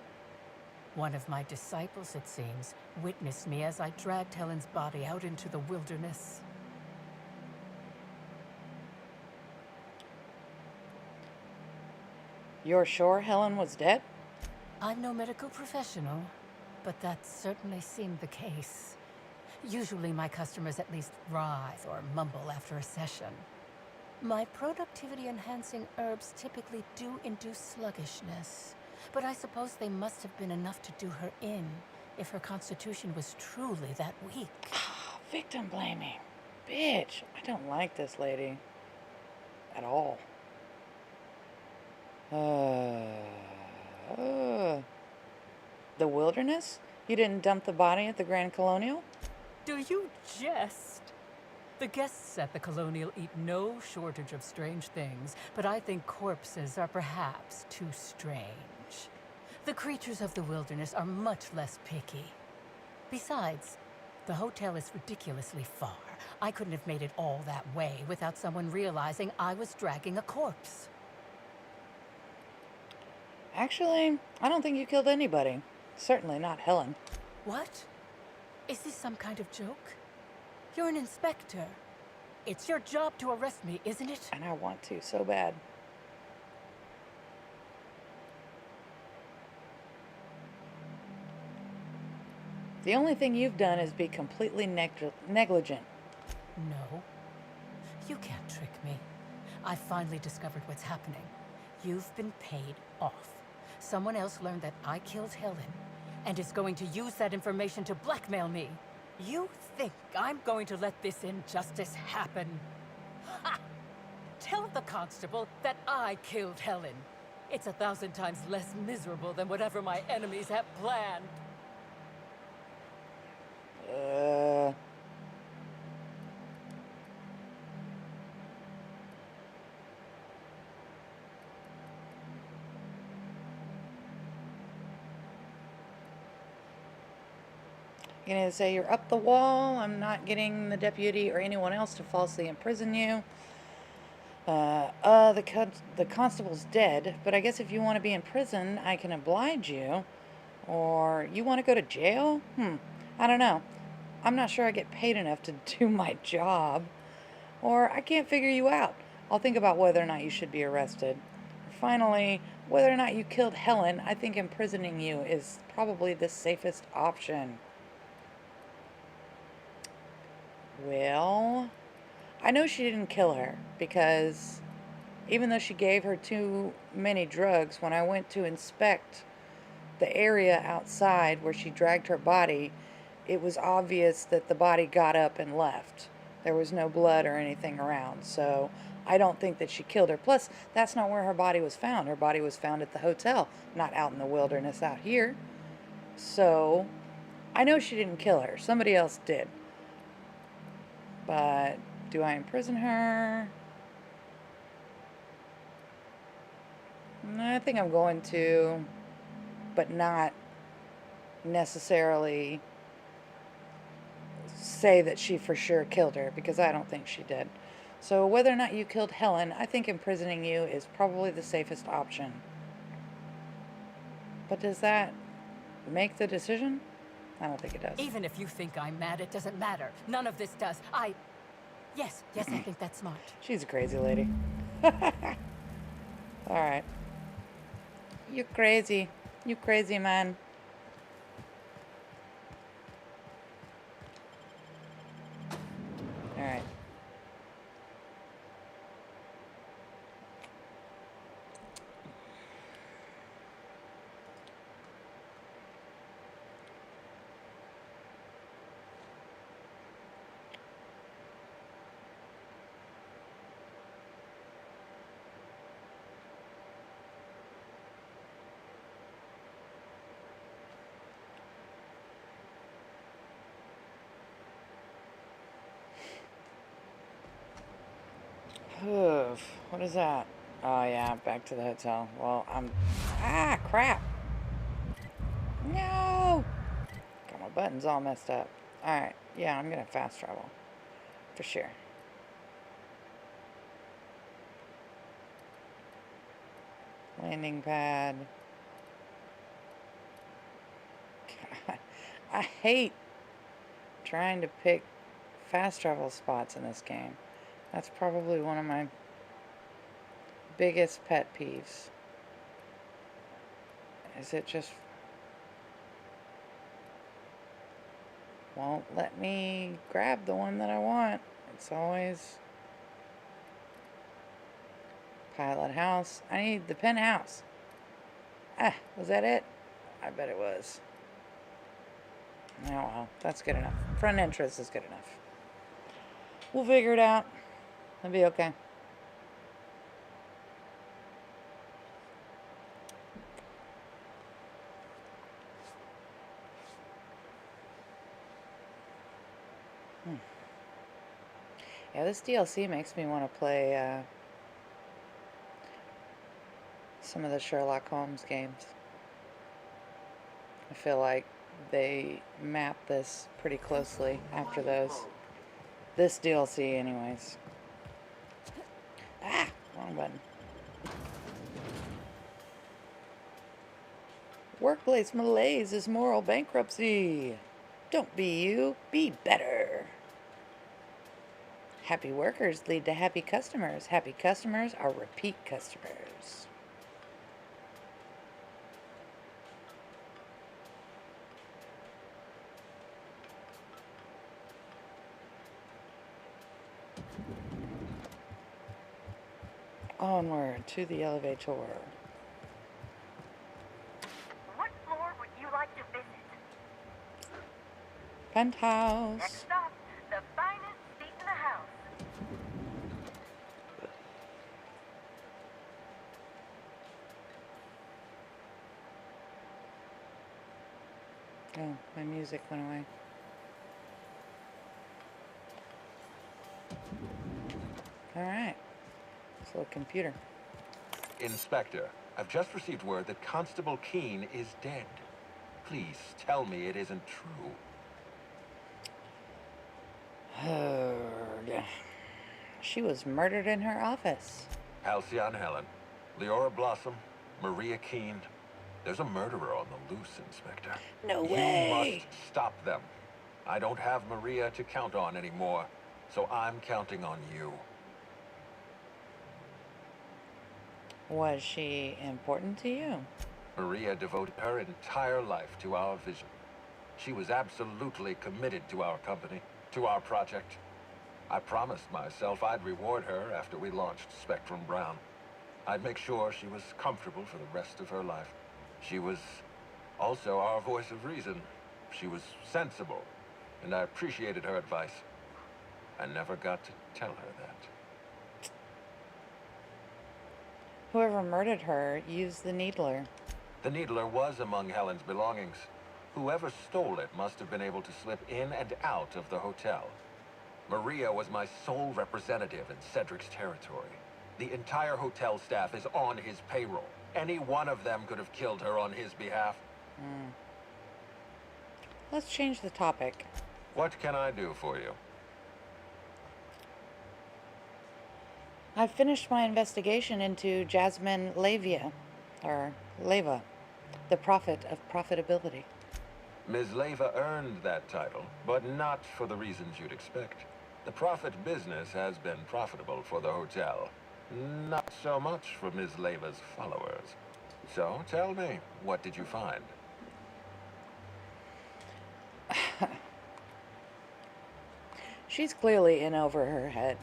One of my disciples, it seems, witnessed me as I dragged Helen's body out into the wilderness. You're sure Helen was dead? I'm no medical professional, but that certainly seemed the case. Usually my customers at least writhe or mumble after a session. My productivity-enhancing herbs typically do induce sluggishness, but I suppose they must have been enough to do her in if her constitution was truly that weak. Victim blaming. Bitch, I don't like this lady. At all. The wilderness? You didn't dump the body at the Grand Colonial? Do you jest? The guests at the Colonial eat no shortage of strange things, but I think corpses are perhaps too strange. The creatures of the wilderness are much less picky. Besides, the hotel is ridiculously far. I couldn't have made it all that way without someone realizing I was dragging a corpse. Actually, I don't think you killed anybody. Certainly not Helen. What? Is this some kind of joke? You're an inspector. It's your job to arrest me, isn't it? And I want to so bad. The only thing you've done is be completely negligent. No. You can't trick me. I finally discovered what's happening. You've been paid off. Someone else learned that I killed Helen and is going to use that information to blackmail me. You think I'm going to let this injustice happen? Ha! Tell the constable that I killed Helen. It's 1,000 times less miserable than whatever my enemies have planned. You're going to say you're up the wall. I'm not getting the deputy or anyone else to falsely imprison you. The constable's dead, but I guess if you want to be in prison, I can oblige you. Or you want to go to jail? I don't know. I'm not sure I get paid enough to do my job. Or I can't figure you out. I'll think about whether or not you should be arrested. Finally, whether or not you killed Helen, I think imprisoning you is probably the safest option. Well, I know she didn't kill her because even though she gave her too many drugs, when I went to inspect the area outside where she dragged her body, it was obvious that the body got up and left. There was no blood or anything around, so I don't think that she killed her. Plus, that's not where her body was found. Her body was found at the hotel, not out in the wilderness out here. So, I know she didn't kill her. Somebody else did. But do I imprison her? I think I'm going to, but not necessarily say that she for sure killed her, because I don't think she did. So whether or not you killed Helen, I think imprisoning you is probably the safest option. But does that make the decision? I don't think it does. Even if you think I'm mad, it doesn't matter. None of this does. Yes, I think that's smart. She's a crazy lady. Alright. You're crazy. You crazy man. Alright. What is that? Oh yeah, back to the hotel. Well, crap. No! Got my buttons all messed up. Alright, yeah, I'm gonna fast travel. For sure. Landing pad. God, I hate trying to pick fast travel spots in this game. That's probably one of my biggest pet peeves. Is it just won't let me grab the one that I want. It's always pilot house. I need the penthouse. Was that it? I bet it was. Oh well, that's good enough. Front entrance is good enough. We'll figure it out. It'll be okay. Yeah, this DLC makes me want to play some of the Sherlock Holmes games. I feel like they map this pretty closely after those. This DLC anyways. Wrong button. Workplace malaise is moral bankruptcy. Don't be you, be better. Happy workers lead to happy customers. Happy customers are repeat customers. Onward to the elevator. What floor would you like to visit? Penthouse. Next stop, the finest seat in the house. Oh, my music went away. Alright. This little computer. Inspector, I've just received word that Constable Keene is dead. Please tell me it isn't true. She was murdered in her office. Halcyon Helen, Leora Blossom, Maria Keene. There's a murderer on the loose, Inspector. No You way! must stop them. I don't have Maria to count on anymore, so I'm counting on you. Was she important to you? Maria devoted her entire life to our vision. She was absolutely committed to our company, to our project. I promised myself I'd reward her after we launched Spectrum Brown. I'd make sure she was comfortable for the rest of her life. She was also our voice of reason. She was sensible, and I appreciated her advice. I never got to tell her that. Whoever murdered her used the needler. The needler was among Helen's belongings. Whoever stole it must have been able to slip in and out of the hotel. Maria was my sole representative in Cedric's territory. The entire hotel staff is on his payroll. Any one of them could have killed her on his behalf. Let's change the topic. What can I do for you? I've finished my investigation into Jasmine Leyva, the prophet of profitability. Ms. Leyva earned that title, but not for the reasons you'd expect. The profit business has been profitable for the hotel. Not so much for Ms. Leyva's followers. So, tell me, what did you find? She's clearly in over her head.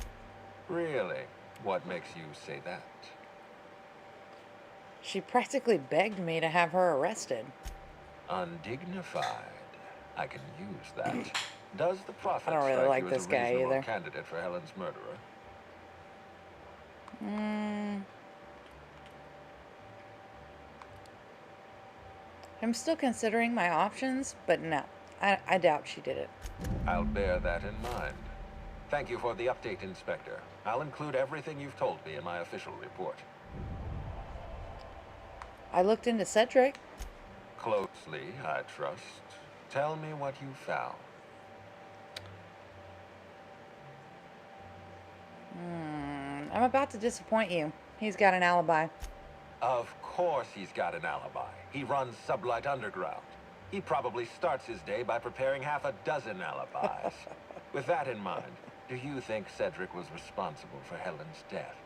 Really? What makes you say that? She practically begged me to have her arrested. Undignified. I can use that. Does the prophet I don't really strike like you this as a guy reasonable either. candidate for Helen's murderer? I'm still considering my options, but no. I doubt she did it. I'll bear that in mind. Thank you for the update, Inspector. I'll include everything you've told me in my official report. I looked into Cedric. Closely, I trust. Tell me what you found. I'm about to disappoint you. He's got an alibi. Of course he's got an alibi. He runs Sublight Underground. He probably starts his day by preparing half a dozen alibis. With that in mind, do you think Cedric was responsible for Helen's death?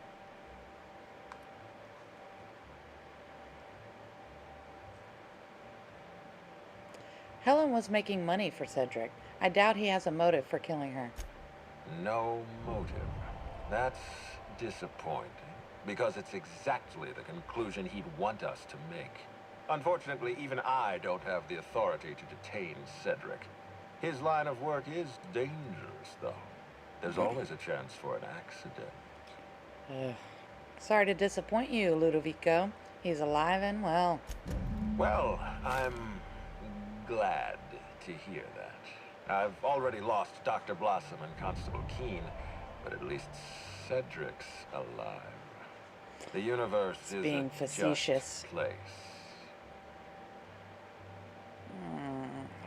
Helen was making money for Cedric. I doubt he has a motive for killing her. No motive. That's disappointing, because it's exactly the conclusion he'd want us to make. Unfortunately, even I don't have the authority to detain Cedric. His line of work is dangerous, though. There's always a chance for an accident. Sorry to disappoint you, Ludovico. He's alive and well. Well, I'm glad to hear that. I've already lost Dr. Blossom and Constable Keene, but at least Cedric's alive. The universe is being a facetious. just place.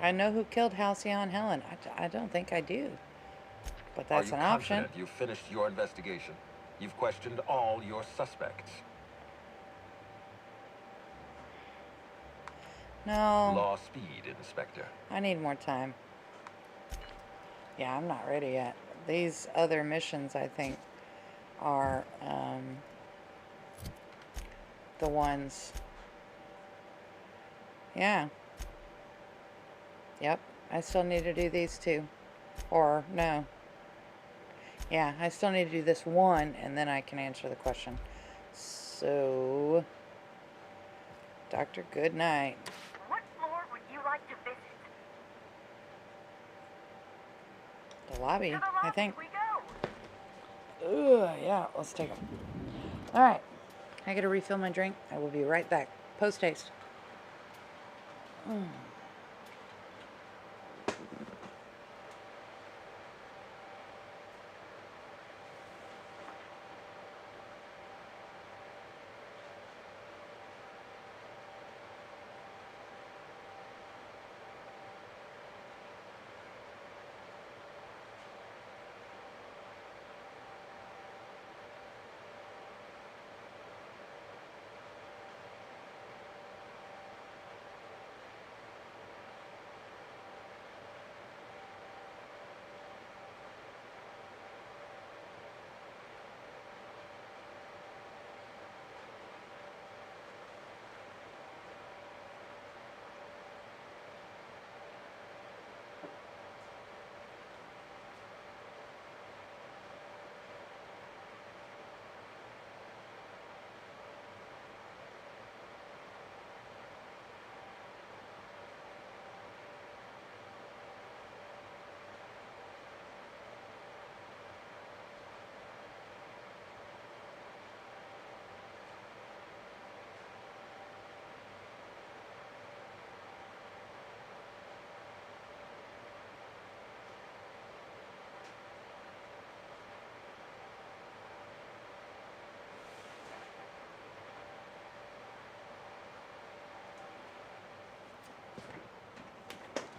I know who killed Halcyon Helen. I don't think I do. But that's an Are you option. confident you've finished your investigation? You've questioned all your suspects. No. Law speed, Inspector. I need more time. Yeah, I'm not ready yet. These other missions, I think, are the ones. Yeah. Yep. I still need to do these two. Or, no. Yeah, I still need to do this one, and then I can answer the question. So, Doctor, good night. What floor would you like to visit? The lobby, To the I lobby think. we go. Ugh, yeah, let's take them. Alright, I gotta refill my drink. I will be right back. Post haste.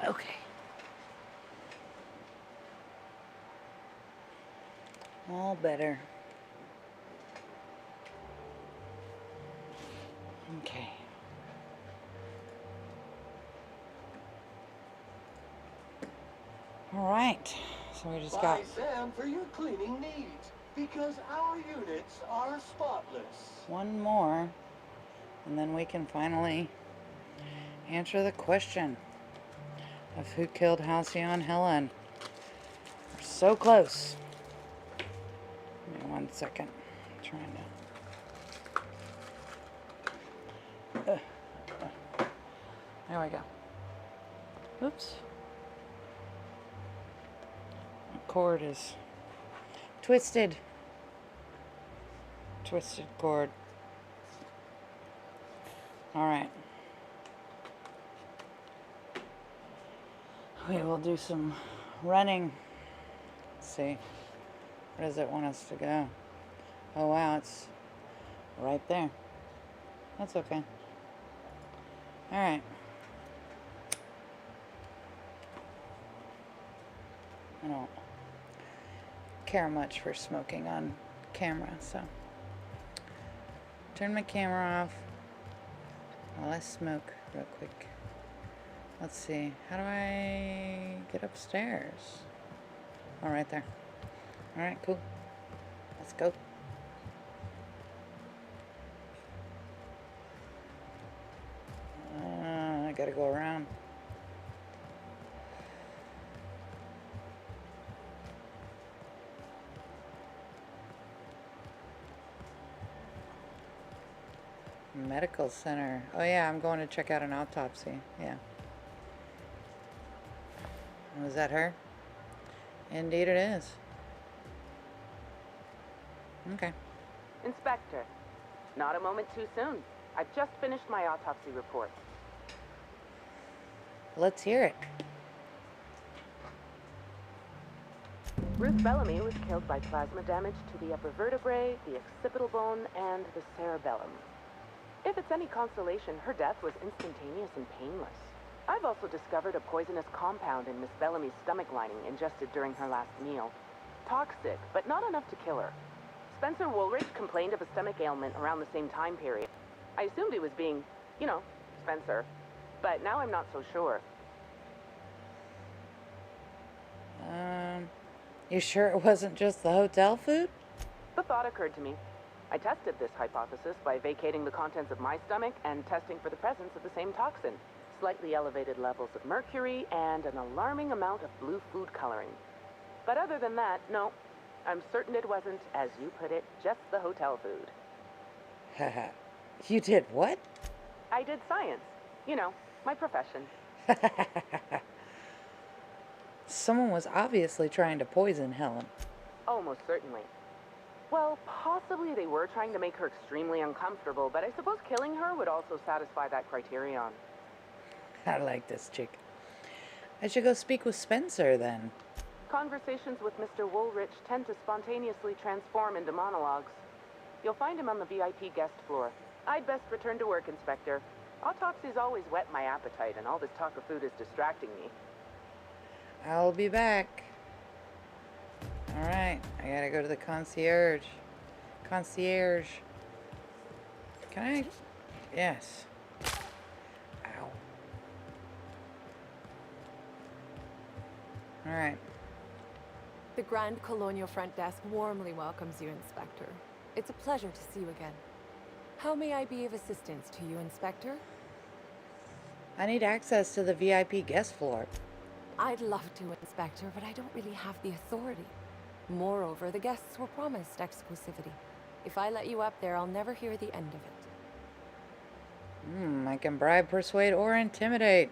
Okay. All better. Okay. All right. So we just got By Sam for your cleaning needs, because our units are spotless. one more, and then we can finally answer the question of who killed Halcyon Helen. We're so close. Give me 1 second. I'm trying to. There we go. Oops. The cord is twisted. Twisted cord. Alright. We will do some running. Let's see. Where does it want us to go? Oh wow, it's right there. That's okay. Alright. I don't care much for smoking on camera, so turn my camera off while I smoke real quick. Let's see, how do I get upstairs? Oh, right there. Alright, cool. Let's go. I gotta go around. Medical center. Oh yeah, I'm going to check out an autopsy. Yeah. Was that her? Indeed it is. Okay. Inspector, not a moment too soon. I've just finished my autopsy report. Let's hear it. Ruth Bellamy was killed by plasma damage to the upper vertebrae, the occipital bone, and the cerebellum. If it's any consolation, her death was instantaneous and painless. I've also discovered a poisonous compound in Miss Bellamy's stomach lining ingested during her last meal. Toxic, but not enough to kill her. Spencer Woolrich complained of a stomach ailment around the same time period. I assumed he was being, you know, Spencer. but now I'm not so sure. You sure it wasn't just the hotel food? The thought occurred to me. I tested this hypothesis by vacating the contents of my stomach and testing for the presence of the same toxin. Slightly elevated levels of mercury and an alarming amount of blue food coloring. But other than that, no. I'm certain it wasn't, as you put it, just the hotel food. Haha. You did what? I did science. You know, my profession. Someone was obviously trying to poison Helen. Almost certainly. Well, possibly they were trying to make her extremely uncomfortable, but I suppose killing her would also satisfy that criterion. I like this chick. I should go speak with Spencer then. Conversations with Mr. Woolrich tend to spontaneously transform into monologues. You'll find him on the VIP guest floor. I'd best return to work, Inspector. Autopsies always whet my appetite, and all this talk of food is distracting me. I'll be back. Alright, I gotta go to the concierge. Concierge. Can I? Yes. Ow. Alright. The Grand Colonial Front Desk warmly welcomes you, Inspector. It's a pleasure to see you again. How may I be of assistance to you, Inspector? I need access to the VIP guest floor. I'd love to, Inspector, but I don't really have the authority. Moreover, the guests were promised exclusivity. If I let you up there, I'll never hear the end of it. I can bribe, persuade, or intimidate.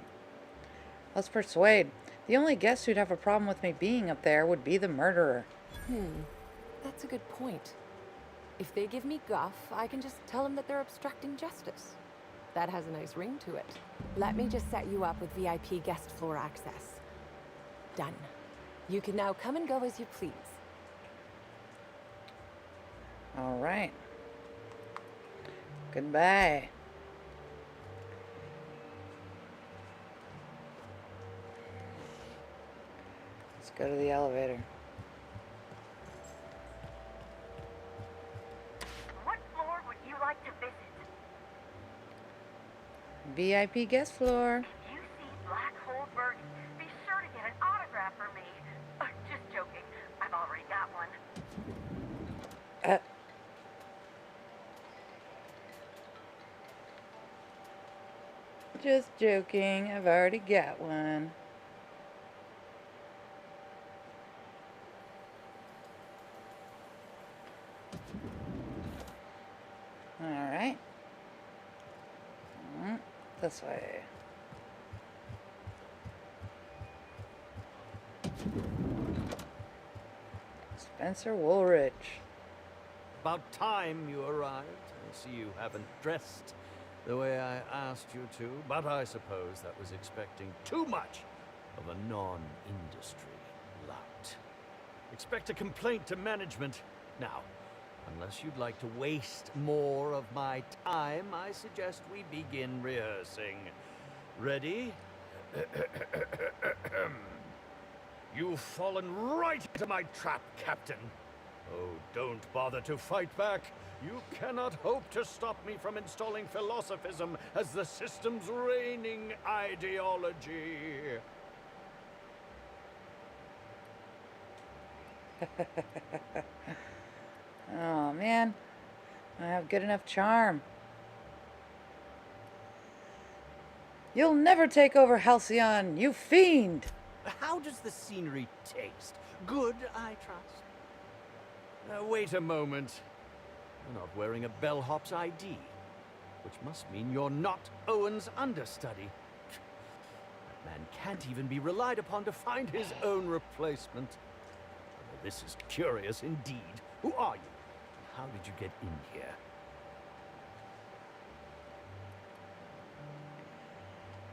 Let's persuade. The only guest who'd have a problem with me being up there would be the murderer. That's a good point. If they give me guff, I can just tell them that they're obstructing justice. That has a nice ring to it. Let me just set you up with VIP guest floor access. Done. You can now come and go as you please. All right. Goodbye. Let's go to the elevator. What floor would you like to visit? VIP guest floor. If you see Black Hole Bernie, be sure to get an autograph for me. Just joking. I've already got one. Just joking. I've already got one. All right. This way. Spencer Woolrich. About time you arrived. I see you haven't dressed the way I asked you to, but I suppose that was expecting too much of a non-industry lout. Expect a complaint to management. Now, unless you'd like to waste more of my time, I suggest we begin rehearsing. Ready? You've fallen right into my trap, Captain. Oh, don't bother to fight back. You cannot hope to stop me from installing philosophism as the system's reigning ideology. Oh, man. I have good enough charm. You'll never take over Halcyon, you fiend! How does the scenery taste? Good, I trust. Wait a moment. You're not wearing a bellhop's ID, which must mean you're not Owen's understudy. That man can't even be relied upon to find his own replacement. Well, this is curious indeed. Who are you? How did you get in here?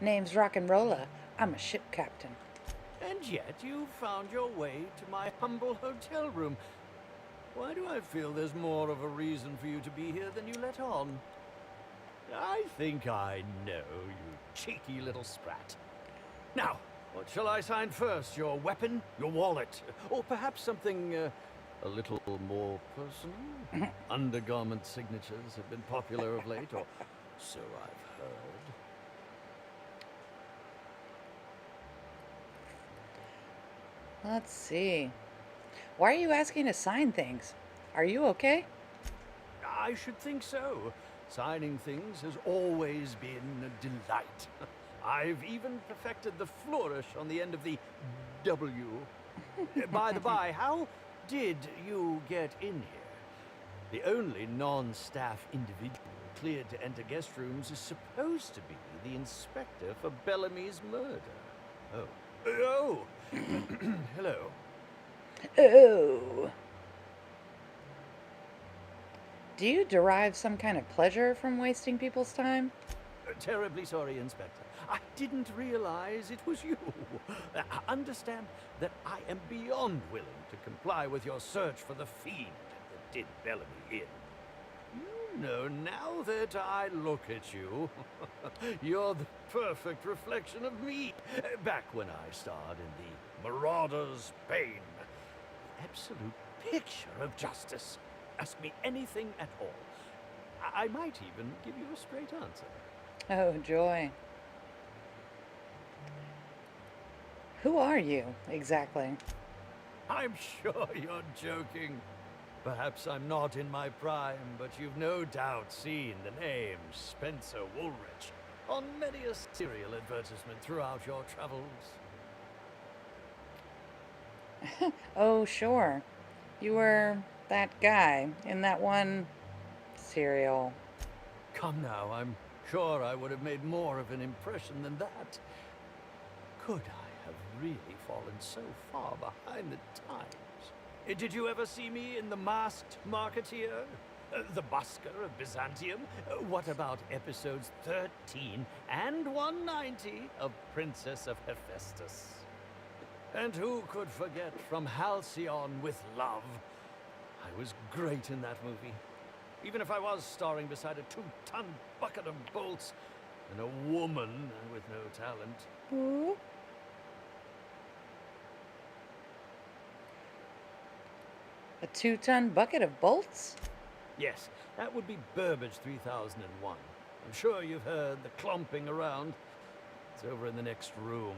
Name's Rock'n'Rolla. I'm a ship captain. And yet you found your way to my humble hotel room. Why do I feel there's more of a reason for you to be here than you let on? I think I know, you cheeky little sprat. Now, what shall I sign first? Your weapon? Your wallet? Or perhaps something a little more personal? Undergarment signatures have been popular of late, or so I've heard. Let's see. Why are you asking to sign things? Are you okay? I should think so. Signing things has always been a delight. I've even perfected the flourish on the end of the W. By the by, how did you get in here? The only non-staff individual cleared to enter guest rooms is supposed to be the inspector for Bellamy's murder. Oh. Oh! Hello. Oh. Do you derive some kind of pleasure from wasting people's time? Terribly sorry, Inspector. I didn't realize it was you. Understand that I am beyond willing to comply with your search for the fiend that did Bellamy in. You know, now that I look at you, you're the perfect reflection of me. Back when I starred in the Marauder's Bane. The absolute picture of justice. Ask me anything at all. I might even give you a straight answer. Oh, joy. Who are you, exactly? I'm sure you're joking. Perhaps I'm not in my prime, but you've no doubt seen the name Spencer Woolrich on many a serial advertisement throughout your travels. Oh, sure. You were that guy in that one serial. Come now, I'm sure I would have made more of an impression than that. Could I have really fallen so far behind the times? Did you ever see me in The Masked Marketeer? The Busker of Byzantium? What about episodes 13 and 190 of Princess of Hephaestus? And who could forget From Halcyon with Love? I was great in that movie. Even if I was starring beside a 2-ton bucket of bolts and a woman with no talent. Ooh. A 2-ton bucket of bolts? Yes, that would be Burbage 3001. I'm sure you've heard the clomping around. It's over in the next room.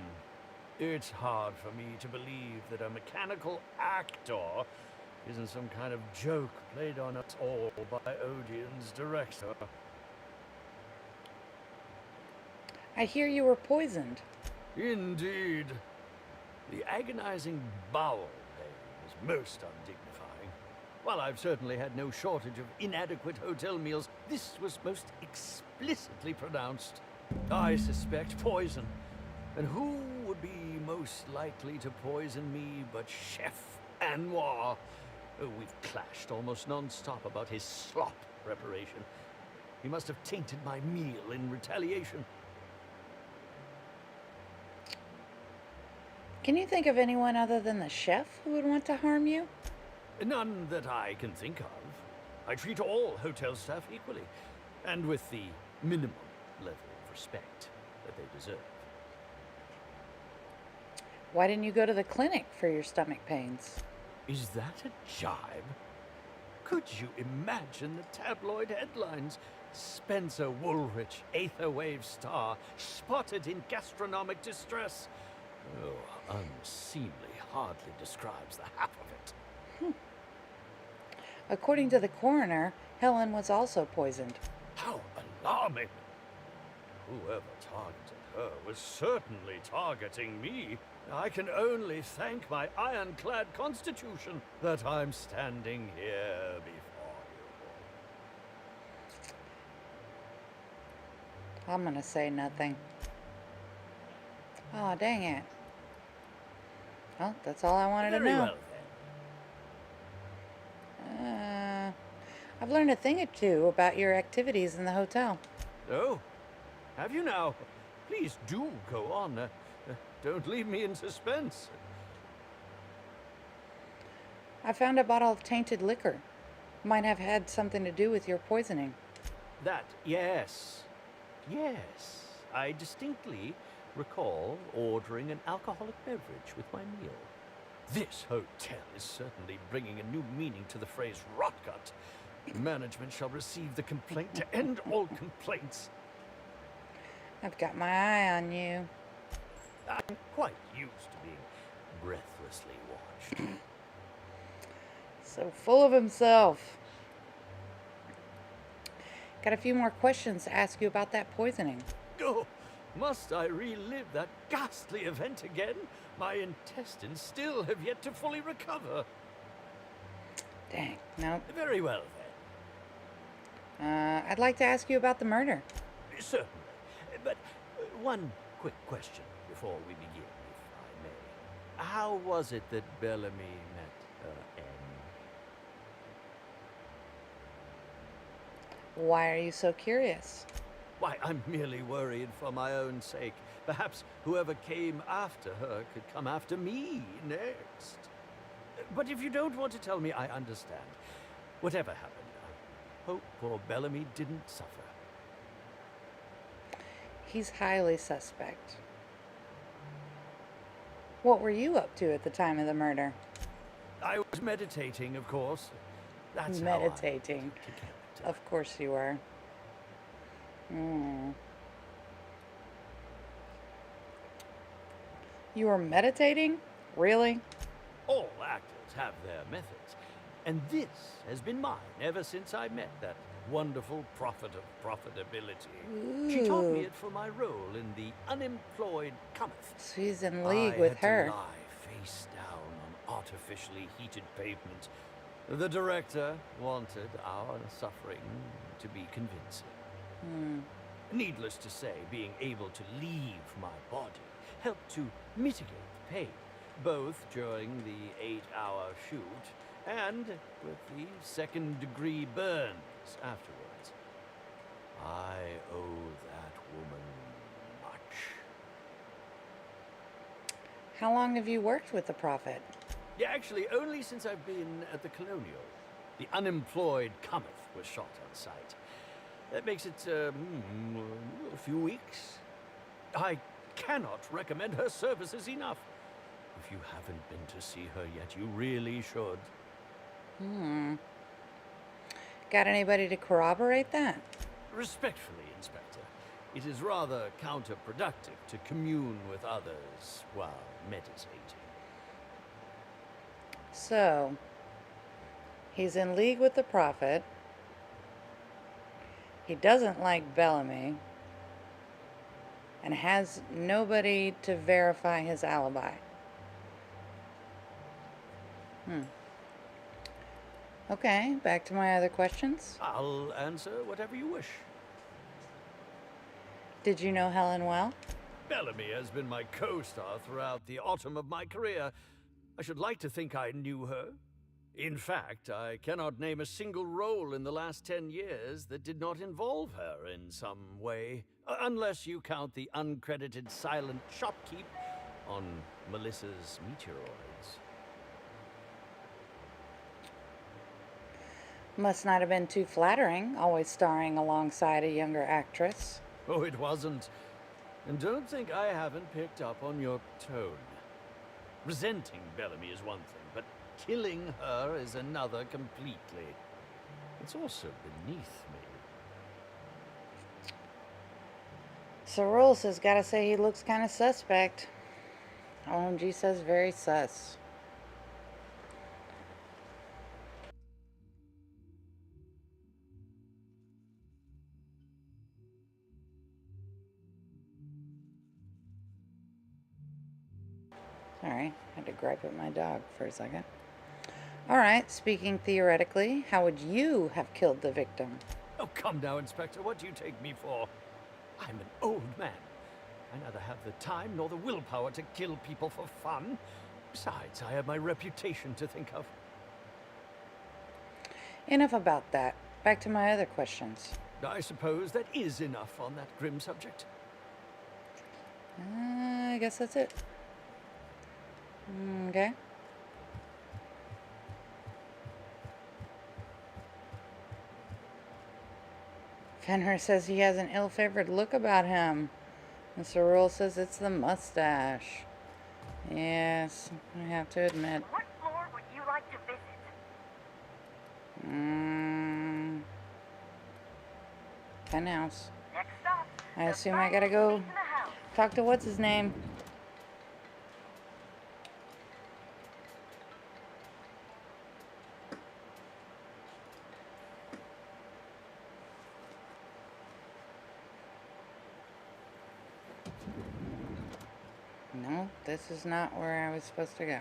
It's hard for me to believe that a mechanical actor isn't some kind of joke played on us all by Odeon's director. I hear you were poisoned. Indeed. The agonizing bowel pain is most undignified. While I've certainly had no shortage of inadequate hotel meals, this was most explicitly pronounced. I suspect poison. And who would be most likely to poison me but Chef Anwar? Oh, we've clashed almost non-stop about his slop preparation. He must have tainted my meal in retaliation. Can you think of anyone other than the chef who would want to harm you? None that I can think of. I treat all hotel staff equally, and with the minimum level of respect that they deserve. Why didn't you go to the clinic for your stomach pains? Is that a jibe? Could you imagine the tabloid headlines? Spencer Woolrich, Aetherwave star, spotted in gastronomic distress. Oh, unseemly hardly describes the half of it. According to the coroner, Helen was also poisoned. How alarming! Whoever targeted her was certainly targeting me. I can only thank my ironclad constitution that I'm standing here before you. I'm gonna say nothing. Oh, dang it. Well, that's all I wanted to Very know. well, I've learned a thing or two about your activities in the hotel. Oh, have you now? Please do go on. Don't leave me in suspense. I found a bottle of tainted liquor. Might have had something to do with your poisoning. That, yes. Yes. I distinctly recall ordering an alcoholic beverage with my meal. This hotel is certainly bringing a new meaning to the phrase rotgut. Management shall receive the complaint to end all complaints. I've got my eye on you. I'm quite used to being breathlessly watched. So full of himself. Got a few more questions to ask you about that poisoning. Oh, must I relive that ghastly event again? My intestines still have yet to fully recover. Dang, nope. Very well, then. I'd like to ask you about the murder. Certainly. But one quick question before we begin, if I may. How was it that Bellamy met her end? Why are you so curious? Why, I'm merely worried for my own sake. Perhaps whoever came after her could come after me next. But if you don't want to tell me, I understand. Whatever happened, I hope poor Bellamy didn't suffer. He's highly suspect. What were you up to at the time of the murder? I was meditating, of course. That's meditating. Of course you were. You were meditating? Really? All actors have their methods, and this has been mine ever since I met that wonderful prophet of profitability. She taught me it for my role in The Unemployed Cometh. So he's in league with her. I had to lie face down on artificially heated pavement. The director wanted our suffering to be convincing. Needless to say, being able to leave my body helped to mitigate the pain, both during the 8-hour shoot and with the second-degree burns afterwards. I owe that woman much. How long have you worked with the prophet? Yeah, actually, only since I've been at the Colonial. The Unemployed Cometh was shot on site. That makes it, a few weeks. I cannot recommend her services enough. If you haven't been to see her yet, you really should. Got anybody to corroborate that? Respectfully, Inspector, it is rather counterproductive to commune with others while meditating. So, he's in league with the prophet. He doesn't like Bellamy. And has nobody to verify his alibi. Okay, back to my other questions. I'll answer whatever you wish. Did you know Helen well? Bellamy has been my co-star throughout the autumn of my career. I should like to think I knew her. In fact, I cannot name a single role in the last 10 years that did not involve her in some way, unless you count the uncredited silent shopkeep on Melissa's Meteoroids. Must not have been too flattering, always starring alongside a younger actress. Oh, it wasn't. And don't think I haven't picked up on your tone. Resenting Bellamy is one thing, but killing her is another completely. It's also beneath me. Cyril says, gotta say he looks kind of suspect. OMG says very sus. Sorry, had to gripe at my dog for a second. Alright, speaking theoretically, how would you have killed the victim? Oh, come now, Inspector. What do you take me for? I'm an old man. I neither have the time nor the willpower to kill people for fun. Besides, I have my reputation to think of. Enough about that. Back to my other questions. I suppose that is enough on that grim subject. I guess that's it. Okay. Fenrir says he has an ill-favored look about him. Mr. Rule says it's the mustache. Yes, I have to admit. What floor would you like to visit? Penthouse. Next stop. I assume I gotta go talk to what's his name. No, this is not where I was supposed to go.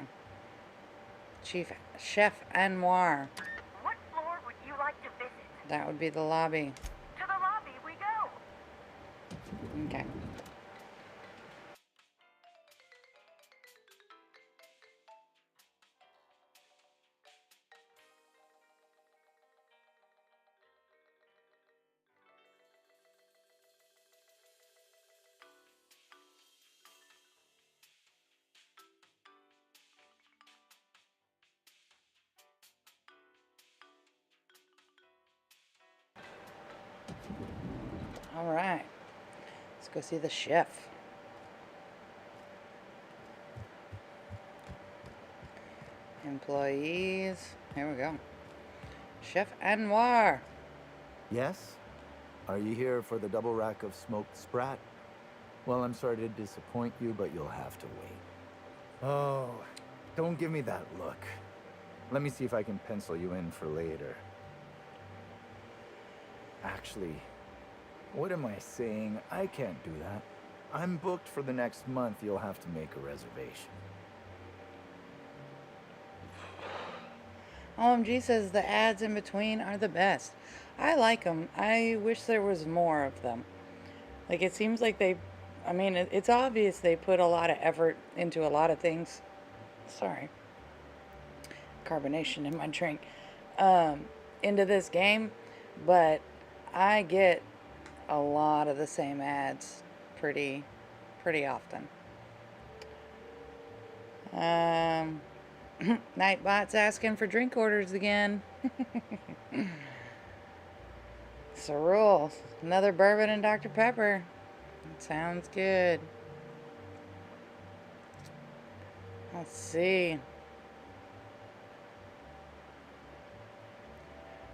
Chef Anwar. What floor would you like to visit? That would be the lobby. To the lobby we go. Okay. All right. Let's go see the chef. Employees. Here we go. Chef Anwar. Yes? Are you here for the double rack of smoked sprat? Well, I'm sorry to disappoint you, but you'll have to wait. Oh, don't give me that look. Let me see if I can pencil you in for later. Actually, what am I saying? I can't do that. I'm booked for the next month. You'll have to make a reservation. OMG says the ads in between are the best. I like them. I wish there was more of them. Like, it seems like they, I mean, it's obvious they put a lot of effort into a lot of things. Sorry. Carbonation in my drink. Into this game, but I get a lot of the same ads pretty often. Nightbot's asking for drink orders again. Cerule, another bourbon and Dr. Pepper. Sounds good. Let's see.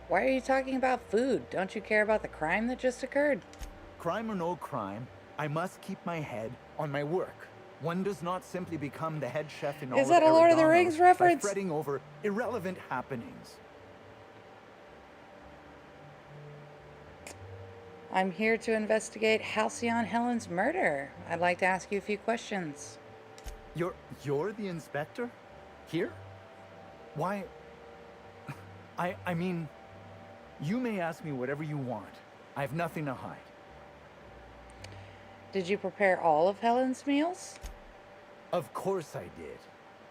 Why are you talking about food? Don't you care about the crime that just occurred? Crime or no crime, I must keep my head on my work. One does not simply become the head chef in all Is that of a Lord of the Eridanos Rings reference? by fretting over irrelevant happenings. I'm here to investigate Halcyon Helen's murder. I'd like to ask you a few questions. You're the inspector? Here? Why? I mean, you may ask me whatever you want. I have nothing to hide. Did you prepare all of Helen's meals? Of course I did.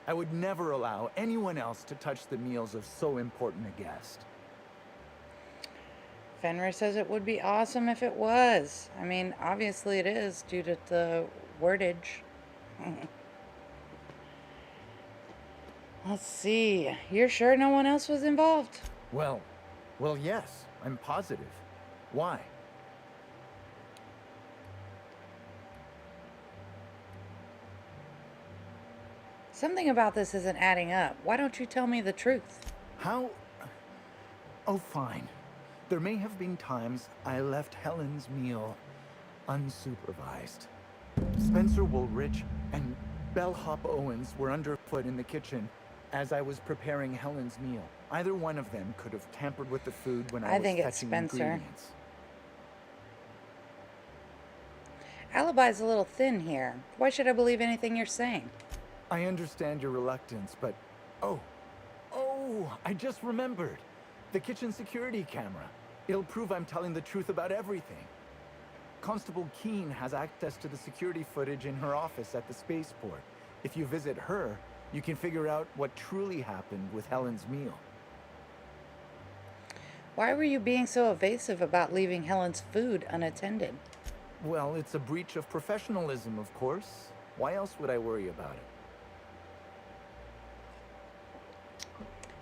I would never allow anyone else to touch the meals of so important a guest. Fenrir says it would be awesome if it was. I mean, obviously it is due to the wordage. Let's see. You're sure no one else was involved? Well, yes, I'm positive. Why? Something about this isn't adding up. Why don't you tell me the truth? How? Oh, fine. There may have been times I left Helen's meal unsupervised. Spencer Woolrich and Bellhop Owens were underfoot in the kitchen as I was preparing Helen's meal. Either one of them could have tampered with the food when I was think it's fetching Spencer. ingredients. Alibi's a little thin here. Why should I believe anything you're saying? I understand your reluctance, but... Oh, I just remembered. The kitchen security camera. It'll prove I'm telling the truth about everything. Constable Keene has access to the security footage in her office at the spaceport. If you visit her, you can figure out what truly happened with Helen's meal. Why were you being so evasive about leaving Helen's food unattended? Well, it's a breach of professionalism, of course. Why else would I worry about it?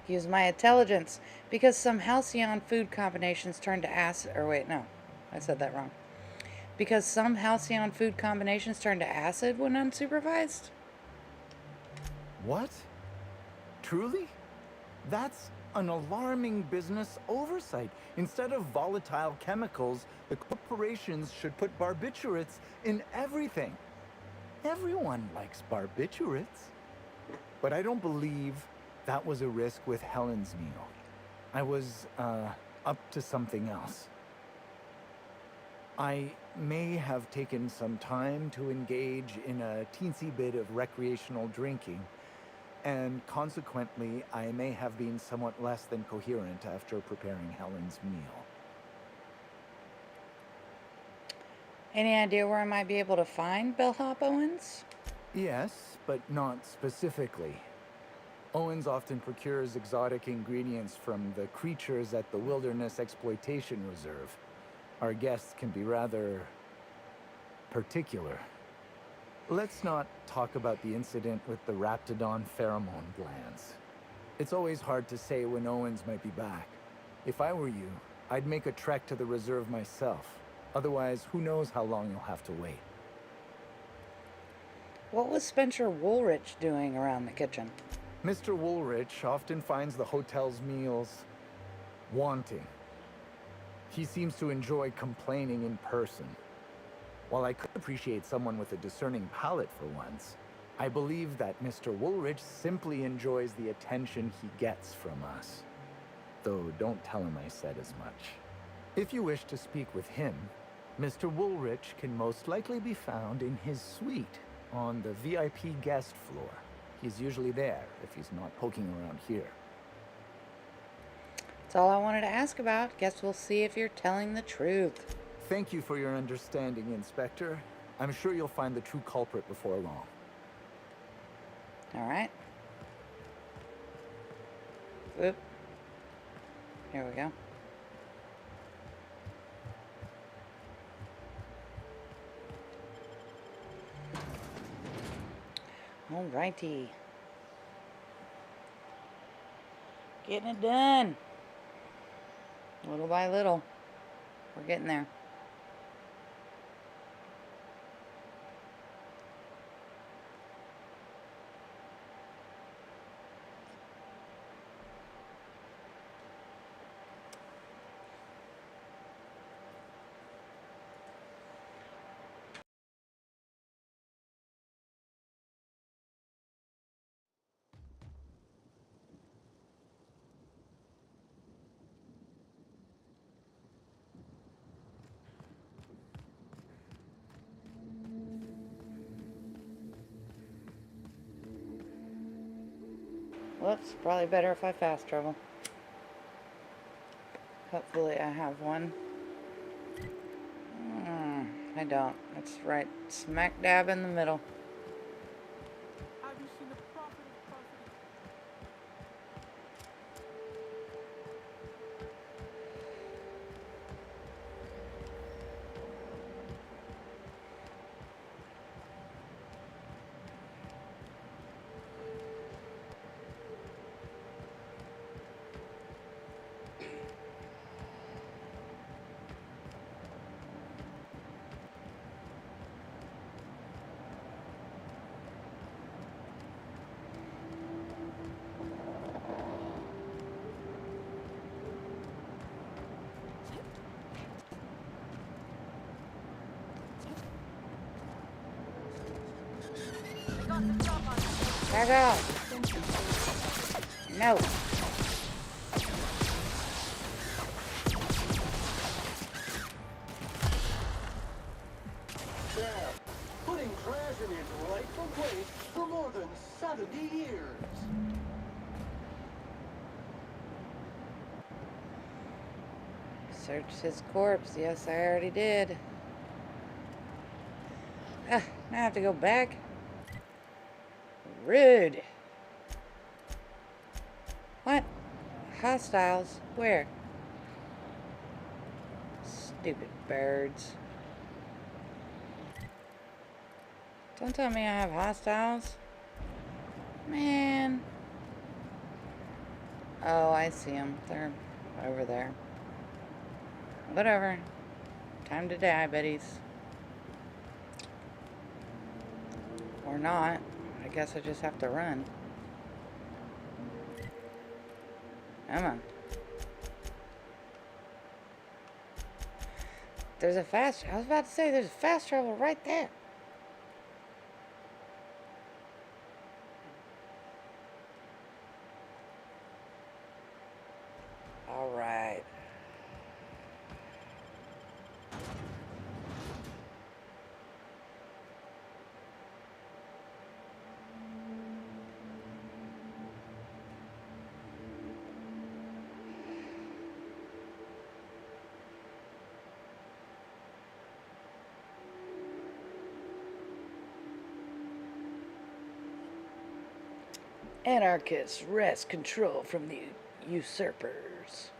Use my intelligence. Because some Halcyon food combinations turn to acid. Or wait, no. I said that wrong. Because some Halcyon food combinations turn to acid when unsupervised? What? Truly? That's an alarming business oversight. Instead of volatile chemicals, the corporations should put barbiturates in everything. Everyone likes barbiturates. But I don't believe that was a risk with Helen's meal. I was, up to something else. I may have taken some time to engage in a teensy bit of recreational drinking, and consequently, I may have been somewhat less than coherent after preparing Helen's meal. Any idea where I might be able to find bellhop Owens? Yes, but not specifically. Owens often procures exotic ingredients from the creatures at the Wilderness Exploitation Reserve. Our guests can be rather particular. Let's not talk about the incident with the Raptidon pheromone glands. It's always hard to say when Owens might be back. If I were you, I'd make a trek to the reserve myself. Otherwise, who knows how long you'll have to wait. What was Spencer Woolrich doing around the kitchen? Mr. Woolrich often finds the hotel's meals wanting. He seems to enjoy complaining in person. While I could appreciate someone with a discerning palate for once, I believe that Mr. Woolrich simply enjoys the attention he gets from us. Though don't tell him I said as much. If you wish to speak with him, Mr. Woolrich can most likely be found in his suite on the VIP guest floor. He's usually there if he's not poking around here. That's all I wanted to ask about. Guess we'll see if you're telling the truth. Thank you for your understanding, Inspector. I'm sure you'll find the true culprit before long. All right. Oop. Here we go. Alrighty. Getting it done. Little by little. We're getting there. Whoops, probably better if I fast travel. Hopefully I have one. I don't. It's right smack dab in the middle. Have you seen the prophet of prophet? Back out. No. There, putting trash in its rightful place for more than 70 years. Searched his corpse. Yes, I already did. Now I have to go back. Rude. What? Hostiles? Where? Stupid birds. Don't tell me I have hostiles. Man. Oh, I see them. They're over there. Whatever. Time to die, buddies. Or not. I guess I just have to run. Come on. There's a fast... I was about to say, there's a fast travel right there. Alright. Anarchists wrest control from the usurpers.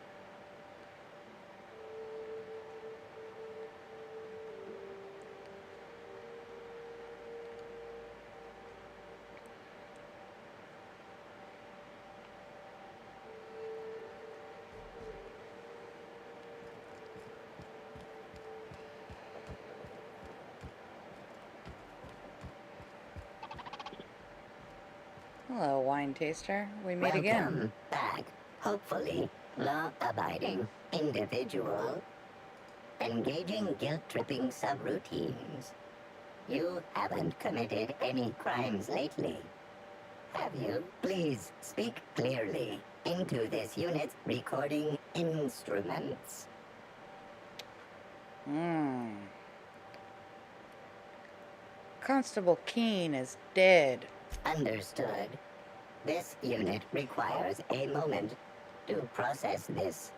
Hello, wine taster. We meet again. Welcome back. Hopefully, law-abiding individual. Engaging guilt-tripping subroutines. You haven't committed any crimes lately, have you? Please speak clearly into this unit's recording instruments. Constable Keene is dead. Understood. This unit requires a moment to process this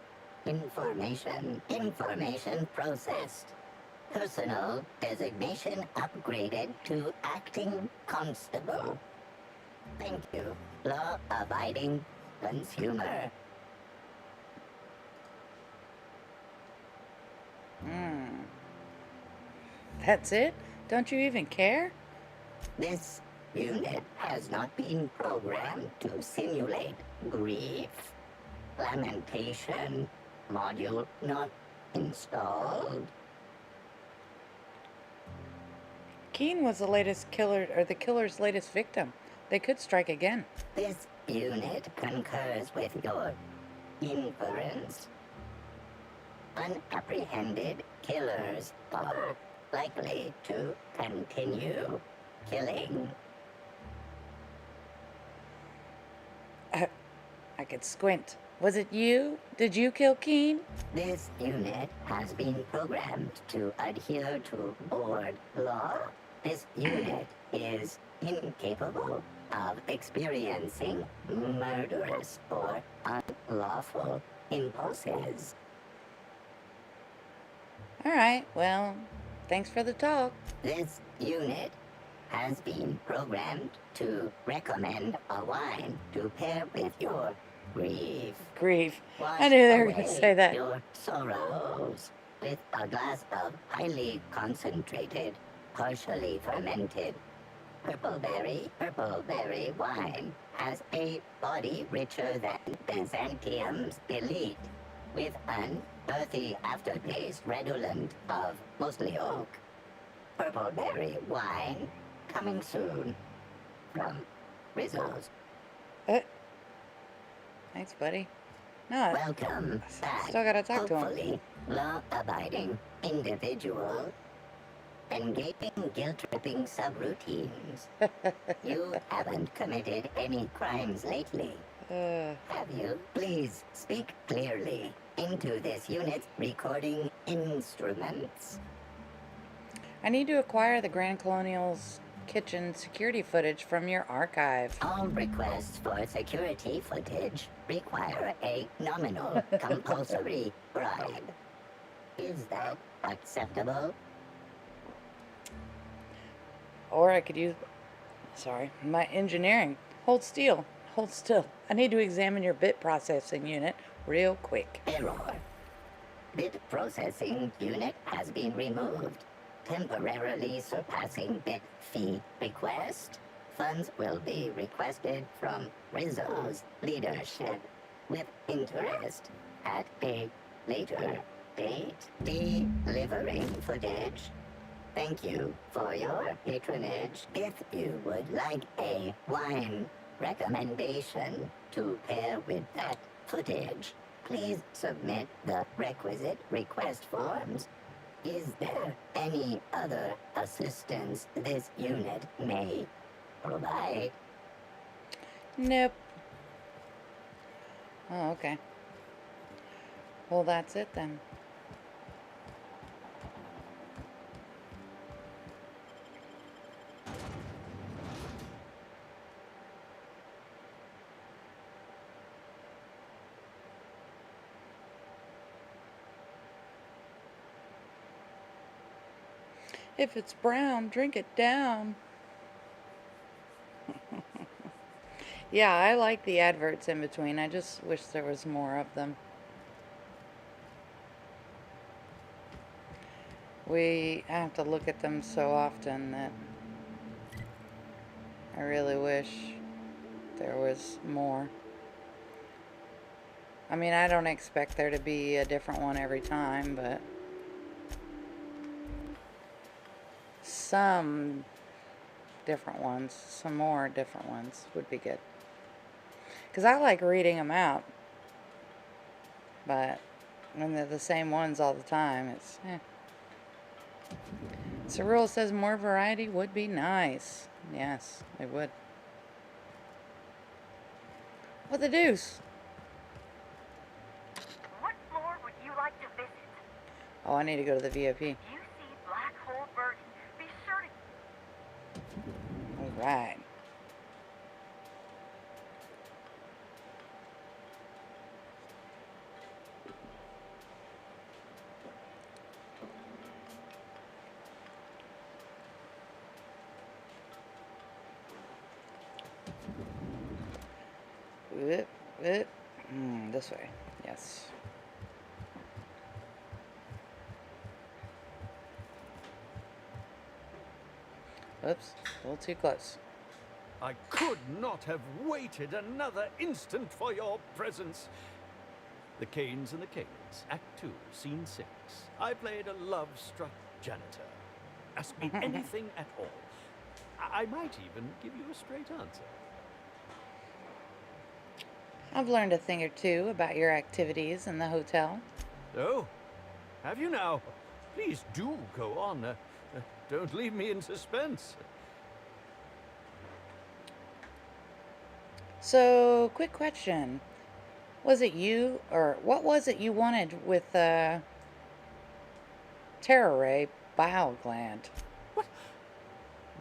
information. Information processed. Personal designation upgraded to acting constable. Thank you. Law-abiding consumer. That's it? Don't you even care? This unit has not been programmed to simulate grief. Lamentation. Module not installed. Keene was the latest killer, or the killer's latest victim. They could strike again. This unit concurs with your inference. Unapprehended killers are likely to continue killing. I could squint. Was it you? Did you kill Keene? This unit has been programmed to adhere to board law. This unit is incapable of experiencing murderous or unlawful impulses. All right, well, thanks for the talk. This unit has been programmed to recommend a wine to pair with your grief. Grief. Wash I knew they were going to away say that. your sorrows with a glass of highly concentrated, partially fermented purple berry wine. Has a body richer than Byzantium's elite, with an earthy aftertaste redolent of mostly oak. Purple berry wine coming soon from Rizzo's. Thanks, buddy. No, Welcome back. still gotta talk to him. Hopefully, law-abiding individual. Engaging guilt-tripping subroutines. You haven't committed any crimes lately, have you? Please speak clearly into this unit's recording instruments. I need to acquire the Grand Colonial's kitchen security footage from your archive. All requests for security footage require a nominal compulsory bribe. Is that acceptable? Or I could use, my engineering. Hold still. Hold still. I need to examine your bit processing unit real quick. Error. Bit processing unit has been removed. Temporarily surpassing bit fee request. Funds will be requested from Rizzo's leadership with interest at a later date. Delivering footage. Thank you for your patronage. If you would like a wine recommendation to pair with that footage, please submit the requisite request forms. Is there any other assistance this unit may provide? Nope. Oh, okay. Well, that's it then. If it's brown, drink it down. Yeah, I like the adverts in between. I just wish there was more of them. I have to look at them so often that I really wish there was more. I mean, I don't expect there to be a different one every time, but some different ones, some more different ones would be good. Because I like reading them out, but when they're the same ones all the time, it's eh. Cyril says more variety would be nice. Yes, it would. What the deuce? What floor would you like to visit? Oh, I need to go to the VIP. If you see Black Hole Burton, be sure to... Alright. This way. Yes. Oops, a little too close. I could not have waited another instant for your presence. The Canes and the Canes, Act 2, Scene 6. I played a love-struck janitor. Ask me anything at all. I might even give you a straight answer. I've learned a thing or two about your activities in the hotel. Oh, have you now? Please do go on. Don't leave me in suspense. So, quick question. Was it you, or what was it you wanted with Terror Ray bile gland? What?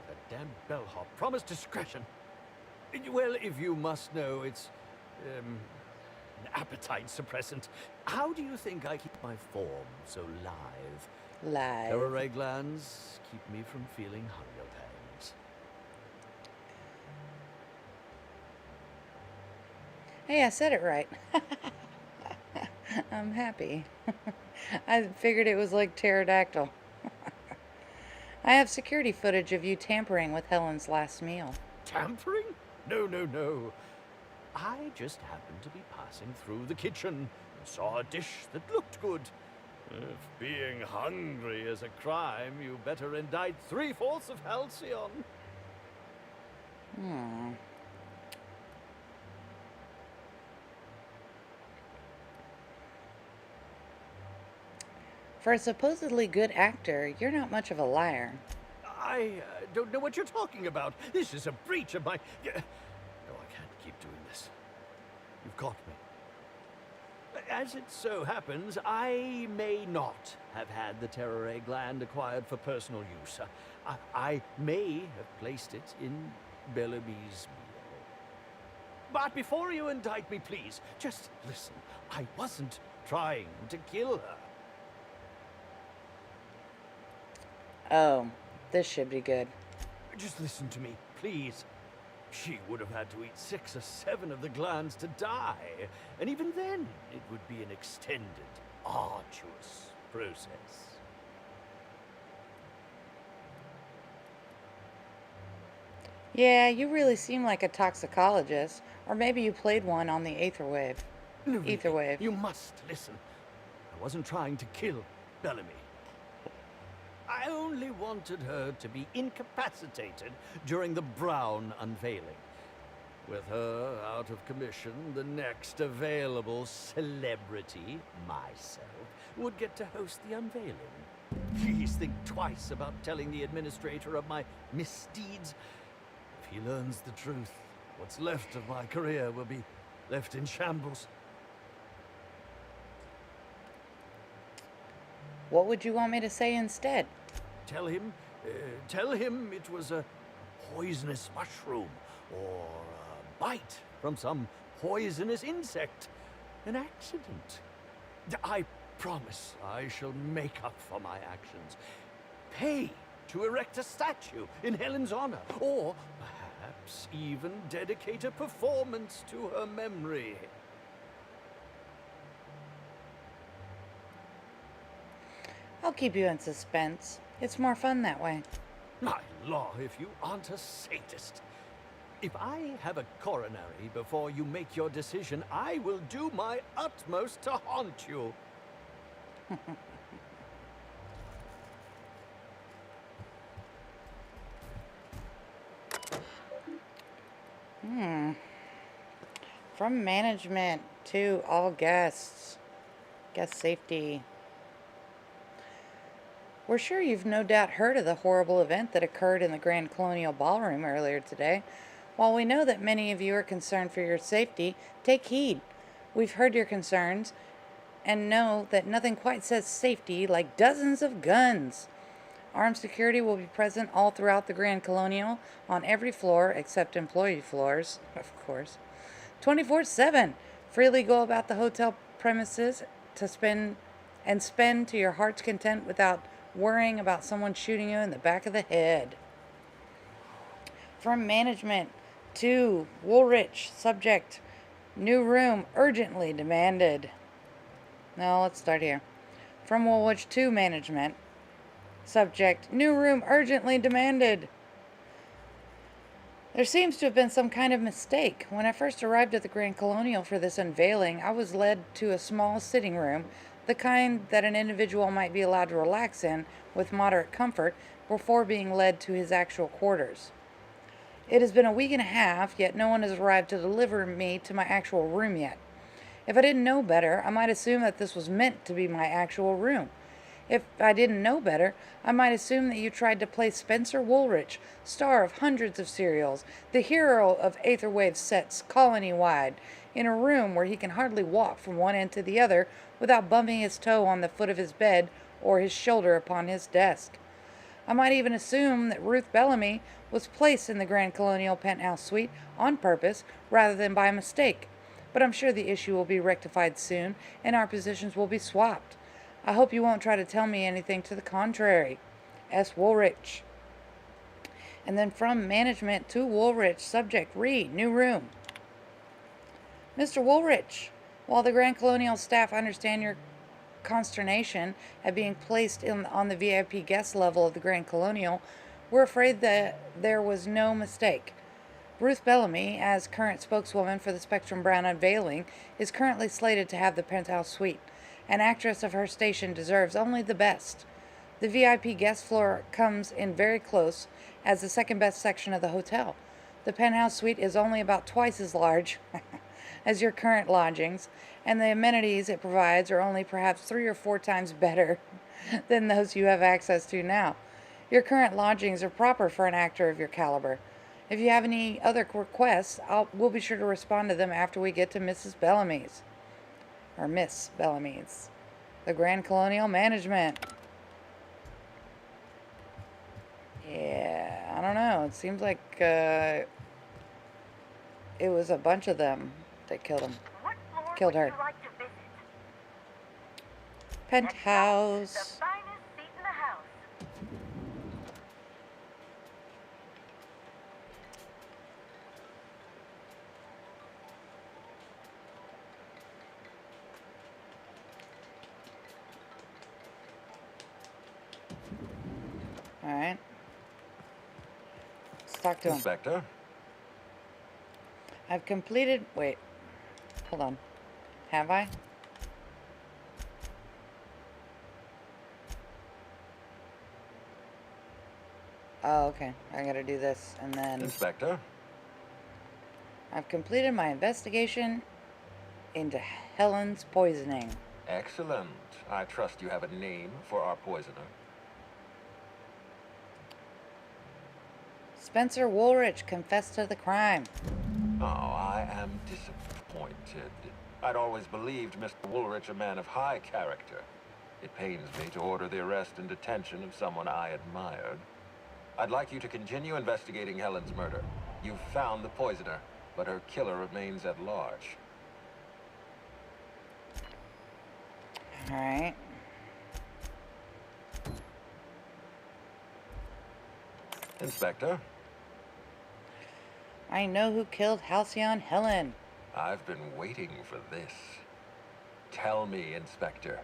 That damn bellhop promised discretion. Well, if you must know, it's an appetite suppressant. How do you think I keep my form so lithe? Live. Terror ray glands keep me from feeling hunger pangs. Hey, I said it right. I'm happy. I figured it was like pterodactyl. I have security footage of you tampering with Helen's last meal. Tampering? No, no, no. I just happened to be passing through the kitchen and saw a dish that looked good. If being hungry is a crime, you better indict 3/4 of Halcyon. For a supposedly good actor, you're not much of a liar. I don't know what you're talking about. This is a breach of my... No, I can't keep doing this. You've caught me. As it so happens, I may not have had the Terror ray gland acquired for personal use. I may have placed it in Bellamy's meal. But before you indict me, please, just listen. I wasn't trying to kill her. Oh, this should be good. Just listen to me, please. She would have had to eat 6 or 7 of the glands to die. And even then, it would be an extended, arduous process. Yeah, you really seem like a toxicologist. Or maybe you played one on the Aetherwave. No, Aetherwave. You must listen. I wasn't trying to kill Bellamy. I only wanted her to be incapacitated during the Brown unveiling. With her out of commission, the next available celebrity, myself, would get to host the unveiling. Please think twice about telling the administrator of my misdeeds. If he learns the truth, what's left of my career will be left in shambles. What would you want me to say instead? Tell him it was a poisonous mushroom or a bite from some poisonous insect. An accident. I promise I shall make up for my actions. Pay to erect a statue in Helen's honor, or perhaps perhaps even dedicate a performance to her memory. I'll keep you in suspense. It's more fun that way. My law, if you aren't a sadist. If I have a coronary before you make your decision, I will do my utmost to haunt you. From management to all guests. Guest safety. We're sure you've no doubt heard of the horrible event that occurred in the Grand Colonial Ballroom earlier today. While we know that many of you are concerned for your safety, take heed. We've heard your concerns and know that nothing quite says safety like dozens of guns. Armed security will be present all throughout the Grand Colonial on every floor except employee floors, of course. 24/7. Freely go about the hotel premises to spend to your heart's content without worrying about someone shooting you in the back of the head. From management to Woolrich, subject, new room urgently demanded. No, let's start here. From Woolwich to management, subject, new room urgently demanded. There seems to have been some kind of mistake. When I first arrived at the Grand Colonial for this unveiling, I was led to a small sitting room, the kind that an individual might be allowed to relax in with moderate comfort before being led to his actual quarters. It has been a week and a half, yet no one has arrived to deliver me to my actual room yet. If I didn't know better, I might assume that this was meant to be my actual room. If I didn't know better, I might assume that you tried to place Spencer Woolrich, star of hundreds of serials, the hero of Aetherwave sets colony-wide, in a room where he can hardly walk from one end to the other without bumping his toe on the foot of his bed or his shoulder upon his desk. I might even assume that Ruth Bellamy was placed in the Grand Colonial penthouse suite on purpose rather than by mistake, but I'm sure the issue will be rectified soon and our positions will be swapped. I hope you won't try to tell me anything to the contrary. S. Woolrich. And then from management to Woolrich, subject, read, new room. Mr. Woolrich, while the Grand Colonial staff understand your consternation at being placed on the VIP guest level of the Grand Colonial, we're afraid that there was no mistake. Ruth Bellamy, as current spokeswoman for the Spectrum Brown unveiling, is currently slated to have the penthouse suite. An actress of her station deserves only the best. The VIP guest floor comes in very close as the second best section of the hotel. The penthouse suite is only about twice as large as your current lodgings, and the amenities it provides are only perhaps 3 or 4 times better than those you have access to now. Your current lodgings are proper for an actor of your caliber. If you have any other requests, we'll be sure to respond to them after we get to Mrs. Bellamy's. Or Miss Bellamy's. The Grand Colonial Management. Yeah, I don't know. It seems like it was a bunch of them that killed him. Killed her. Penthouse. The finest seat in the house. All right. Let's talk to him. Inspector? I've completed... Wait. Hold on. Have I? Oh, okay. I gotta do this, and then... Inspector? I've completed my investigation into Helen's poisoning. Excellent. I trust you have a name for our poisoner. Spencer Woolrich confessed to the crime. Oh, I am disappointed. I'd always believed Mr. Woolrich a man of high character. It pains me to order the arrest and detention of someone I admired. I'd like you to continue investigating Helen's murder. You've found the poisoner, but her killer remains at large. All right. Inspector? I know who killed Halcyon Helen. I've been waiting for this. Tell me, Inspector,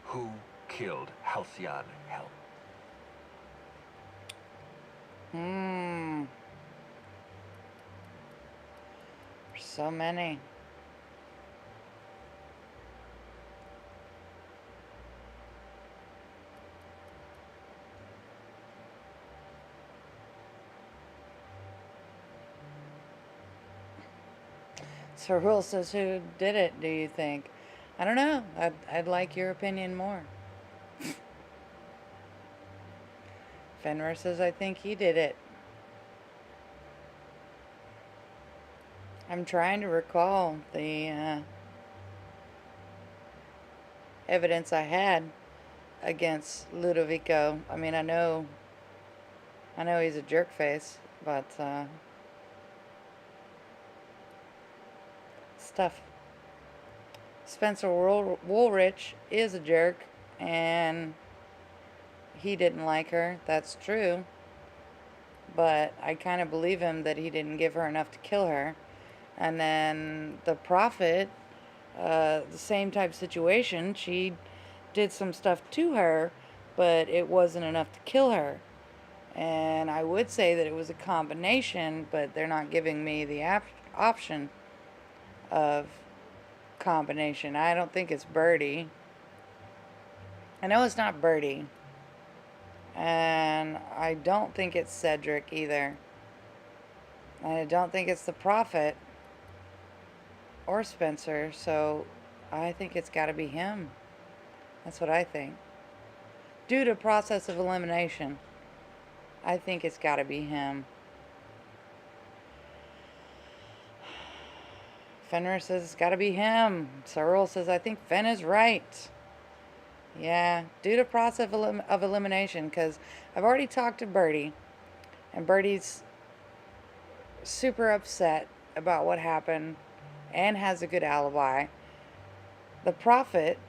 who killed Halcyon Helen? So many. So Rule says, who did it, do you think? I don't know. I'd like your opinion more. Fenrir says, I think he did it. I'm trying to recall the evidence I had against Ludovico. I mean, I know he's a jerkface, but stuff. Spencer Woolrich is a jerk, and he didn't like her. That's true. But I kind of believe him that he didn't give her enough to kill her. And then the Prophet, the same type of situation. She did some stuff to her, but it wasn't enough to kill her. And I would say that it was a combination, but they're not giving me the option of combination. I don't think it's Birdie. I know it's not Birdie. And I don't think it's Cedric either. And I don't think it's the Prophet or Spencer, so I think it's got to be him. That's what I think. Due to process of elimination, I think it's got to be him. Fenrir says it's got to be him. Cyril says, I think Fen is right. Yeah, due to process of elimination, because I've already talked to Birdie, and Birdie's super upset about what happened and has a good alibi. The Prophet,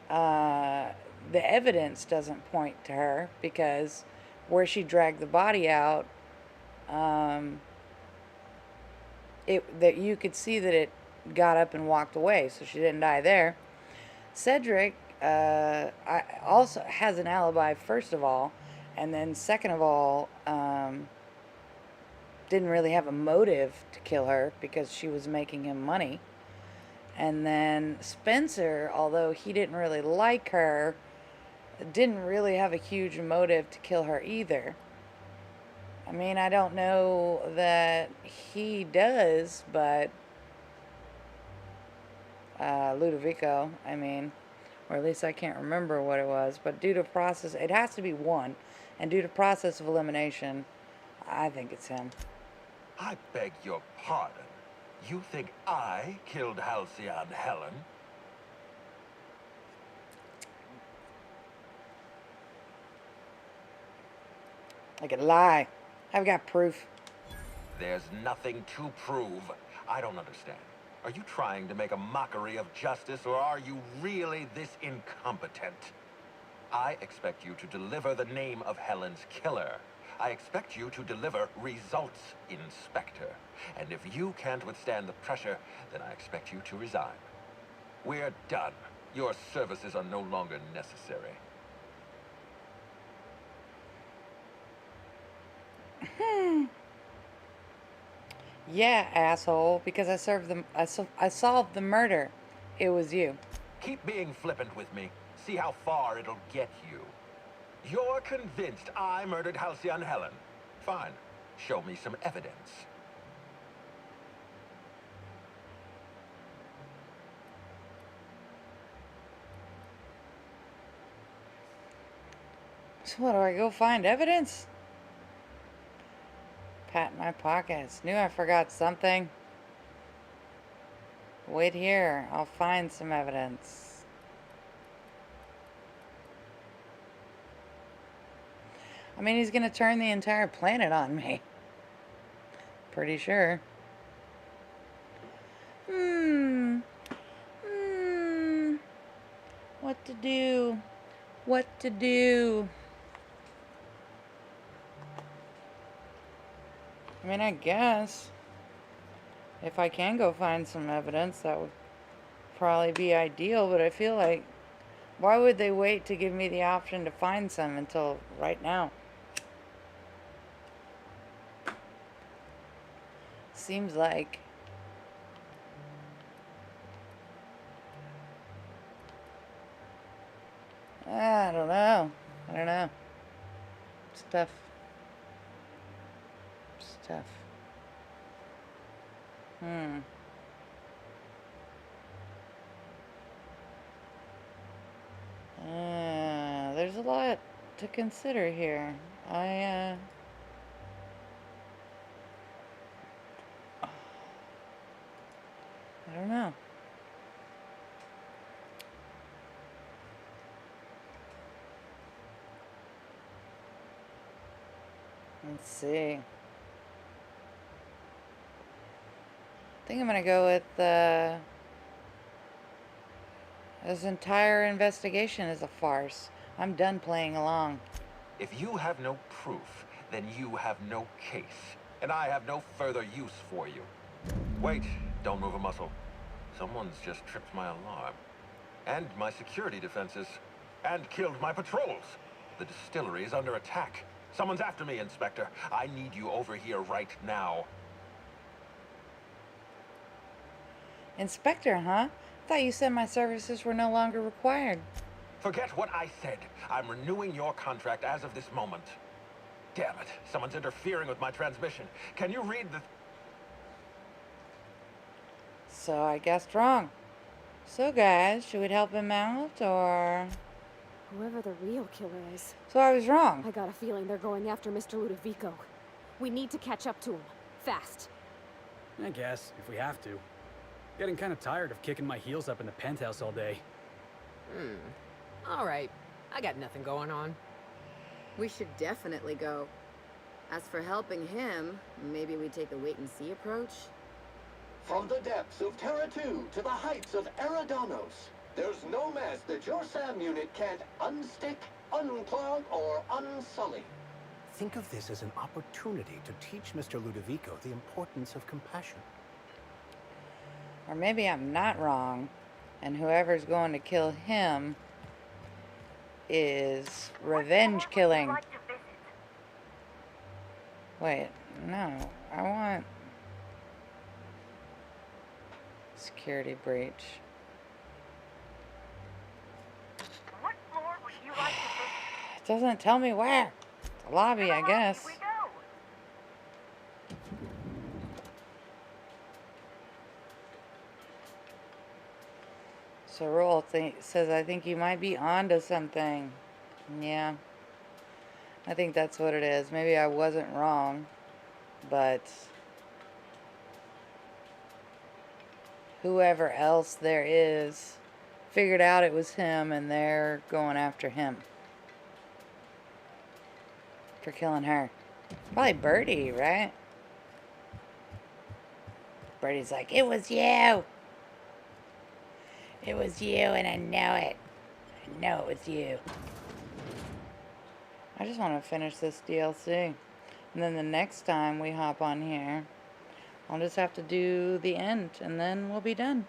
the evidence doesn't point to her, because where she dragged the body out, that you could see that it got up and walked away, so she didn't die there. Cedric also has an alibi, first of all, and then second of all, didn't really have a motive to kill her because she was making him money. And then Spencer, although he didn't really like her, didn't really have a huge motive to kill her either. I mean, I don't know that he does, but Ludovico, I mean, or at least I can't remember what it was, but due to process, it has to be one, and due to process of elimination, I think it's him. I beg your pardon. You think I killed Halcyon Helen? I could lie. I've got proof. There's nothing to prove. I don't understand. Are you trying to make a mockery of justice, or are you really this incompetent? I expect you to deliver the name of Helen's killer. I expect you to deliver results, Inspector. And if you can't withstand the pressure, then I expect you to resign. We're done. Your services are no longer necessary. Yeah, asshole, because I solved the murder. It was you. Keep being flippant with me. See how far it'll get you. You're convinced I murdered Halcyon Helen. Fine. Show me some evidence. So what, do I go find evidence? Pat my pockets. Knew I forgot something. Wait here. I'll find some evidence. I mean, he's gonna turn the entire planet on me. Pretty sure. What to do? What to do? I mean, I guess. If I can go find some evidence, that would probably be ideal, but I feel like, why would they wait to give me the option to find some until right now? Seems like. I don't know. I don't know. It's tough. It's tough. There's a lot to consider here. I don't know. Let's see. I think I'm gonna go with this entire investigation is a farce. I'm done playing along. If you have no proof, then you have no case. And I have no further use for you. Wait, don't move a muscle. Someone's just tripped my alarm. And my security defenses. And killed my patrols. The distillery is under attack. Someone's after me, Inspector. I need you over here right now. Inspector, huh? I thought you said my services were no longer required. Forget what I said. I'm renewing your contract as of this moment. Damn it. Someone's interfering with my transmission. Can you read the... So I guessed wrong. So guys, should we help him out, or... Whoever the real killer is. So I was wrong. I got a feeling they're going after Mr. Ludovico. We need to catch up to him. Fast. I guess, if we have to. Getting kind of tired of kicking my heels up in the penthouse all day. All right. I got nothing going on. We should definitely go. As for helping him, maybe we take the wait-and-see approach? From the depths of Terra 2 to the heights of Eridanos, there's no mess that your SAM unit can't unstick, unclog, or unsully. Think of this as an opportunity to teach Mr. Ludovico the importance of compassion. Or maybe I'm not wrong, and whoever's going to kill him is revenge killing. Wait, no, I want security breach. What floor would you like to visit? It doesn't tell me where. The lobby, I guess. We go. So Roll says, I think you might be onto something. Yeah. I think that's what it is. Maybe I wasn't wrong, but whoever else there is figured out it was him, and they're going after him for killing her. Probably Birdie, right? Birdie's like, it was you. It was you, and I know it. I know it was you. I just want to finish this DLC. And then the next time we hop on here, I'll just have to do the end, and then we'll be done.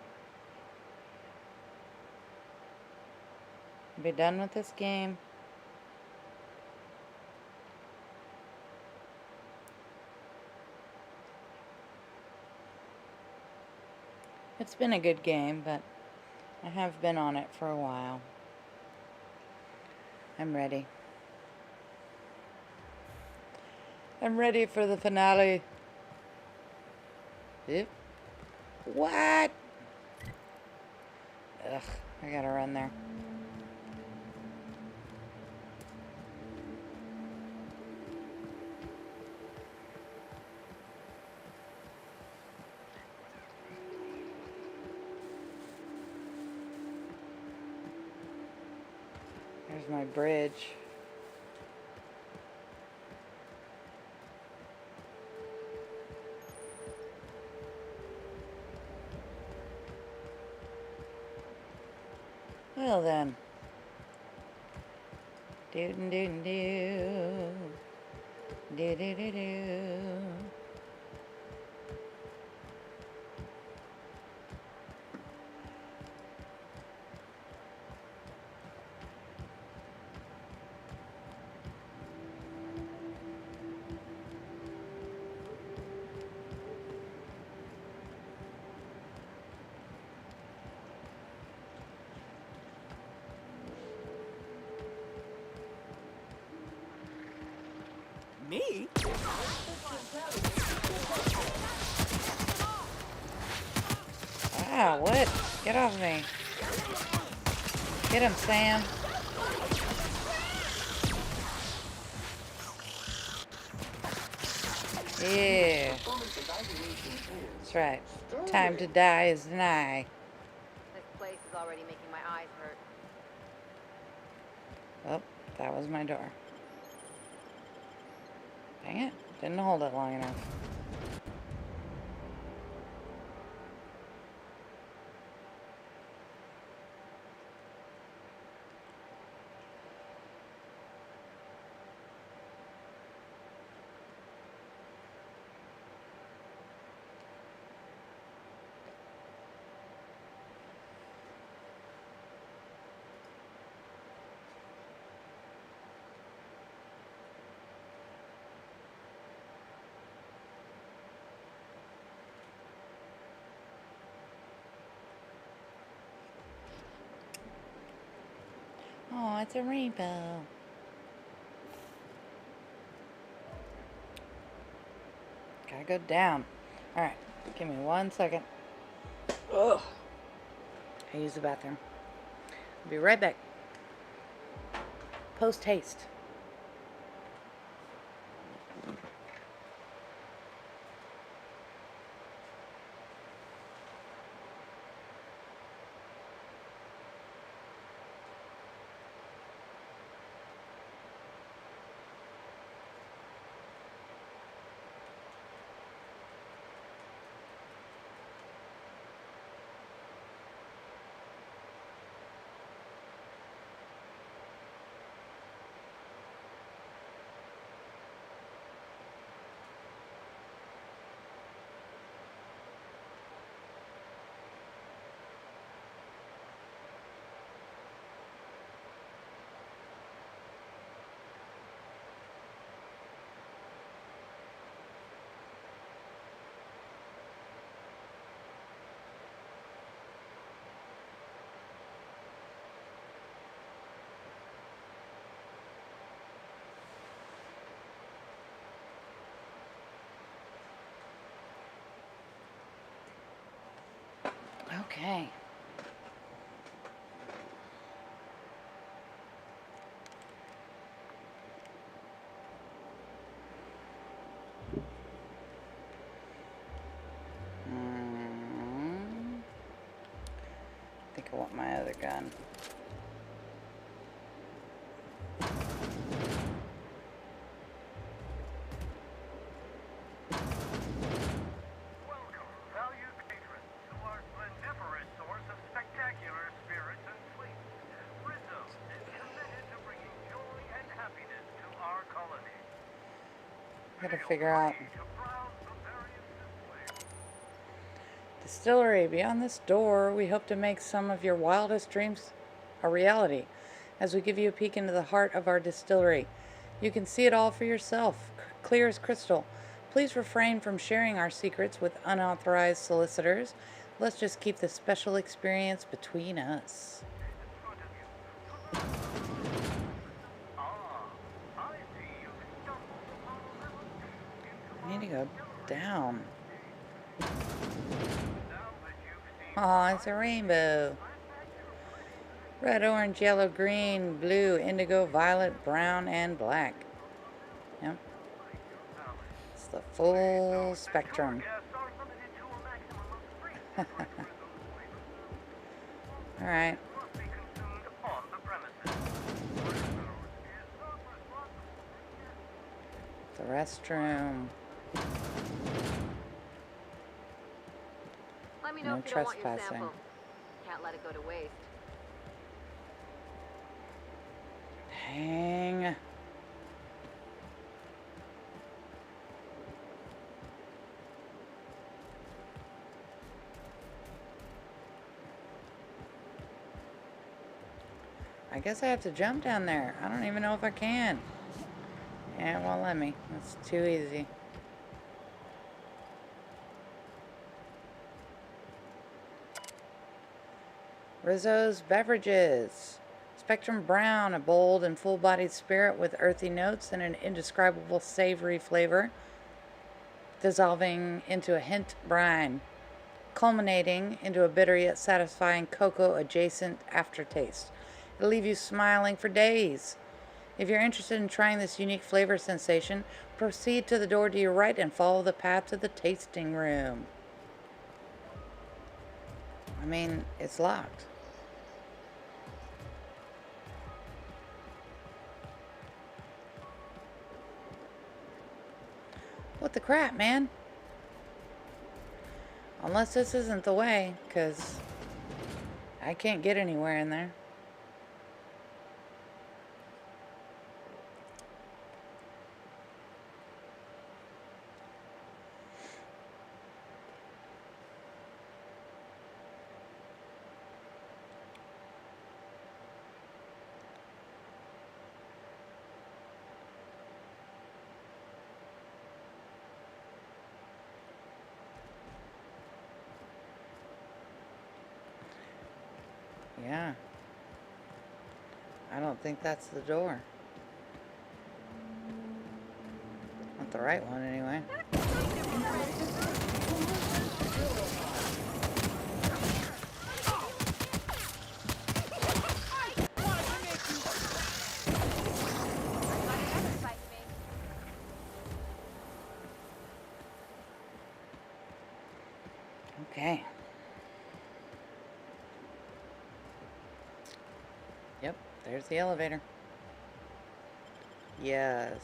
Be done with this game. It's been a good game, but I have been on it for a while. I'm ready. I'm ready for the finale. Yep. What? Ugh, I gotta run there. There's my bridge. Well then. Do do do do. Do do do do. Me? Ah, what? Get off me. Get him, Sam. Yeah. That's right. Time to die is nigh. This place is already making my eyes hurt. Oh, that was my door. Dang it. Didn't hold it long enough. Oh, it's a rainbow. Gotta go down. Alright, give me 1 second. Ugh. I use the bathroom. I'll be right back. Post haste. Okay. I think I want my other gun. Gotta figure out. Distillery. Beyond this door, we hope to make some of your wildest dreams a reality as we give you a peek into the heart of our distillery. You can see it all for yourself, clear as crystal. Please refrain from sharing our secrets with unauthorized solicitors. Let's just keep the special experience between us. I need to go down. Aw, it's a rainbow. Red, orange, yellow, green, blue, indigo, violet, brown, and black. Yep. It's the full spectrum. Alright. The restroom. Let me know No if you don't want your trespassing. sample. Can't let it go to waste. Dang. I guess I have to jump down there. I don't even know if I can. Yeah, it won't let me. It's too easy. Rizzo's Beverages. Spectrum Brown, a bold and full-bodied spirit with earthy notes and an indescribable savory flavor, dissolving into a hint brine, culminating into a bitter yet satisfying cocoa-adjacent aftertaste. It'll leave you smiling for days. If you're interested in trying this unique flavor sensation, proceed to the door to your right and follow the path to the tasting room. I mean, it's locked. What the crap, man? Unless this isn't the way, because I can't get anywhere in there. Yeah. I don't think that's the door. Not the right one, anyway. Okay. Yep, there's the elevator. Yes.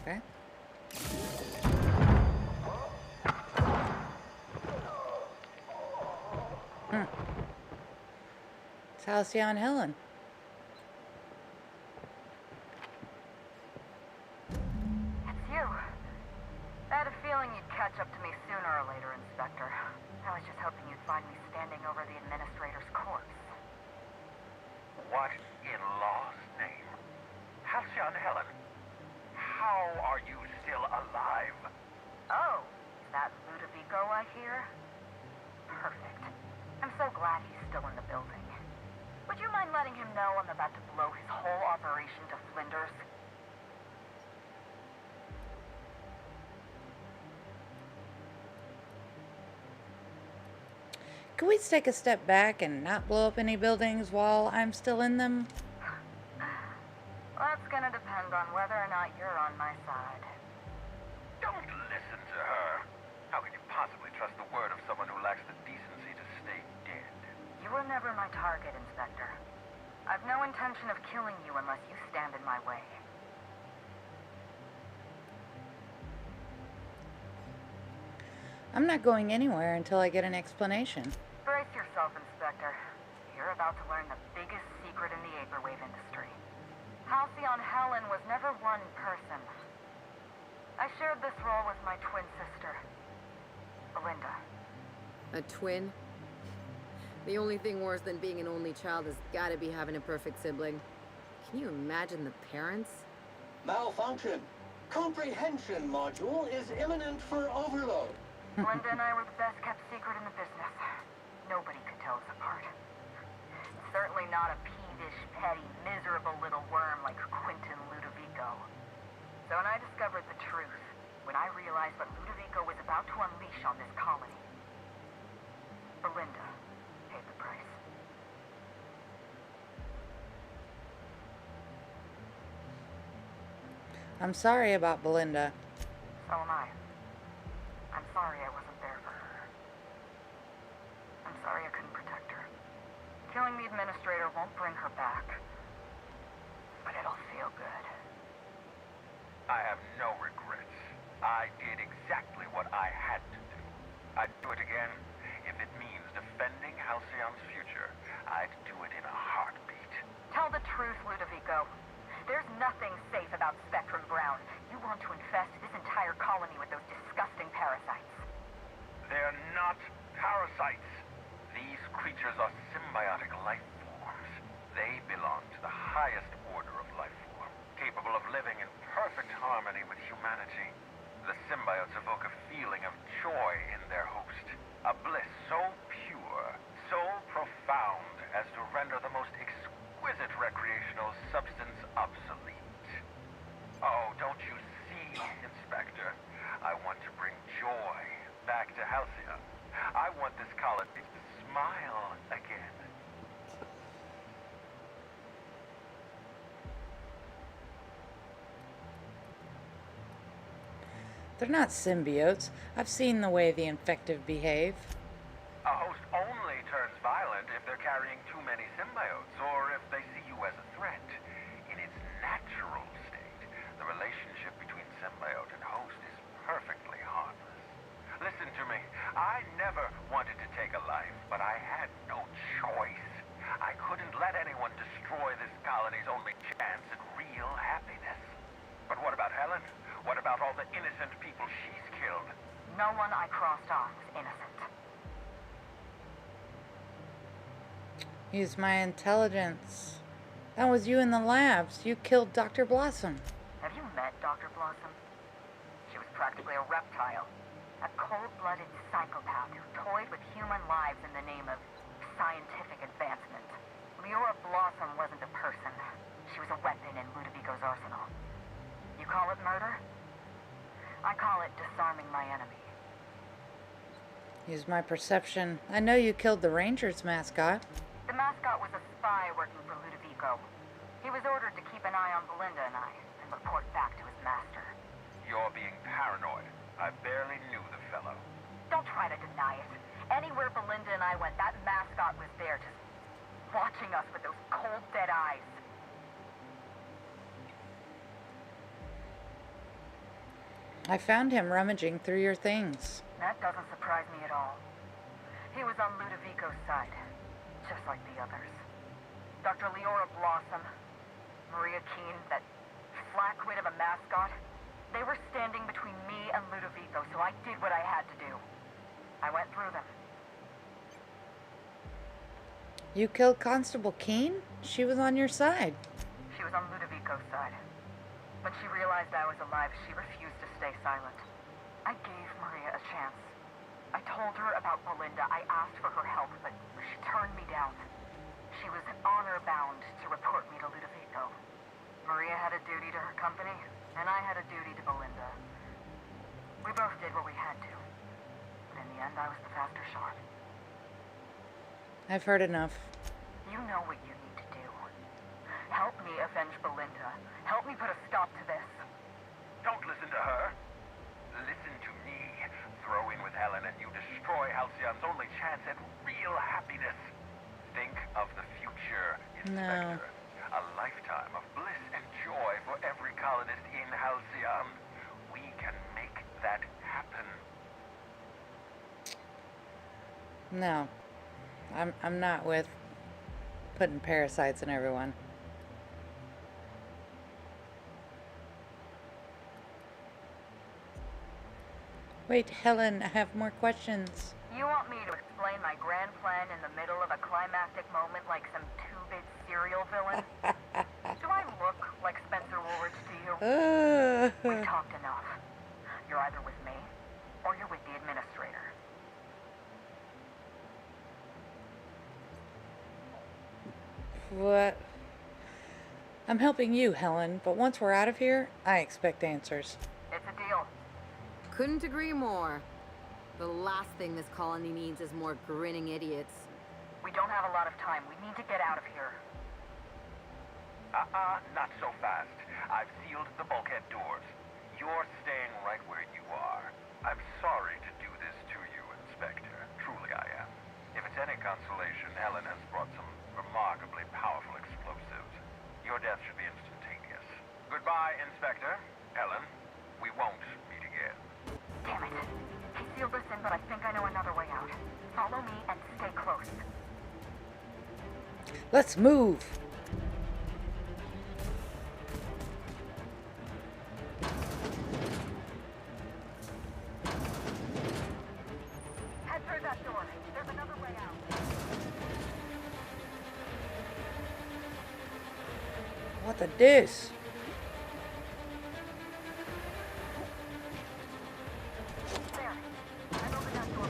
Okay. It's Halcyon Helen. It's you. I had a feeling you'd catch up to me sooner or later, Inspector. I was just hoping you'd find me standing over the administrator's corpse. What in law's name? Halcyon Helen, how are you still alive? Oh, is that Ludovico I hear? Perfect. I'm so glad he's still in the building. Would you mind letting him know I'm about to blow his whole operation to flinders? Can we take a step back and not blow up any buildings while I'm still in them? That's gonna depend on whether or not you're on my side. Don't listen to her. How can you possibly trust the word of someone who lacks the decency to stay dead? You were never my target, Inspector. I've no intention of killing you unless you stand in my way. I'm not going anywhere until I get an explanation. Brace yourself, Inspector. You're about to learn the biggest secret in the vaporwave industry. Halcyon Helen was never one person. I shared this role with my twin sister, Belinda. A twin? The only thing worse than being an only child has gotta be having a perfect sibling. Can you imagine the parents? Malfunction. Comprehension module is imminent for overload. Belinda and I were the best kept secret in the business. Nobody could tell us apart. Certainly not a peevish, petty, miserable little worm like Quentin Ludovico. So when I discovered the truth, when I realized what Ludovico was about to unleash on this colony, Belinda paid the price. I'm sorry about Belinda. So am I. I'm sorry I wasn't there for her. I'm sorry I couldn't protect her. Killing the administrator won't bring her back. but it'll feel good. I have no regrets. I did exactly what I had to do. I'd do it again. If it means defending Halcyon's future, I'd do it in a heartbeat. Tell the truth, Ludovico. There's nothing safe about Spectrum Brown. You want to infest this entire colony with those disgusting parasites. They're not parasites. These creatures are symbiotic life forms. They belong to the highest order of life form, capable of living in perfect harmony with humanity. The symbiotes evoke a feeling of joy in their host, a bliss so pure, so profound as to render the most exquisite recreational substance obsolete. Oh, don't you see, Inspector? I want to bring joy back to Halcyon. I want this colony to smile again. They're not symbiotes. I've seen the way the infected behave. A host only turns violent if they're carrying too many symbiotes, or if they see you as a threat. In its natural state, the relationship between symbiote and host is perfectly harmless. Listen to me. I never wanted to take a life, but I had no choice. I couldn't let anyone destroy this colony's only chance at real happiness. But what about Helen? What about all the innocent people she's killed? No one I crossed off was innocent. Use my intelligence. That was you in the labs. You killed Dr. Blossom. Have you met Dr. Blossom? She was practically a reptile. A cold-blooded psychopath who toyed with human lives in the name of scientific advancement. Leora Blossom wasn't a person. She was a weapon in Ludovico's arsenal. You call it murder? I call it disarming my enemy. Use my perception. I know you killed the Rangers mascot. The mascot was a spy working for Ludovico. He was ordered to keep an eye on Belinda and I, and report back to his master. You're being paranoid. I barely knew the fellow. Don't try to deny it. Anywhere Belinda and I went, that mascot was there, just watching us with those cold, dead eyes. I found him rummaging through your things. That doesn't surprise me at all. He was on Ludovico's side, just like the others. Dr. Leora Blossom, Maria Keene, that flackwit of a mascot, they were standing between me and Ludovico, so I did what I had to do. I went through them. You killed Constable Keene? She was on your side. She was on Ludovico's side. When she realized I was alive, she refused to stay silent. I gave Maria a chance. I told her about Belinda. I asked for her help, but she turned me down. She was honor-bound to report me to Ludovico. Maria had a duty to her company, and I had a duty to Belinda. We both did what we had to. But in the end, I was the faster shot. I've heard enough. You know what you need to do. Help me avenge Belinda. Help me put a stop to this. Don't listen to her. Listen to me. Throw in with Helen and you destroy Halcyon's only chance at real happiness. Think of the future, Inspector. No. A lifetime of bliss and joy for every colonist in Halcyon. We can make that happen. No. I'm not with putting parasites in everyone. Wait, Helen, I have more questions. You want me to explain my grand plan in the middle of a climactic moment like some two-bit serial villain? Do I look like Spencer Woolridge to you? We talked enough. You're either with me, or you're with the administrator. What? I'm helping you, Helen, but once we're out of here, I expect answers. It's a deal. Couldn't agree more. The last thing this colony needs is more grinning idiots. We don't have a lot of time. We need to get out of here. Not so fast. I've sealed the bulkhead doors. You're staying right where you are. I'm sorry to do this to you, Inspector. Truly I am. If it's any consolation, Helen has brought some remarkably powerful explosives. Your death should be instantaneous. Goodbye, Inspector. Ellen, we won't meet again. Damn it. He sealed us in, but I think I know another way out. Follow me and stay close. Let's move. Head through that door. There's another way out. What the deuce? There. I've opened that door.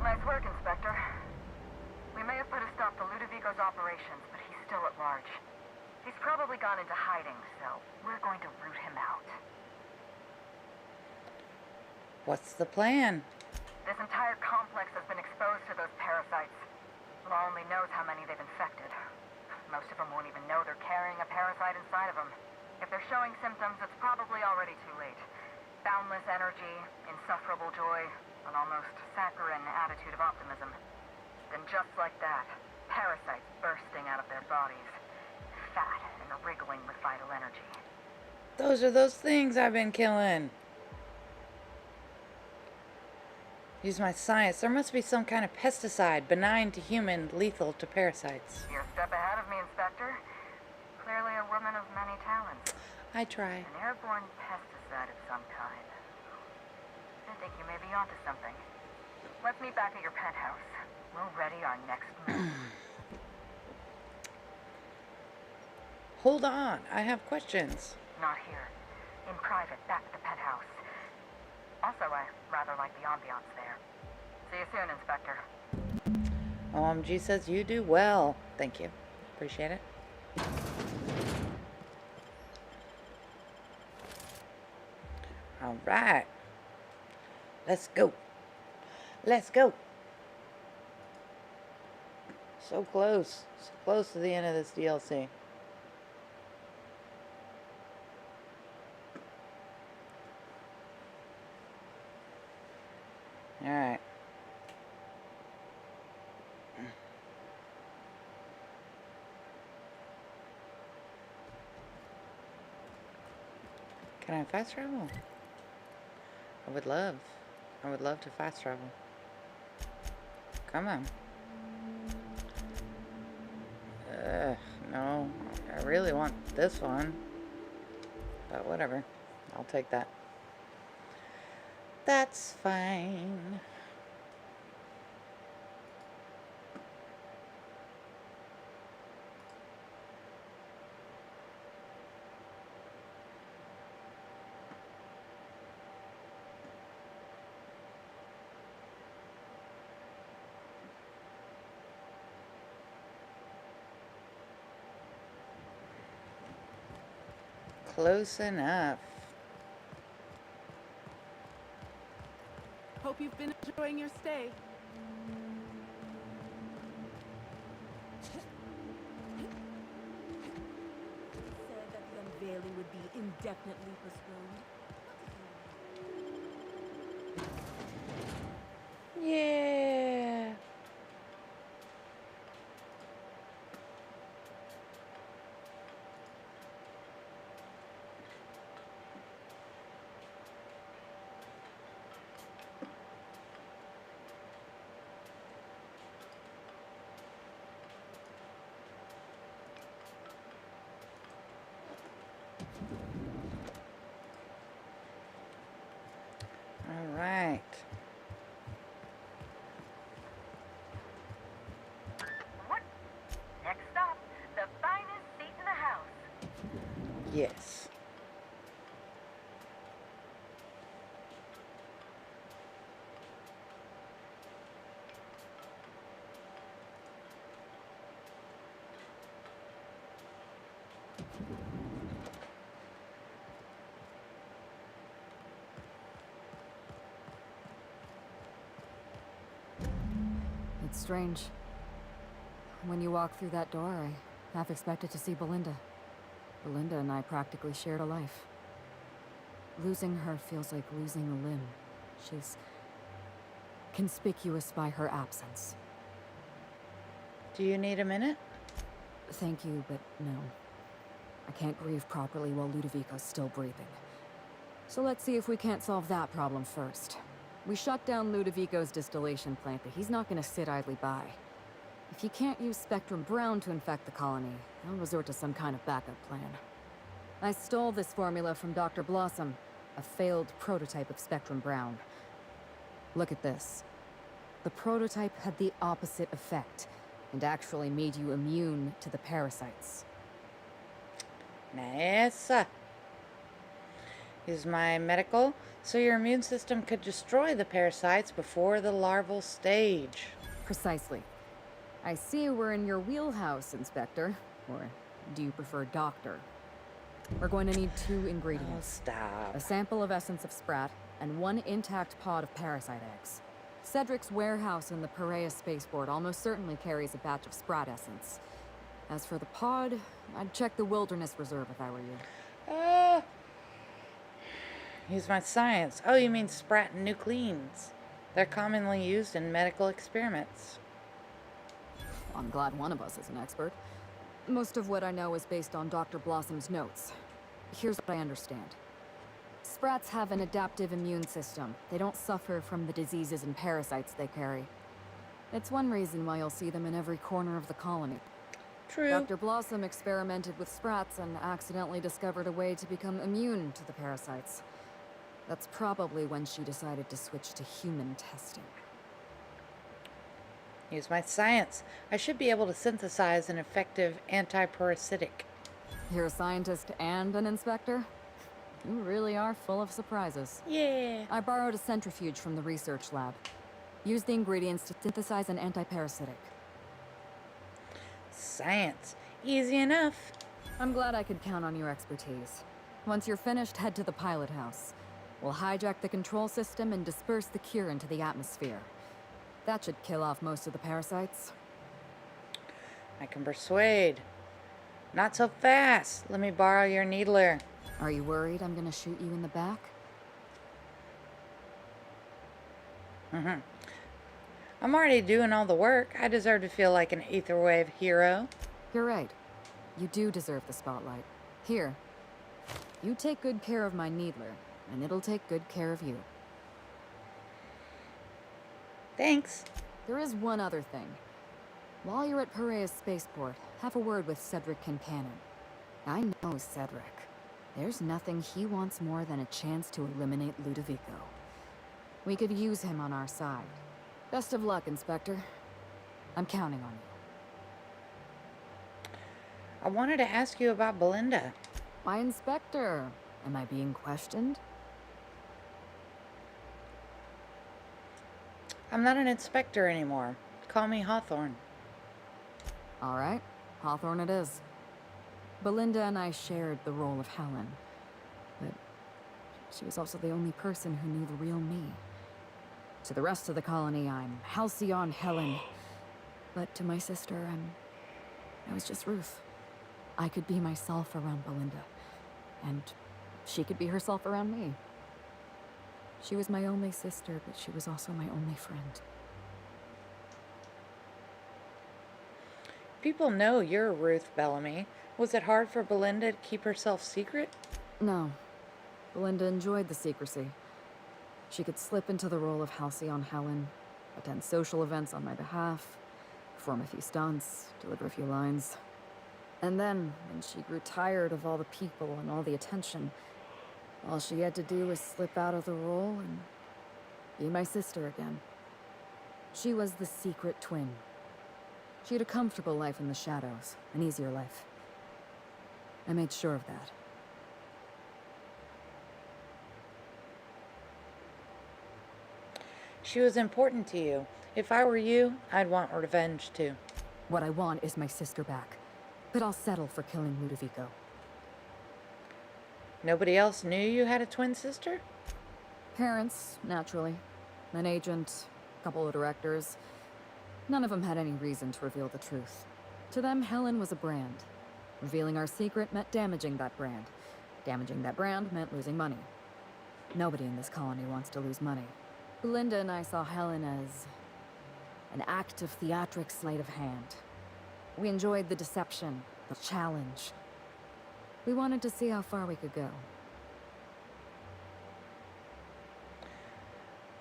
Nice work, Inspector. We may have put a stop to Ludovico's operations, but he's still at large. He's probably gone into hiding, so we're going to root him out. What's the plan? This entire complex has been exposed to those parasites. Law only knows how many they've infected. Most of them won't even know they're carrying a parasite inside of them. If they're showing symptoms, it's probably already too late. Boundless energy, insufferable joy, an almost saccharine attitude of optimism. Then just like that, parasites bursting out of their bodies. Fat and wriggling with vital energy. Those are those things I've been killing. Use my science. There must be some kind of pesticide, benign to human, lethal to parasites. You're a step ahead of me, Inspector. Clearly a woman of many talents. I try. An airborne pesticide of some kind. I think you may be onto something. Let's meet back at your penthouse. We'll ready our next move. Hold on. I have questions. Not here. In private, back at the penthouse. Also, I rather like the ambiance there. See you soon, Inspector. OMG says you do well. Thank you. Appreciate it. All right. Let's go. Let's go. So close. So close to the end of this DLC. All right. Can I fast travel? I would love to fast travel. Come on. No. I really want this one. But whatever. I'll take that. That's fine. Close enough. Hope you've been enjoying your stay. Said that the unveiling would be indefinitely postponed. Yeah. All right. What? Next stop, the finest seat in the house. Yes. It's strange. When you walk through that door, I half expected to see Belinda. Belinda and I practically shared a life. Losing her feels like losing a limb. She's conspicuous by her absence. Do you need a minute? Thank you, but no. I can't grieve properly while Ludovico's still breathing. So let's see if we can't solve that problem first. We shut down Ludovico's distillation plant, but he's not gonna sit idly by. If he can't use Spectrum Brown to infect the colony, I'll resort to some kind of backup plan. I stole this formula from Dr. Blossom, a failed prototype of Spectrum Brown. Look at this. The prototype had the opposite effect, and actually made you immune to the parasites. Nice. Use my medical so your immune system could destroy the parasites before the larval stage. Precisely. I see we're in your wheelhouse, Inspector. Or do you prefer Doctor? We're going to need 2 ingredients. Oh, stop. A sample of essence of sprat, and 1 intact pod of parasite eggs. Cedric's warehouse in the Perea spaceport almost certainly carries a batch of sprat essence. As for the pod, I'd check the wilderness reserve if I were you. Use my science. Oh, you mean sprat nucleins. They're commonly used in medical experiments. I'm glad one of us is an expert. Most of what I know is based on Dr. Blossom's notes. Here's what I understand. Sprats have an adaptive immune system. They don't suffer from the diseases and parasites they carry. It's one reason why you'll see them in every corner of the colony. True. Dr. Blossom experimented with sprats and accidentally discovered a way to become immune to the parasites. That's probably when she decided to switch to human testing. Use my science. I should be able to synthesize an effective antiparasitic. You're a scientist and an inspector? You really are full of surprises. Yeah. I borrowed a centrifuge from the research lab. Use the ingredients to synthesize an antiparasitic. Science. Easy enough. I'm glad I could count on your expertise. Once you're finished, head to the pilot house. We'll hijack the control system and disperse the cure into the atmosphere. That should kill off most of the parasites. I can persuade. Not so fast. Let me borrow your needler. Are you worried I'm gonna shoot you in the back? I'm already doing all the work. I deserve to feel like an Aetherwave hero. You're right. You do deserve the spotlight. Here. You take good care of my needler, and it'll take good care of you. Thanks. There is one other thing. While you're at Perea's spaceport, have a word with Cedric Kincannon. I know Cedric. There's nothing he wants more than a chance to eliminate Ludovico. We could use him on our side. Best of luck, Inspector. I'm counting on you. I wanted to ask you about Belinda. My Inspector. Am I being questioned? I'm not an inspector anymore. Call me Hawthorne. All right. Hawthorne it is. Belinda and I shared the role of Helen. But she was also the only person who knew the real me. To the rest of the colony, I'm Halcyon Helen. But to my sister, I was just Ruth. I could be myself around Belinda. And she could be herself around me. She was my only sister, but she was also my only friend. People know you're Ruth Bellamy. Was it hard for Belinda to keep herself secret? No. Belinda enjoyed the secrecy. She could slip into the role of Halcyon Helen, attend social events on my behalf, perform a few stunts, deliver a few lines. And then, when she grew tired of all the people and all the attention, all she had to do was slip out of the role and be my sister again. She was the secret twin. She had a comfortable life in the shadows, an easier life. I made sure of that. She was important to you. If I were you, I'd want revenge too. What I want is my sister back, but I'll settle for killing Ludovico. Nobody else knew you had a twin sister? Parents, naturally. An agent, a couple of directors. None of them had any reason to reveal the truth. To them, Helen was a brand. Revealing our secret meant damaging that brand. Damaging that brand meant losing money. Nobody in this colony wants to lose money. Belinda and I saw Helen as an act of theatric sleight of hand. We enjoyed the deception, the challenge. We wanted to see how far we could go.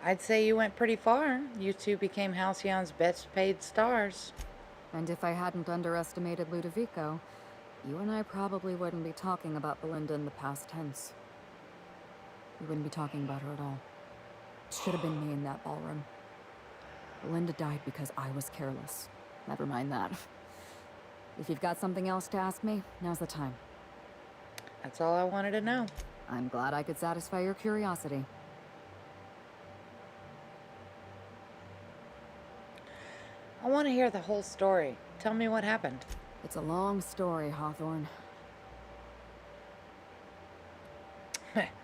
I'd say you went pretty far. You two became Halcyon's best paid stars. And if I hadn't underestimated Ludovico, you and I probably wouldn't be talking about Belinda in the past tense. We wouldn't be talking about her at all. It should have been me in that ballroom. Belinda died because I was careless. Never mind that. If you've got something else to ask me, now's the time. That's all I wanted to know. I'm glad I could satisfy your curiosity. I want to hear the whole story. Tell me what happened. It's a long story, Hawthorne.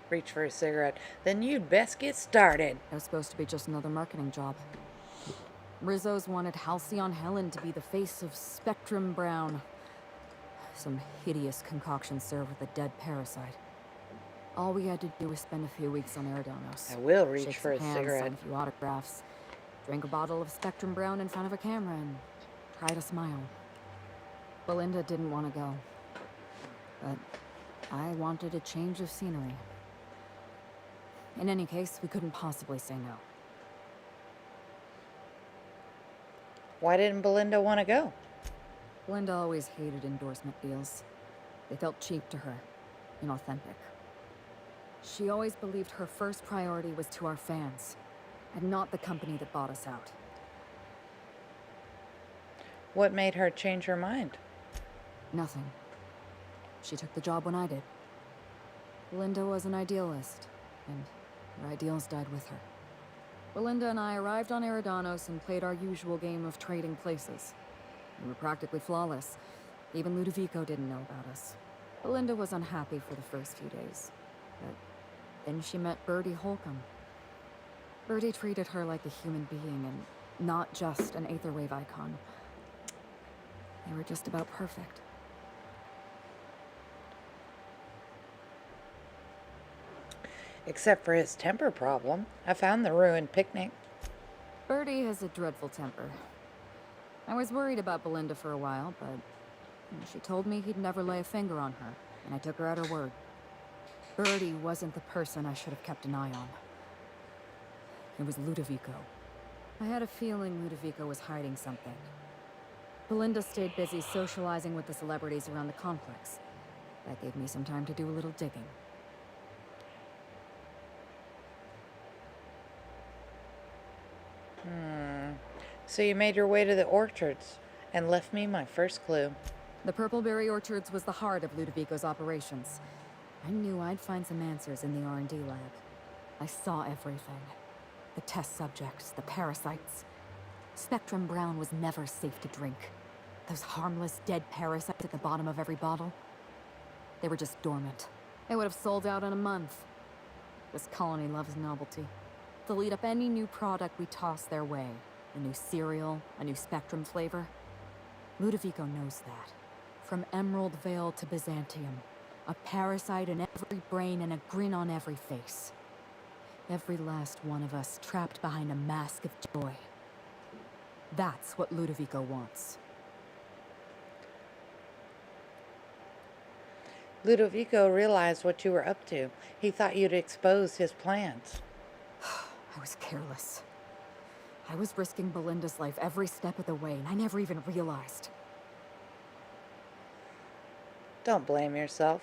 Reach for a cigarette. Then you'd best get started. It was supposed to be just another marketing job. Rizzo's wanted Halcyon Helen to be the face of Spectrum Brown. Some hideous concoction served with a dead parasite. All we had to do was spend a few weeks on Eridanos. I will reach Shake for a some hands, cigarette. sign a few autographs, drink a bottle of Spectrum Brown in front of a camera, and try to smile. Belinda didn't want to go. But I wanted a change of scenery. In any case, we couldn't possibly say no. Why didn't Belinda want to go? Belinda always hated endorsement deals. They felt cheap to her, inauthentic. She always believed her first priority was to our fans, and not the company that bought us out. What made her change her mind? Nothing. She took the job when I did. Belinda was an idealist, and her ideals died with her. Belinda and I arrived on Eridanos and played our usual game of trading places. We were practically flawless. Even Ludovico didn't know about us. Belinda was unhappy for the first few days. But then she met Bertie Holcomb. Bertie treated her like a human being and not just an Aetherwave icon. They were just about perfect. Except for his temper problem. I found the ruined picnic. Bertie has a dreadful temper. I was worried about Belinda for a while, but she told me he'd never lay a finger on her, and I took her at her word. Bertie wasn't the person I should have kept an eye on. It was Ludovico. I had a feeling Ludovico was hiding something. Belinda stayed busy socializing with the celebrities around the complex. That gave me some time to do a little digging. So you made your way to the orchards and left me my first clue. The Purpleberry Orchards was the heart of Ludovico's operations. I knew I'd find some answers in the R&D lab. I saw everything. The test subjects, the parasites. Spectrum Brown was never safe to drink. Those harmless, dead parasites at the bottom of every bottle. They were just dormant. They would have sold out in a month. This colony loves novelty. They'll eat up any new product we toss their way. A new cereal, a new Spectrum flavor. Ludovico knows that. From Emerald Vale to Byzantium. A parasite in every brain and a grin on every face. Every last one of us trapped behind a mask of joy. That's what Ludovico wants. Ludovico realized what you were up to. He thought you'd expose his plans. I was careless. I was risking Belinda's life every step of the way, and I never even realized. Don't blame yourself.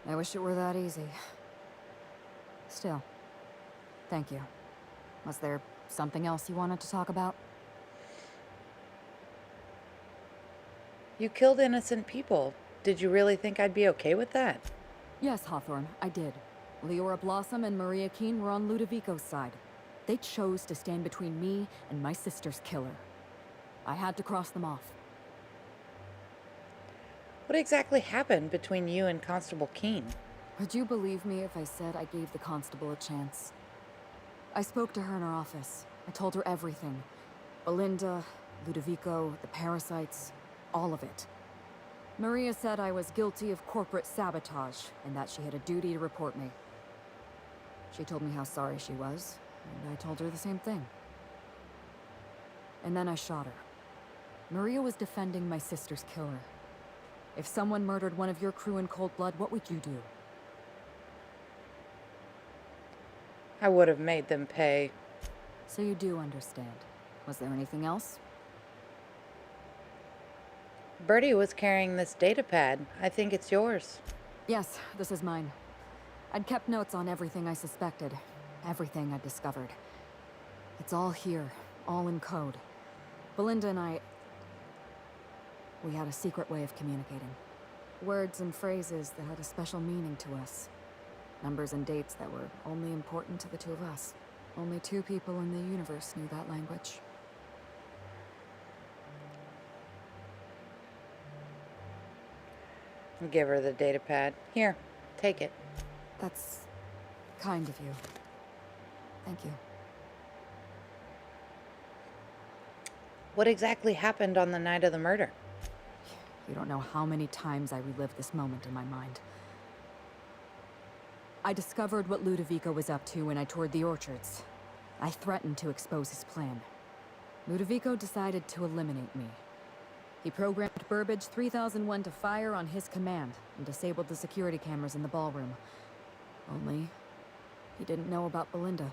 I wish it were that easy. Still, thank you. Was there something else you wanted to talk about? You killed innocent people. Did you really think I'd be okay with that? Yes, Hawthorne, I did. Leora Blossom and Maria Keene were on Ludovico's side. They chose to stand between me and my sister's killer. I had to cross them off. What exactly happened between you and Constable Keene? Would you believe me if I said I gave the constable a chance? I spoke to her in her office. I told her everything. Belinda, Ludovico, the parasites, all of it. Maria said I was guilty of corporate sabotage, and that she had a duty to report me. She told me how sorry she was, and I told her the same thing. And then I shot her. Maria was defending my sister's killer. If someone murdered one of your crew in cold blood, what would you do? I would have made them pay. So you do understand. Was there anything else? Bertie was carrying this data pad. I think it's yours. Yes, this is mine. I'd kept notes on everything I suspected, everything I'd discovered. It's all here, all in code. Belinda and we had a secret way of communicating. Words and phrases that had a special meaning to us. Numbers and dates that were only important to the two of us. Only 2 people in the universe knew that language. Give her the data pad. Here, take it. That's kind of you. Thank you. What exactly happened on the night of the murder? You don't know how many times I relived this moment in my mind. I discovered what Ludovico was up to when I toured the orchards. I threatened to expose his plan. Ludovico decided to eliminate me. He programmed Burbage 3001 to fire on his command and disabled the security cameras in the ballroom. Only, he didn't know about Belinda.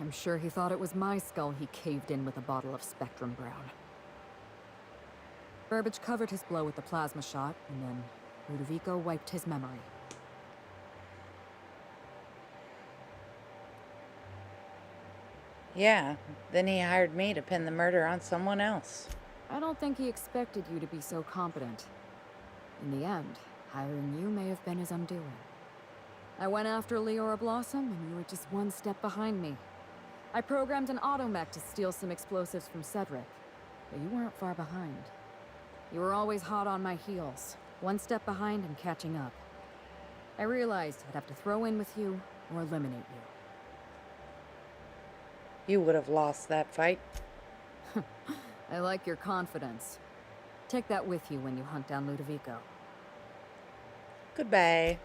I'm sure he thought it was my skull he caved in with a bottle of Spectrum Brown. Burbage covered his blow with the plasma shot, and then Ludovico wiped his memory. Yeah, then he hired me to pin the murder on someone else. I don't think he expected you to be so competent. In the end, hiring you may have been his undoing. I went after Leora Blossom, and you were just one step behind me. I programmed an automech to steal some explosives from Cedric, but you weren't far behind. You were always hot on my heels, one step behind and catching up. I realized I'd have to throw in with you or eliminate you. You would have lost that fight. I like your confidence. Take that with you when you hunt down Ludovico. Goodbye.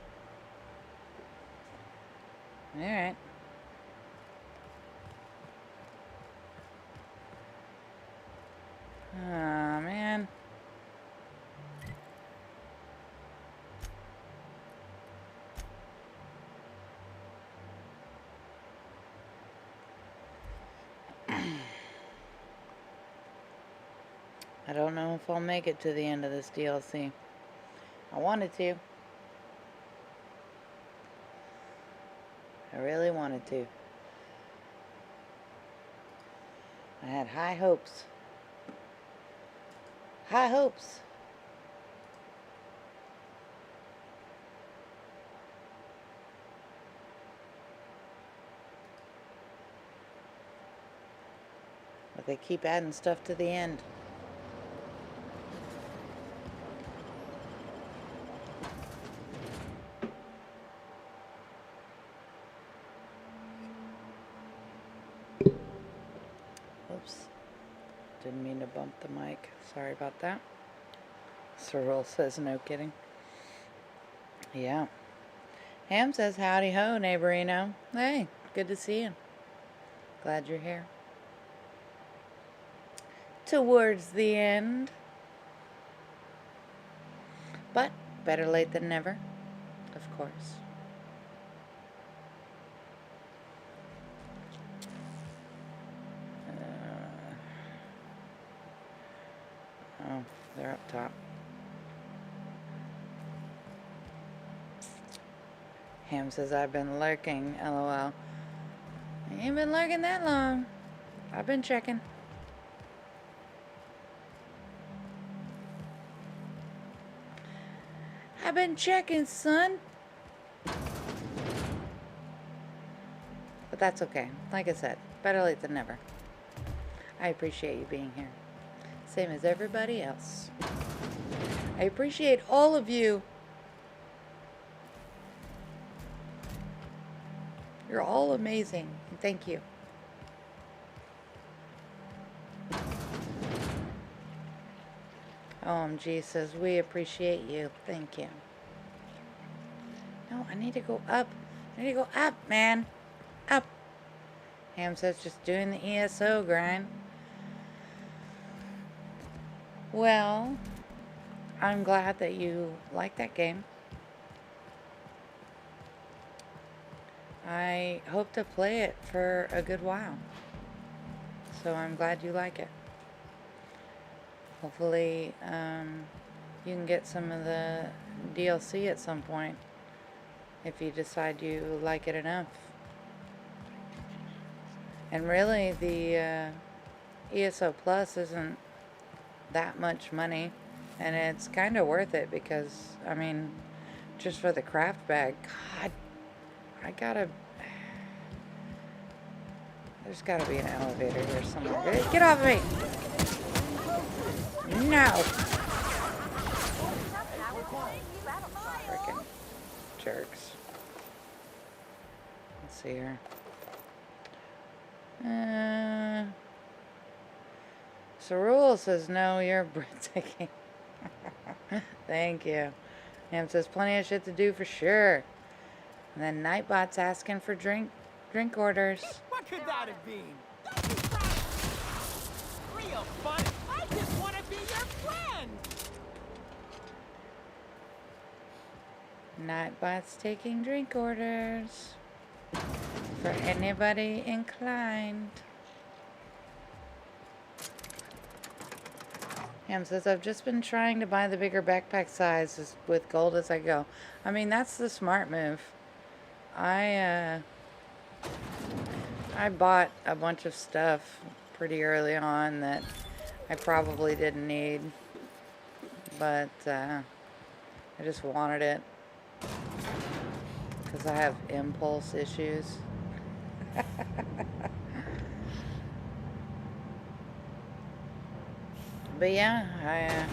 All right. Aw, man. I don't know if I'll make it to the end of this DLC. I wanted to. I really wanted to. I had high hopes. High hopes. But they keep adding stuff to the end. Oops. Didn't mean to bump the mic. Sorry about that. Cyril says no kidding. Yeah. Ham says howdy ho, neighborino. Hey, good to see you. Glad you're here. Towards the end. But better late than never, of course. Oh, they're up top. Ham says I've been lurking, lol. I ain't been lurking that long. I've been checking. I've been checking, son. But that's okay. Like I said, better late than never. I appreciate you being here. Same as everybody else. I appreciate all of you. You're all amazing. Thank you. OMG says, we appreciate you. Thank you. No, I need to go up. I need to go up, man. Up. Ham says, just doing the ESO grind. Well, I'm glad that you like that game. I hope to play it for a good while. So I'm glad you like it. Hopefully, you can get some of the DLC at some point if you decide you like it enough. And really, the ESO Plus isn't that much money, and it's kind of worth it because, I mean, just for the craft bag, God, there's gotta be an elevator here somewhere. Get off of me! No! Frickin' jerks. Let's see here. Cerule says, no, you're breathtaking. Thank you. Ham says, plenty of shit to do for sure. And then Nightbot's asking for drink orders. What could that have been? Don't be proud. Real fun. I just want to be your friend. Nightbot's taking drink orders for anybody inclined. Ham says, I've just been trying to buy the bigger backpack sizes with gold as I go. I mean, that's the smart move. I bought a bunch of stuff pretty early on that I probably didn't need, but I just wanted it because I have impulse issues. But yeah,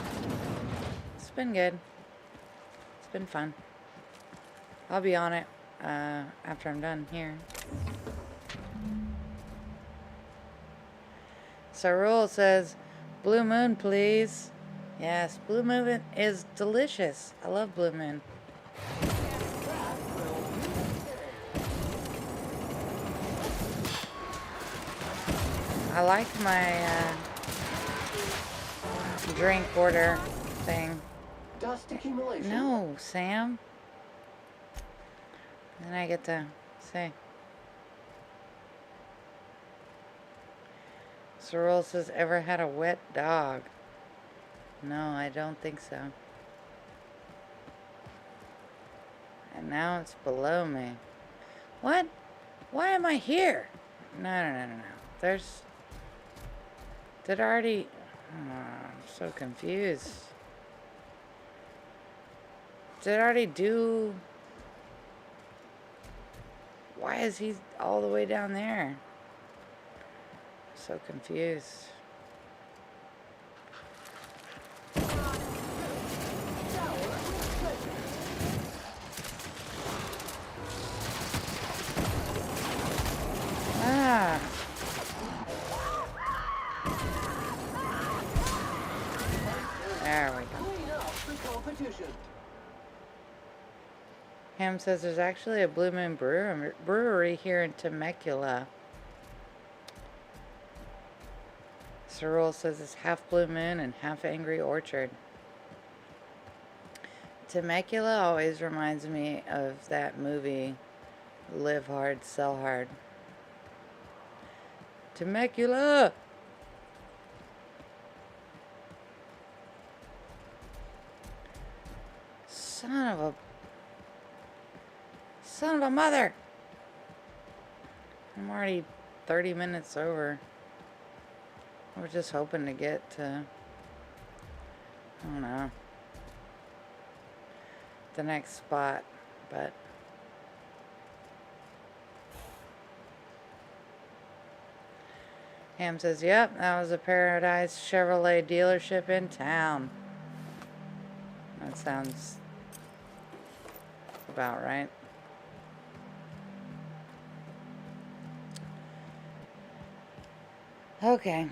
it's been good. It's been fun. I'll be on it after I'm done here. Sarul says, Blue Moon, please. Yes, Blue Moon is delicious. I love Blue Moon. I like my drink order thing. Dust accumulation. No, Sam. Then I get to say. Sorrel says, ever had a wet dog? No, I don't think so. And now it's below me. What? Why am I here? No. There's... Did I already... Oh, I'm so confused. Did I already do... Why is he all the way down there? So confused. Ah. There we go. Ham says there's actually a Blue Moon brewery here in Temecula. Cerule says it's half Blue Moon and half Angry Orchard. Temecula always reminds me of that movie, Live Hard, Sell Hard. Temecula! Son of a mother! I'm already 30 minutes over. I was just hoping to get to, I don't know, the next spot, but Ham says, yep, that was a Paradise Chevrolet dealership in town. That sounds about right. Okay.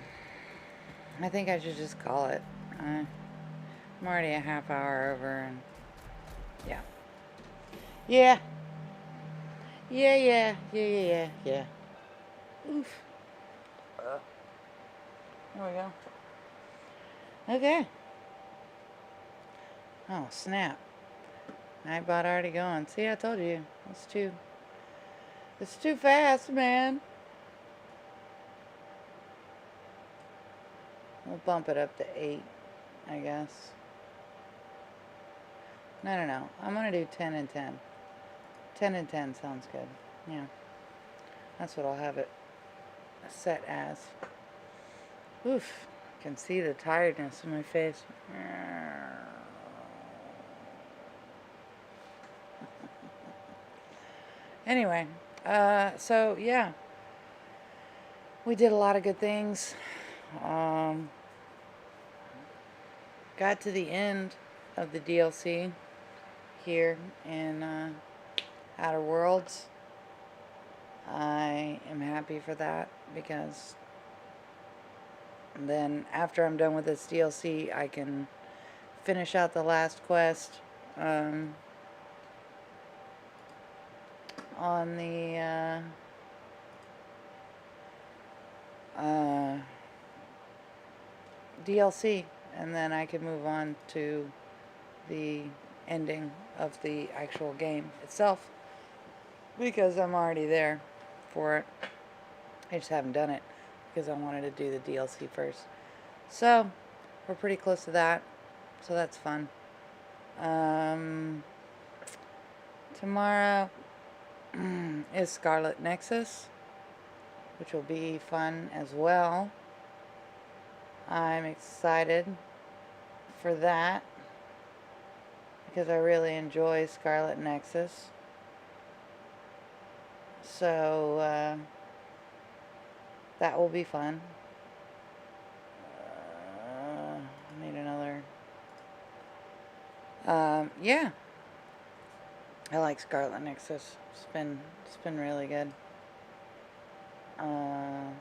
I think I should just call it. I'm already a half hour over, and yeah. Yeah. Yeah. Oof. There we go. Okay. Oh, snap. Nightbot already going. See, I told you. It's too fast, man. We'll bump it up to 8, I guess. No. I'm going to do 10 and 10. 10 and 10 sounds good. Yeah. That's what I'll have it set as. Oof. I can see the tiredness in my face. Anyway, so yeah. We did a lot of good things. Got to the end of the DLC here in Outer Worlds. I am happy for that because then after I'm done with this DLC, I can finish out the last quest on the DLC, and then I can move on to the ending of the actual game itself because I'm already there for it. I just haven't done it because I wanted to do the DLC first. So we're pretty close to that, so that's fun. Tomorrow is Scarlet Nexus, which will be fun as well. I'm excited for that because I really enjoy Scarlet Nexus. So that will be fun. I need another. Yeah. I like Scarlet Nexus. It's been really good. Oh,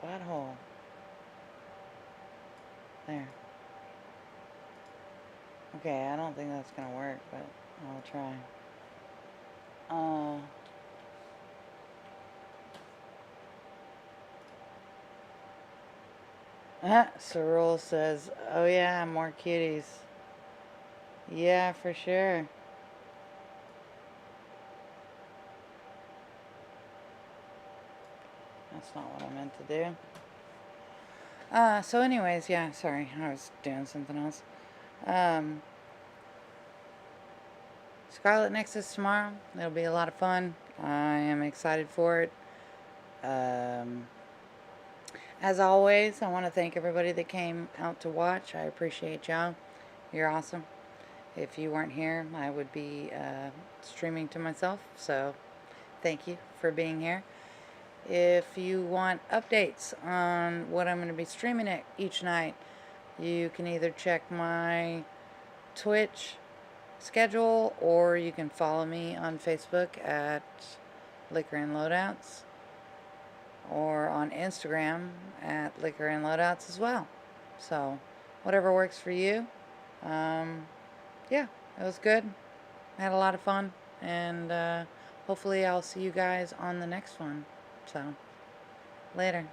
butthole. There. Okay, I don't think that's gonna work, but I'll try. Cyril says, oh yeah, more cuties. Yeah, for sure. That's not what I meant to do. So anyways, yeah, sorry, I was doing something else. Scarlet Nexus tomorrow. It'll be a lot of fun. I am excited for it. As always, I want to thank everybody that came out to watch. I appreciate y'all. You're awesome. If you weren't here, I would be streaming to myself. So thank you for being here. If you want updates on what I'm going to be streaming at each night, you can either check my Twitch schedule or you can follow me on Facebook at Liquor and Loadouts or on Instagram at Liquor and Loadouts as well. So whatever works for you. Yeah, it was good. I had a lot of fun, and hopefully I'll see you guys on the next one. So later.